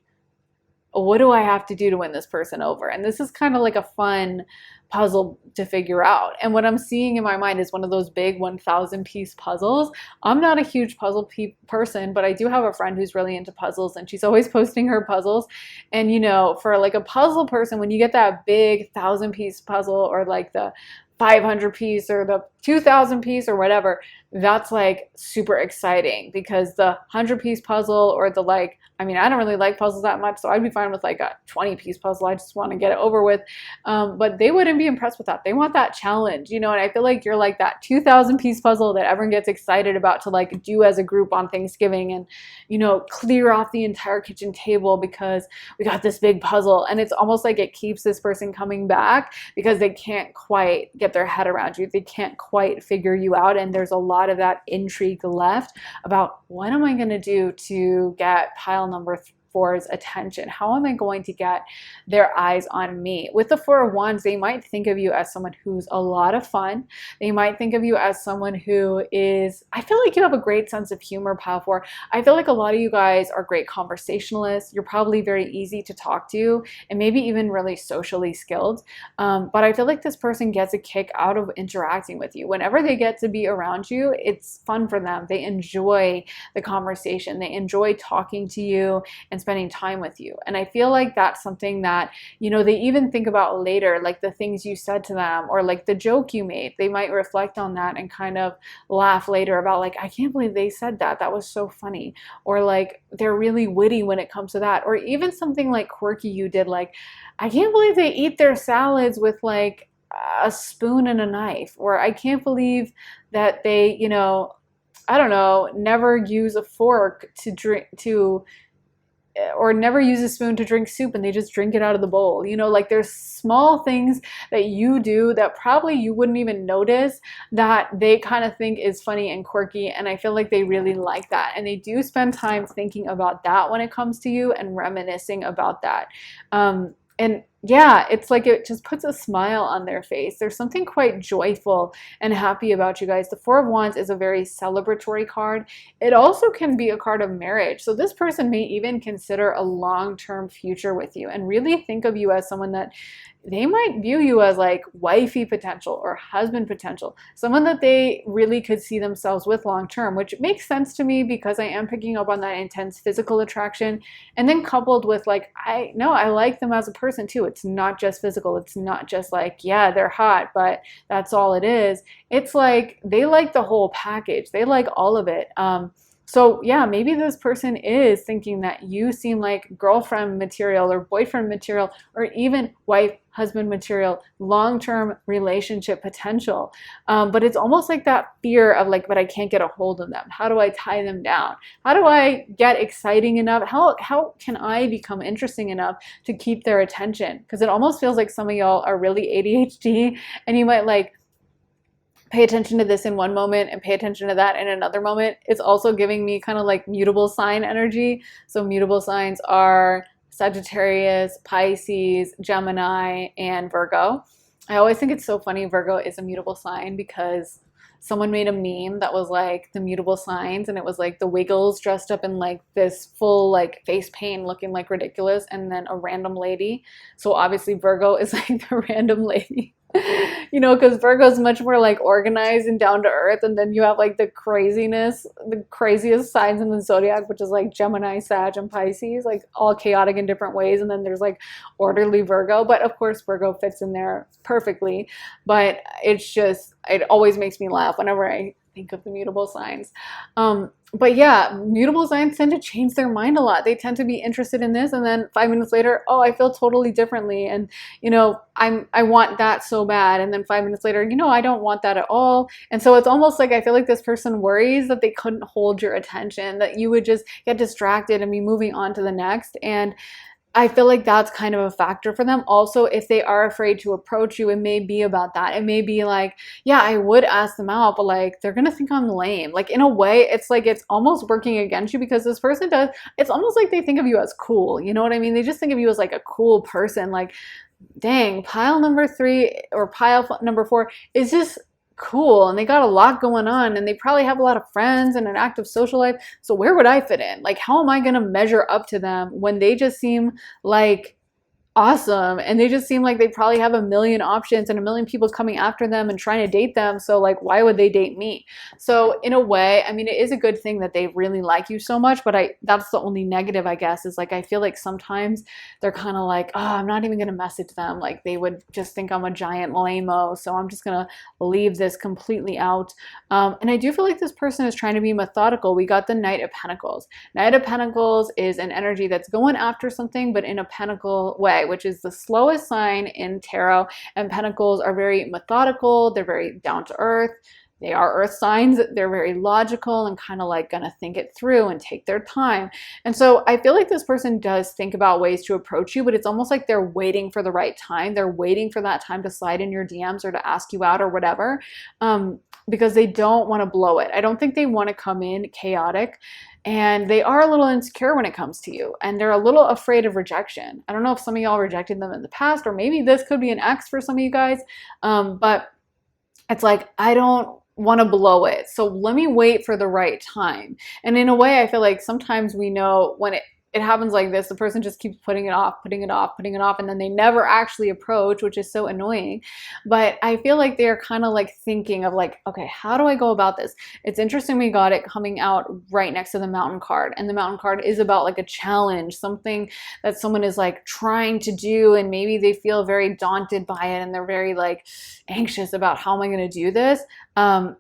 what do I have to do to win this person over? And this is kind of like a fun puzzle to figure out. And what I'm seeing in my mind is one of those big 1,000 piece puzzles. I'm not a huge puzzle person, but I do have a friend who's really into puzzles, and she's always posting her puzzles. And, you know, for like a puzzle person, when you get that big 1,000 piece puzzle, or like the 500 piece or the 2,000 piece or whatever, that's like super exciting, because the 100 piece puzzle, or the like, I mean, I don't really like puzzles that much, so I'd be fine with like a 20 piece puzzle. I just want to get it over with. But they wouldn't be impressed with that. They want that challenge, you know, and I feel like you're like that 2,000 piece puzzle that everyone gets excited about to like do as a group on Thanksgiving, and, you know, clear off the entire kitchen table because we got this big puzzle. And it's almost like it keeps this person coming back, because they can't quite get their head around you. They can't quite figure you out. And there's a lot of that intrigue left about, what am I going to do to get pile number four's attention? How am I going to get their eyes on me? With the Four of Wands, they might think of you as someone who's a lot of fun. They might think of you as someone who is, I feel like you have a great sense of humor, Pile Four. I feel like a lot of you guys are great conversationalists. You're probably very easy to talk to, and maybe even really socially skilled. But I feel like this person gets a kick out of interacting with you. Whenever they get to be around you, it's fun for them. They enjoy the conversation. They enjoy talking to you and spending time with you. And I feel like that's something that, you know, they even think about later, like the things you said to them or like the joke you made. They might reflect on that and kind of laugh later about like, I can't believe they said that. That was so funny. Or like they're really witty when it comes to that. Or even something like quirky you did, like, I can't believe they eat their salads with like a spoon and a knife. Or I can't believe that they, you know, I don't know, never use a fork to drink to or never use a spoon to drink soup and they just drink it out of the bowl. You know, like there's small things that you do that probably you wouldn't even notice that they kind of think is funny and quirky. And I feel like they really like that. And they do spend time thinking about that when it comes to you and reminiscing about that. And yeah, it's like it just puts a smile on their face. There's something quite joyful and happy about you guys. The Four of Wands is a very celebratory card. It also can be a card of marriage. So this person may even consider a long-term future with you and really think of you as someone that they might view you as like wifey potential or husband potential, someone that they really could see themselves with long term, which makes sense to me because I am picking up on that intense physical attraction. And then coupled with like, I know I like them as a person too. It's not just physical. It's not just like, yeah, they're hot, but that's all it is. It's like they like the whole package. They like all of it. So yeah, maybe this person is thinking that you seem like girlfriend material or boyfriend material or even wife, husband material, long-term relationship potential. But it's almost like that fear of like, but I can't get a hold of them. How do I tie them down? How do I get exciting enough? How can I become interesting enough to keep their attention? Because it almost feels like some of y'all are really ADHD and you might like pay attention to this in one moment and pay attention to that in another moment. It's also giving me kind of like mutable sign energy. So mutable signs are Sagittarius, Pisces, Gemini, and Virgo. I always think it's so funny Virgo is a mutable sign because someone made a meme that was like the mutable signs and it was like the Wiggles dressed up in like this full like face paint looking like ridiculous and then a random lady. So obviously Virgo is like the random lady. You know, because Virgo is much more like organized and down to earth, and then you have like the craziness, the craziest signs in the zodiac, which is like Gemini, Sag, and Pisces, like all chaotic in different ways, and then there's like orderly Virgo, but of course Virgo fits in there perfectly. But it's just, it always makes me laugh whenever I think of the mutable signs. But yeah, mutable signs tend to change their mind a lot. They tend to be interested in this, and then 5 minutes later, oh, I feel totally differently, and you know, I want that so bad, and then 5 minutes later, you know, I don't want that at all. And so it's almost like I feel like this person worries that they couldn't hold your attention, that you would just get distracted and be moving on to the next. And I feel like that's kind of a factor for them. Also, if they are afraid to approach you, it may be about that. It may be like, yeah, I would ask them out, but like, they're going to think I'm lame. Like in a way, it's like, it's almost working against you because this person does, it's almost like they think of you as cool. You know what I mean? They just think of you as like a cool person. Like, dang, pile number 3 or pile number 4 is just cool and they got a lot going on and they probably have a lot of friends and an active social life. So where would I fit in? Like, how am I going to measure up to them when they just seem like awesome and they just seem like they probably have a million options and a million people coming after them and trying to date them? So like, why would they date me? So in a way, I mean, it is a good thing that they really like you so much, but that's the only negative, I guess, is like I feel like sometimes they're kind of like, oh, I'm not even going to message them. Like they would just think I'm a giant lame-o, so I'm just going to leave this completely out. And I do feel like this person is trying to be methodical. We got the Knight of Pentacles. Knight of Pentacles is an energy that's going after something, but in a pentacle way, which is the slowest sign in tarot. And pentacles are very methodical. They're very down to earth. They are earth signs. They're very logical and kind of like gonna think it through and take their time. And so I feel like this person does think about ways to approach you, but it's almost like they're waiting for the right time. They're waiting for that time to slide in your DMs or to ask you out or whatever, because they don't want to blow it. I don't think they want to come in chaotic. And they are a little insecure when it comes to you. And they're a little afraid of rejection. I don't know if some of y'all rejected them in the past, or maybe this could be an ex for some of you guys. But it's like, I don't want to blow it. So let me wait for the right time. And in a way, I feel like sometimes we know when it happens like this. The person just keeps putting it off, putting it off, putting it off, and then they never actually approach, which is so annoying. But I feel like they're kind of like thinking of like, okay, how do I go about this? It's interesting we got it coming out right next to the mountain card. And the mountain card is about like a challenge, something that someone is like trying to do, and maybe they feel very daunted by it and they're very like anxious about how am I going to do this.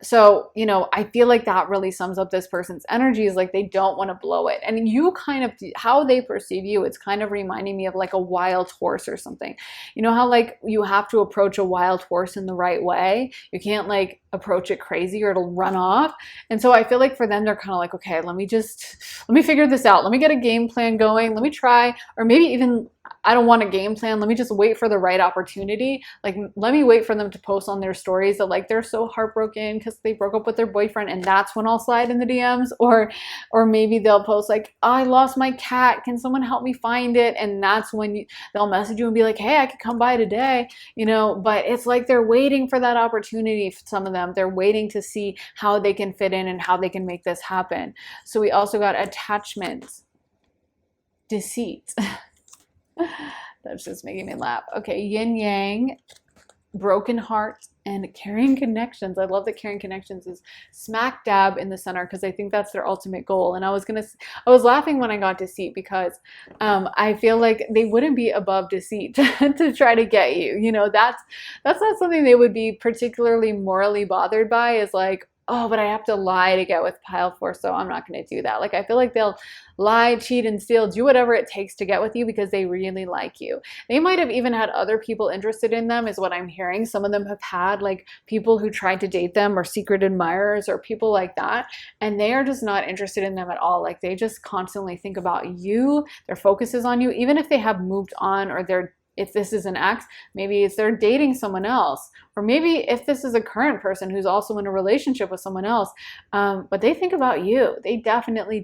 So, you know, I feel like that really sums up this person's energy, is like they don't want to blow it. And you kind of, how they perceive you, it's kind of reminding me of like a wild horse or something. You know how like you have to approach a wild horse in the right way? You can't like approach it crazy or it'll run off. And so I feel like for them, they're kind of like, okay, let me figure this out. Let me get a game plan going. Let me try, or maybe even, I don't want a game plan. Let me just wait for the right opportunity. Like, let me wait for them to post on their stories that like they're so heartbroken because they broke up with their boyfriend, and that's when I'll slide in the DMs. Or maybe they'll post like, oh, I lost my cat. Can someone help me find it? And that's when they'll message you and be like, hey, I could come by today, you know. But it's like they're waiting for that opportunity. Some of them, they're waiting to see how they can fit in and how they can make this happen. So we also got attachment, deceit. That's just making me laugh. Okay, yin yang, broken heart, and carrying connections. I love that carrying connections is smack dab in the center, because I think that's their ultimate goal. And I was laughing when I got deceit, because I feel like they wouldn't be above deceit to try to get you. You know, that's not something they would be particularly morally bothered by, is like, oh, but I have to lie to get with pile 4, so I'm not going to do that. Like, I feel like they'll lie, cheat, and steal, do whatever it takes to get with you because they really like you. They might have even had other people interested in them, is what I'm hearing. Some of them have had like people who tried to date them, or secret admirers, or people like that, and they are just not interested in them at all. Like, they just constantly think about you. Their focus is on you, even if they have moved on, or if this is an ex, maybe it's they're dating someone else, or maybe if this is a current person who's also in a relationship with someone else, but they think about you. They definitely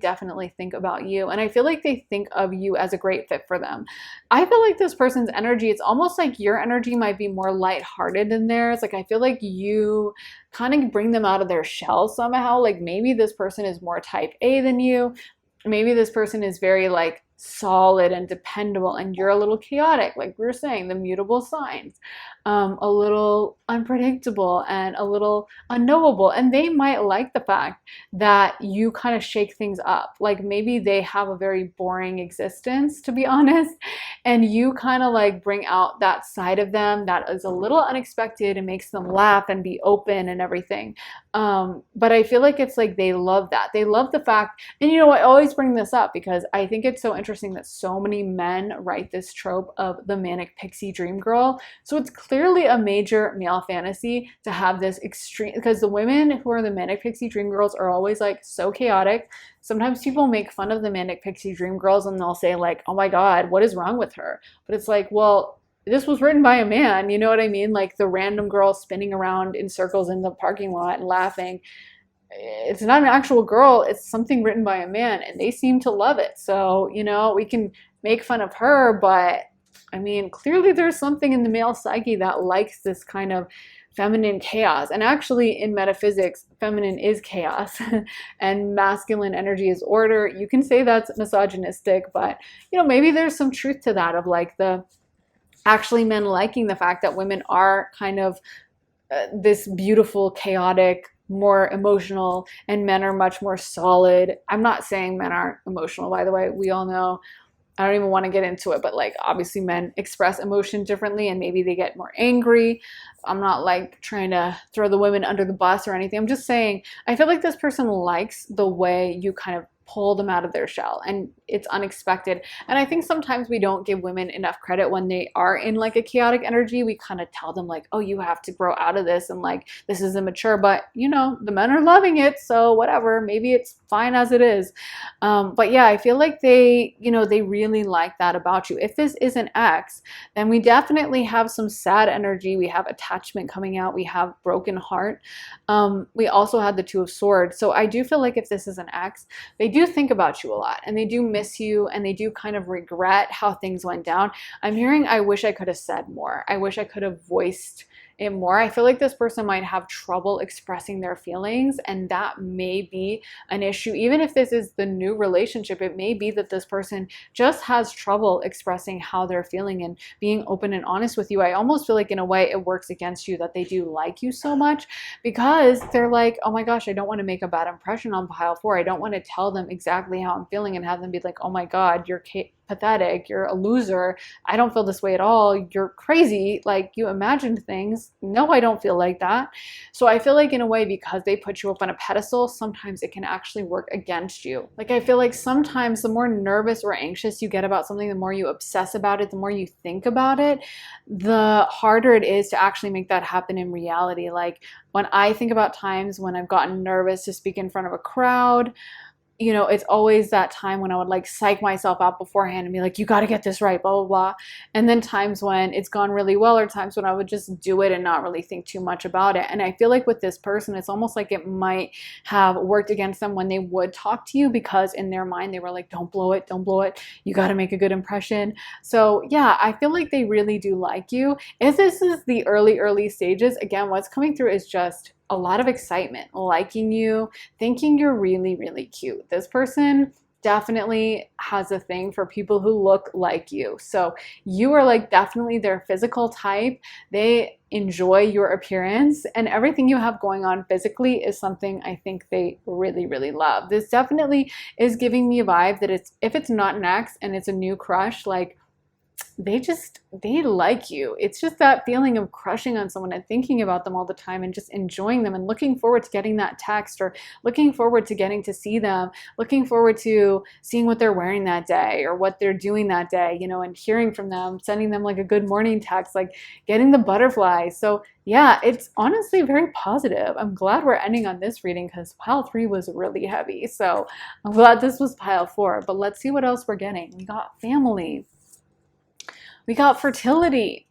think about you. And I feel like they think of you as a great fit for them. I feel like this person's energy, it's almost like your energy might be more lighthearted than theirs. Like, I feel like you kind of bring them out of their shell somehow. Like, maybe this person is more type A than you. Maybe this person is very like solid and dependable, and you're a little chaotic, like we were saying, the mutable signs, a little unpredictable and a little unknowable. And they might like the fact that you kind of shake things up. Like, maybe they have a very boring existence, to be honest, and you kind of like bring out that side of them that is a little unexpected and makes them laugh and be open and everything. But I feel like it's like they love that. They love the fact, and you know, I always bring this up because I think it's so interesting that so many men write this trope of the manic pixie dream girl. So it's clearly a major male fantasy to have this extreme, because the women who are the manic pixie dream girls are always like so chaotic. Sometimes people make fun of the manic pixie dream girls and they'll say like, oh my God, what is wrong with her? But it's like, well, this was written by a man, you know what I mean? Like the random girl spinning around in circles in the parking lot and laughing. It's not an actual girl, it's something written by a man, and they seem to love it. So, you know, we can make fun of her, but I mean, clearly there's something in the male psyche that likes this kind of feminine chaos. And actually in metaphysics, feminine is chaos and masculine energy is order. You can say that's misogynistic, but you know, maybe there's some truth to that, of like the actually men liking the fact that women are kind of this beautiful, chaotic, more emotional, and men are much more solid. I'm not saying men aren't emotional, by the way. We all know, I don't even want to get into it, but like obviously men express emotion differently and maybe they get more angry. I'm not like trying to throw the women under the bus or anything. I'm just saying, I feel like this person likes the way you kind of pull them out of their shell, and it's unexpected. And I think sometimes we don't give women enough credit when they are in like a chaotic energy. We kind of tell them like, oh, you have to grow out of this, and like this is immature, but you know, the men are loving it, so whatever, maybe it's fine as it is. But yeah, I feel like they, you know, they really like that about you. If this is an ex, then we definitely have some sad energy. We have attachment coming out. We have broken heart. We also had the Two of Swords. So I do feel like if this is an ex, they do think about you a lot, and they do miss you, and they do kind of regret how things went down. I'm hearing, I wish I could have said more. I wish I could have voiced it more. I feel like this person might have trouble expressing their feelings, and that may be an issue. Even if this is the new relationship, it may be that this person just has trouble expressing how they're feeling and being open and honest with you. I almost feel like in a way it works against you that they do like you so much, because they're like, oh my gosh, I don't want to make a bad impression on pile 4. I don't want to tell them exactly how I'm feeling and have them be like, oh my God, you're pathetic, you're a loser, I don't feel this way at all, you're crazy, like you imagined things. No, I don't feel like that. So I feel like in a way, because they put you up on a pedestal, sometimes it can actually work against you. Like I feel like sometimes the more nervous or anxious you get about something, the more you obsess about it, the more you think about it, the harder it is to actually make that happen in reality. Like when I think about times when I've gotten nervous to speak in front of a crowd, it's always that time when I would like psych myself out beforehand and be like, you got to get this right, blah, blah, blah. And then times when it's gone really well, or times when I would just do it and not really think too much about it. And I feel like with this person, it's almost like it might have worked against them when they would talk to you, because in their mind, they were like, don't blow it, don't blow it. You got to make a good impression. So yeah, I feel like they really do like you. If this is the early stages, again, what's coming through is just a lot of excitement, liking you, thinking you're really, really cute. This person definitely has a thing for people who look like you. So you are like definitely their physical type. They enjoy your appearance, and everything you have going on physically is something I think they really, really love. This definitely is giving me a vibe that if it's not an ex and it's a new crush, like they like you. It's just that feeling of crushing on someone and thinking about them all the time and just enjoying them and looking forward to getting that text, or looking forward to getting to see them, looking forward to seeing what they're wearing that day or what they're doing that day, and hearing from them, sending them like a good morning text, like getting the butterflies. So yeah, it's honestly very positive. I'm glad we're ending on this reading, because pile 3 was really heavy. So I'm glad this was pile 4, but let's see what else we're getting. We got family. We got fertility,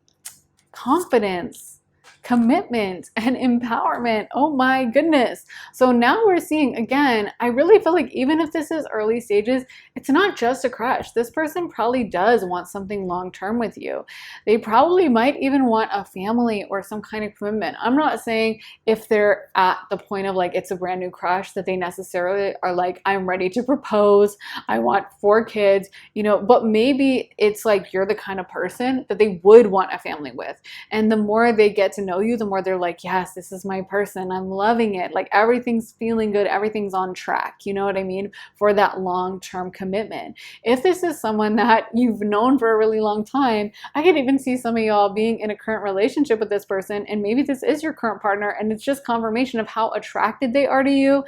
confidence, commitment, and empowerment. Oh my goodness. So now we're seeing, again, I really feel like even if this is early stages, it's not just a crush. This person probably does want something long-term with you. They probably might even want a family or some kind of commitment. I'm not saying if they're at the point of like it's a brand new crush that they necessarily are like, I'm ready to propose, I want 4 kids, but maybe it's like you're the kind of person that they would want a family with. And the more they get to know you, the more they're like, yes, this is my person, I'm loving it, like everything's feeling good, everything's on track, you know what I mean, for that long-term commitment. If this is someone that you've known for a really long time, I could even see some of y'all being in a current relationship with this person, and maybe this is your current partner and it's just confirmation of how attracted they are to you,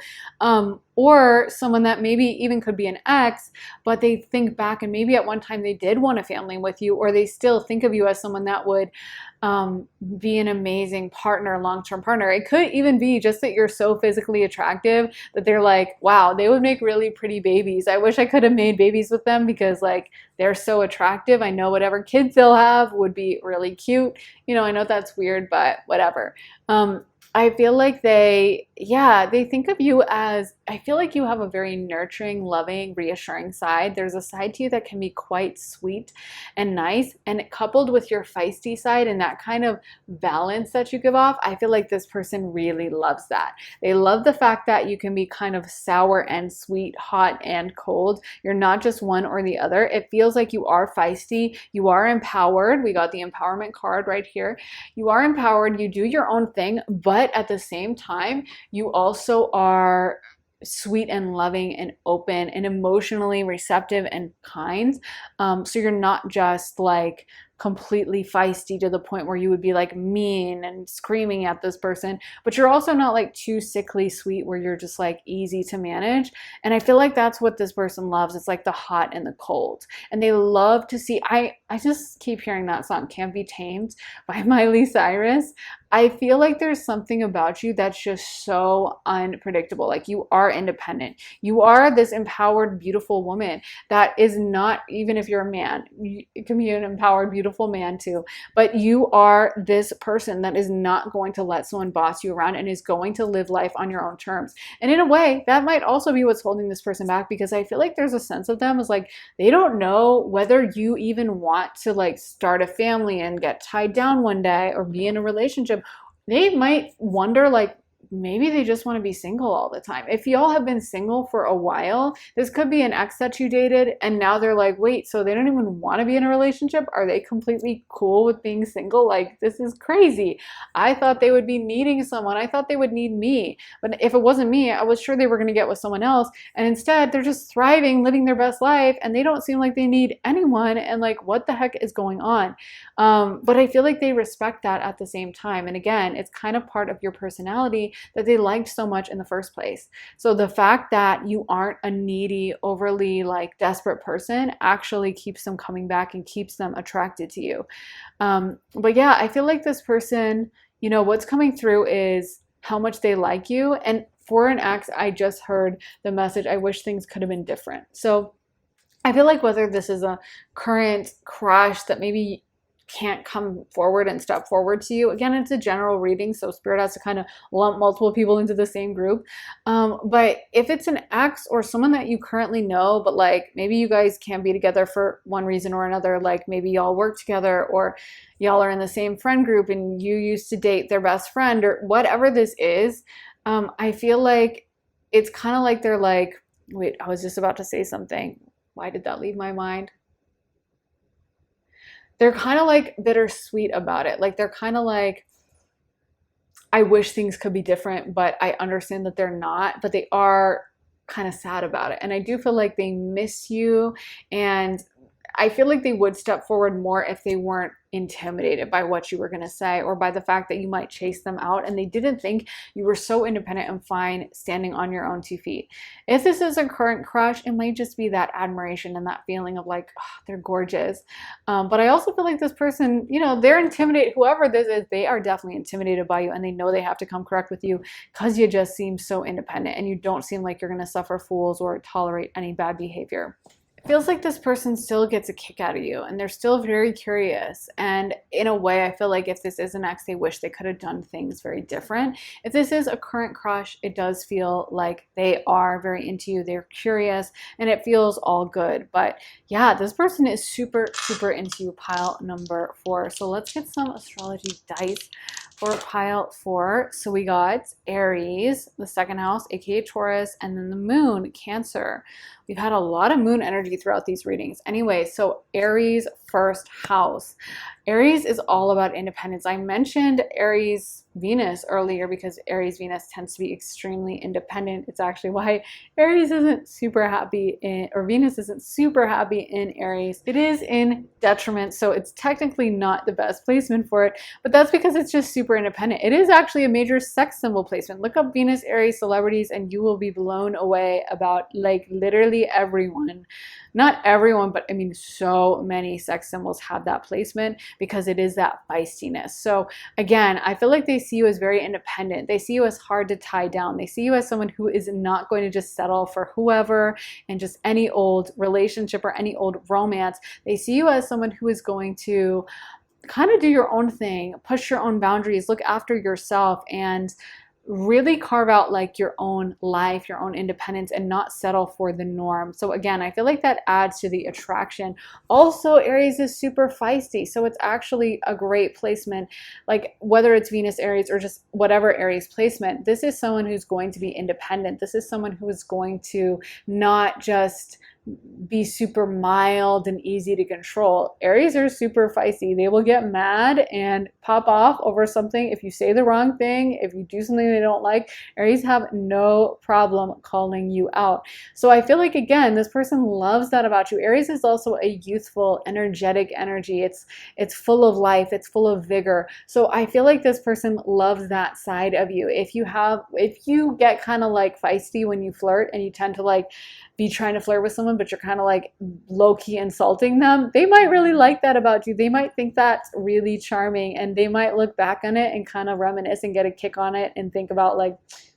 or someone that maybe even could be an ex, but they think back and maybe at one time they did want a family with you, or they still think of you as someone that would be an amazing partner, long-term partner. It could even be just that you're so physically attractive that they're like, wow, they would make really pretty babies. I wish I could have made babies with them, because like they're so attractive. I know whatever kids they'll have would be really cute. I know that's weird, but whatever. I feel like they think of you as, I feel like you have a very nurturing, loving, reassuring side. There's a side to you that can be quite sweet and nice, and coupled with your feisty side and that kind of balance that you give off, I feel like this person really loves that. They love the fact that you can be kind of sour and sweet, hot and cold. You're not just one or the other. It feels like you are feisty, you are empowered. We got the empowerment card right here. You are empowered, you do your own thing, but at the same time, you also are sweet and loving and open and emotionally receptive and kind. So you're not just like completely feisty to the point where you would be like mean and screaming at this person, but you're also not like too sickly sweet where you're just like easy to manage. And I feel like that's what this person loves. It's like the hot and the cold. And they love to see, I just keep hearing that song, Can't Be Tamed by Miley Cyrus. I feel like there's something about you that's just so unpredictable. Like you are independent. You are this empowered, beautiful woman that is not, even if you're a man, you can be an empowered, beautiful beautiful man too. But you are this person that is not going to let someone boss you around and is going to live life on your own terms. And in a way, that might also be what's holding this person back, because I feel like there's a sense of them as like they don't know whether you even want to like start a family and get tied down one day or be in a relationship. They might wonder like, maybe they just want to be single all the time. If y'all have been single for a while, this could be an ex that you dated and now they're like, wait, so they don't even want to be in a relationship? Are they completely cool with being single? Like, this is crazy. I thought they would be needing someone. I thought they would need me. But if it wasn't me, I was sure they were going to get with someone else. And instead, they're just thriving, living their best life, and they don't seem like they need anyone. And like, what the heck is going on? But I feel like they respect that at the same time. And again, it's kind of part of your personality that they liked so much in the first place. So the fact that you aren't a needy, overly like desperate person actually keeps them coming back and keeps them attracted to you. But yeah, I feel like this person, you know, what's coming through is how much they like you. And for an ex, I just heard the message, I wish things could have been different. So I feel like whether this is a current crush that maybe can't come forward and step forward to you. Again, it's a general reading, so Spirit has to kind of lump multiple people into the same group. But if it's an ex or someone that you currently know, but like maybe you guys can't be together for one reason or another, like maybe y'all work together or y'all are in the same friend group and you used to date their best friend or whatever this is, I feel like it's kind of like they're like, wait, I was just about to say something. Why did that leave my mind? They're kind of like bittersweet about it. Like they're kind of like, I wish things could be different, but I understand that they're not, but they are kind of sad about it. And I do feel like they miss you, and I feel like they would step forward more if they weren't intimidated by what you were going to say or by the fact that you might chase them out and they didn't think you were so independent and fine standing on your own 2 feet. If this is a current crush, it might just be that admiration and that feeling of like, oh, they're gorgeous. But I also feel like this person, you know, they're intimidated. Whoever this is, they are definitely intimidated by you, and they know they have to come correct with you because you just seem so independent and you don't seem like you're going to suffer fools or tolerate any bad behavior. Feels like this person still gets a kick out of you and they're still very curious. And in a way, I feel like if this is an ex, they wish they could have done things very different. If this is a current crush, it does feel like they are very into you. They're curious and it feels all good. But yeah, this person is super, super into you, pile number 4. So let's get some astrology dice for pile 4. So we got Aries, the second house, aka Taurus, and then the moon, Cancer. We've had a lot of moon energy throughout these readings. Anyway, so Aries, first house. Aries is all about independence. I mentioned Aries Venus earlier because Aries Venus tends to be extremely independent. It's actually why Aries isn't super happy in, or Venus isn't super happy in Aries. It is in detriment, so it's technically not the best placement for it, but that's because it's just super independent. It is actually a major sex symbol placement. Look up Venus Aries celebrities and you will be blown away about like literally everyone. Not everyone, but I mean so many sex symbols have that placement because it is that feistiness. So again, I feel like they see you as very independent. They see you as hard to tie down. They see you as someone who is not going to just settle for whoever and just any old relationship or any old romance. They see you as someone who is going to kind of do your own thing, push your own boundaries, look after yourself, and really carve out like your own life, your own independence, and not settle for the norm. So again, I feel like that adds to the attraction. Also, Aries is super feisty, so it's actually a great placement. Like whether it's Venus Aries or just whatever Aries placement, this is someone who's going to be independent. This is someone who is going to not just be super mild and easy to control. Aries are super feisty. They will get mad and pop off over something. If you say the wrong thing, if you do something they don't like, Aries have no problem calling you out. So I feel like, again, this person loves that about you. Aries is also a youthful, energetic energy. It's full of life. It's full of vigor. So I feel like this person loves that side of you. If you get kind of like feisty when you flirt and you tend to like be trying to flirt with someone, but you're kind of like low-key insulting them, they might really like that about you. They might think that's really charming, and they might look back on it and kind of reminisce and get a kick on it and think about like,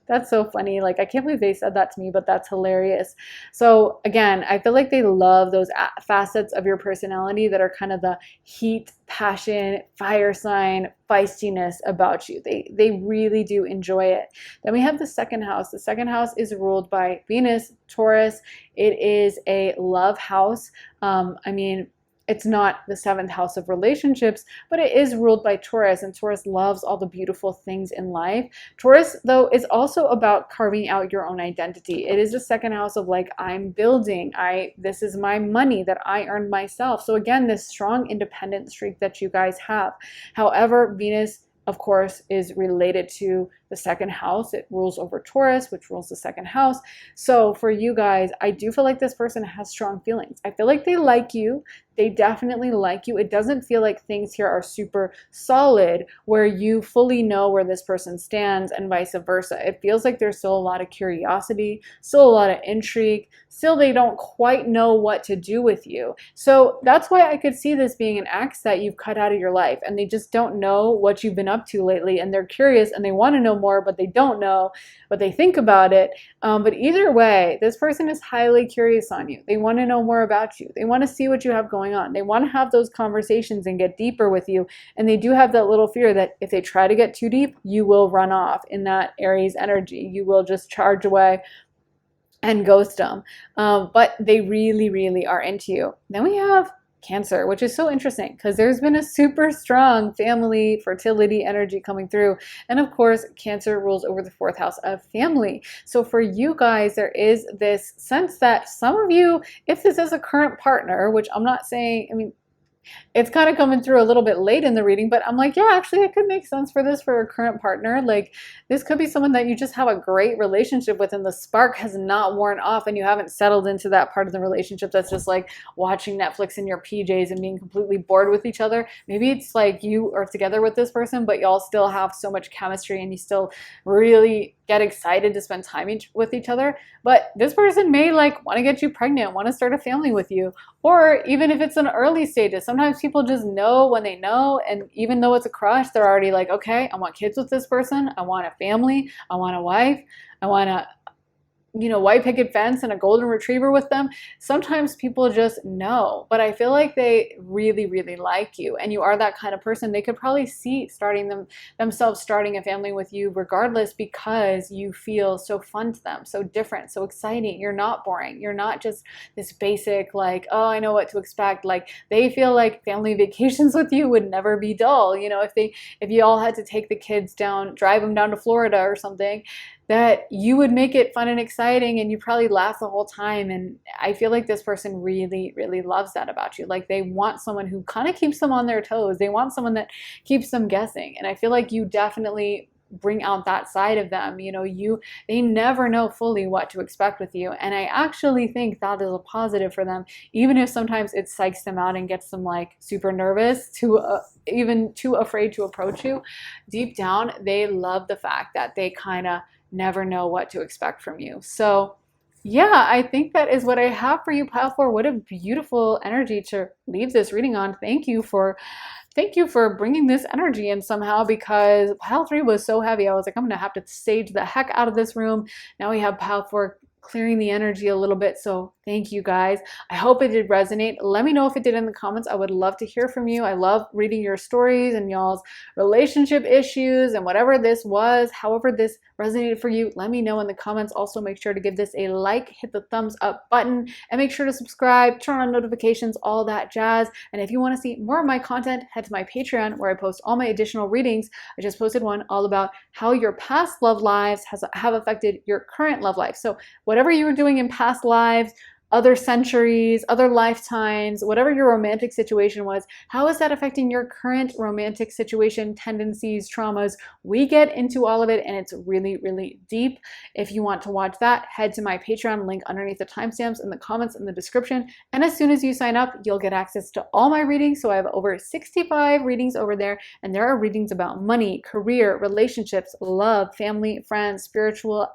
That's so funny. Like, I can't believe they said that to me, but that's hilarious. So, again, I feel like they love those facets of your personality that are kind of the heat, passion, fire sign, feistiness about you. They really do enjoy it. Then we have the second house. The second house is ruled by Venus, Taurus. It is a love house. I mean, it's not the seventh house of relationships, but it is ruled by Taurus, and Taurus loves all the beautiful things in life. Taurus, though, is also about carving out your own identity. It is the second house of like, I'm building, this is my money that I earned myself. So again, this strong independent streak that you guys have. However, Venus, of course, is related to the second house. It rules over Taurus, which rules the second house. So for you guys, I do feel like this person has strong feelings. I feel like they like you. They definitely like you. It doesn't feel like things here are super solid where you fully know where this person stands and vice versa. It feels like there's still a lot of curiosity, still a lot of intrigue, still they don't quite know what to do with you. So that's why I could see this being an ex that you've cut out of your life, and they just don't know what you've been up to lately, and they're curious and they want to know more, but they don't know what they think about it. But either way, this person is highly curious on you. They want to know more about you. They want to see what you have going on. They want to have those conversations and get deeper with you. And they do have that little fear that if they try to get too deep, you will run off in that Aries energy. You will just charge away and ghost them. But they really, really are into you. Then we have Cancer, which is so interesting because there's been a super strong family fertility energy coming through. And of course, Cancer rules over the fourth house of family. So for you guys, there is this sense that some of you, if this is a current partner, which I'm not saying, I mean, it's kind of coming through a little bit late in the reading, but I'm like, yeah, actually it could make sense for this for a current partner. Like, this could be someone that you just have a great relationship with and the spark has not worn off and you haven't settled into that part of the relationship that's just like watching Netflix in your PJs and being completely bored with each other. Maybe it's like you are together with this person, but y'all still have so much chemistry and you still really get excited to spend time with each other. But this person may like want to get you pregnant, want to start a family with you, or even if it's an early stages, sometimes people just know when they know, and even though it's a crush, they're already like, okay, I want kids with this person, I want a family, I want a wife, I want a white picket fence and a golden retriever with them. Sometimes people just know, but I feel like they really, really like you and you are that kind of person. They could probably see themselves starting a family with you regardless because you feel so fun to them, so different, so exciting. You're not boring. You're not just this basic like, oh, I know what to expect. Like, they feel like family vacations with you would never be dull. If you all had to take the kids down, drive them down to Florida or something, that you would make it fun and exciting and you probably laugh the whole time. And I feel like this person really, really loves that about you. Like, they want someone who kind of keeps them on their toes. They want someone that keeps them guessing. And I feel like you definitely bring out that side of them. They never know fully what to expect with you. And I actually think that is a positive for them, even if sometimes it psychs them out and gets them like super nervous even too afraid to approach you. Deep down, they love the fact that they kind of never know what to expect from you. So yeah, I think that is what I have for you, Pile 4. What a beautiful energy to leave this reading on. Thank you for bringing this energy in somehow, because Pile 3 was so heavy. I was like, I'm gonna have to sage the heck out of this room. Now we have Pile 4 clearing the energy a little bit. So thank you guys. I hope it did resonate. Let me know if it did in the comments. I would love to hear from you. I love reading your stories and y'all's relationship issues and whatever this was, however this resonated for you. Let me know in the comments. Also, make sure to give this a like, hit the thumbs up button, and make sure to subscribe, turn on notifications, all that jazz. And if you want to see more of my content, head to my Patreon where I post all my additional readings. I just posted one all about how your past love lives have affected your current love life. So whatever you were doing in past lives, other centuries, other lifetimes, whatever your romantic situation was, how is that affecting your current romantic situation, tendencies, traumas? We get into all of it and it's really, really deep. If you want to watch that, head to my Patreon, link underneath the timestamps in the comments in the description. And as soon as you sign up, you'll get access to all my readings. So I have over 65 readings over there, and there are readings about money, career, relationships, love, family, friends,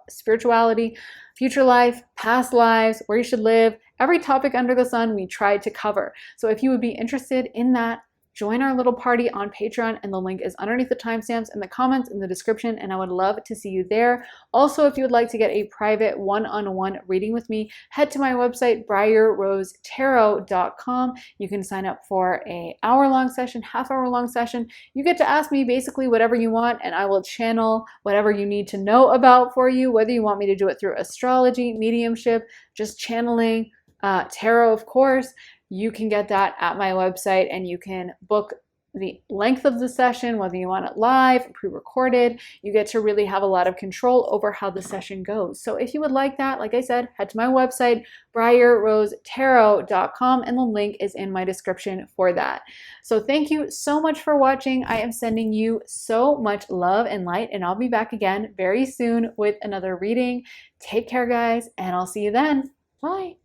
spirituality, future life, past lives, where you should live, every topic under the sun we tried to cover. So if you would be interested in that, join our little party on Patreon, and the link is underneath the timestamps in the comments in the description, and I would love to see you there. Also, if you would like to get a private one-on-one reading with me, head to my website, briarrosetarot.com. You can sign up for an hour-long session, half-hour-long session. You get to ask me basically whatever you want, and I will channel whatever you need to know about for you, whether you want me to do it through astrology, mediumship, just channeling, tarot, of course. You can get that at my website, and you can book the length of the session, whether you want it live, pre-recorded. You get to really have a lot of control over how the session goes. So if you would like that, like I said, head to my website, briarrosetarot.com, and the link is in my description for that. So thank you so much for watching. I am sending you so much love and light, and I'll be back again very soon with another reading. Take care, guys, and I'll see you then. Bye.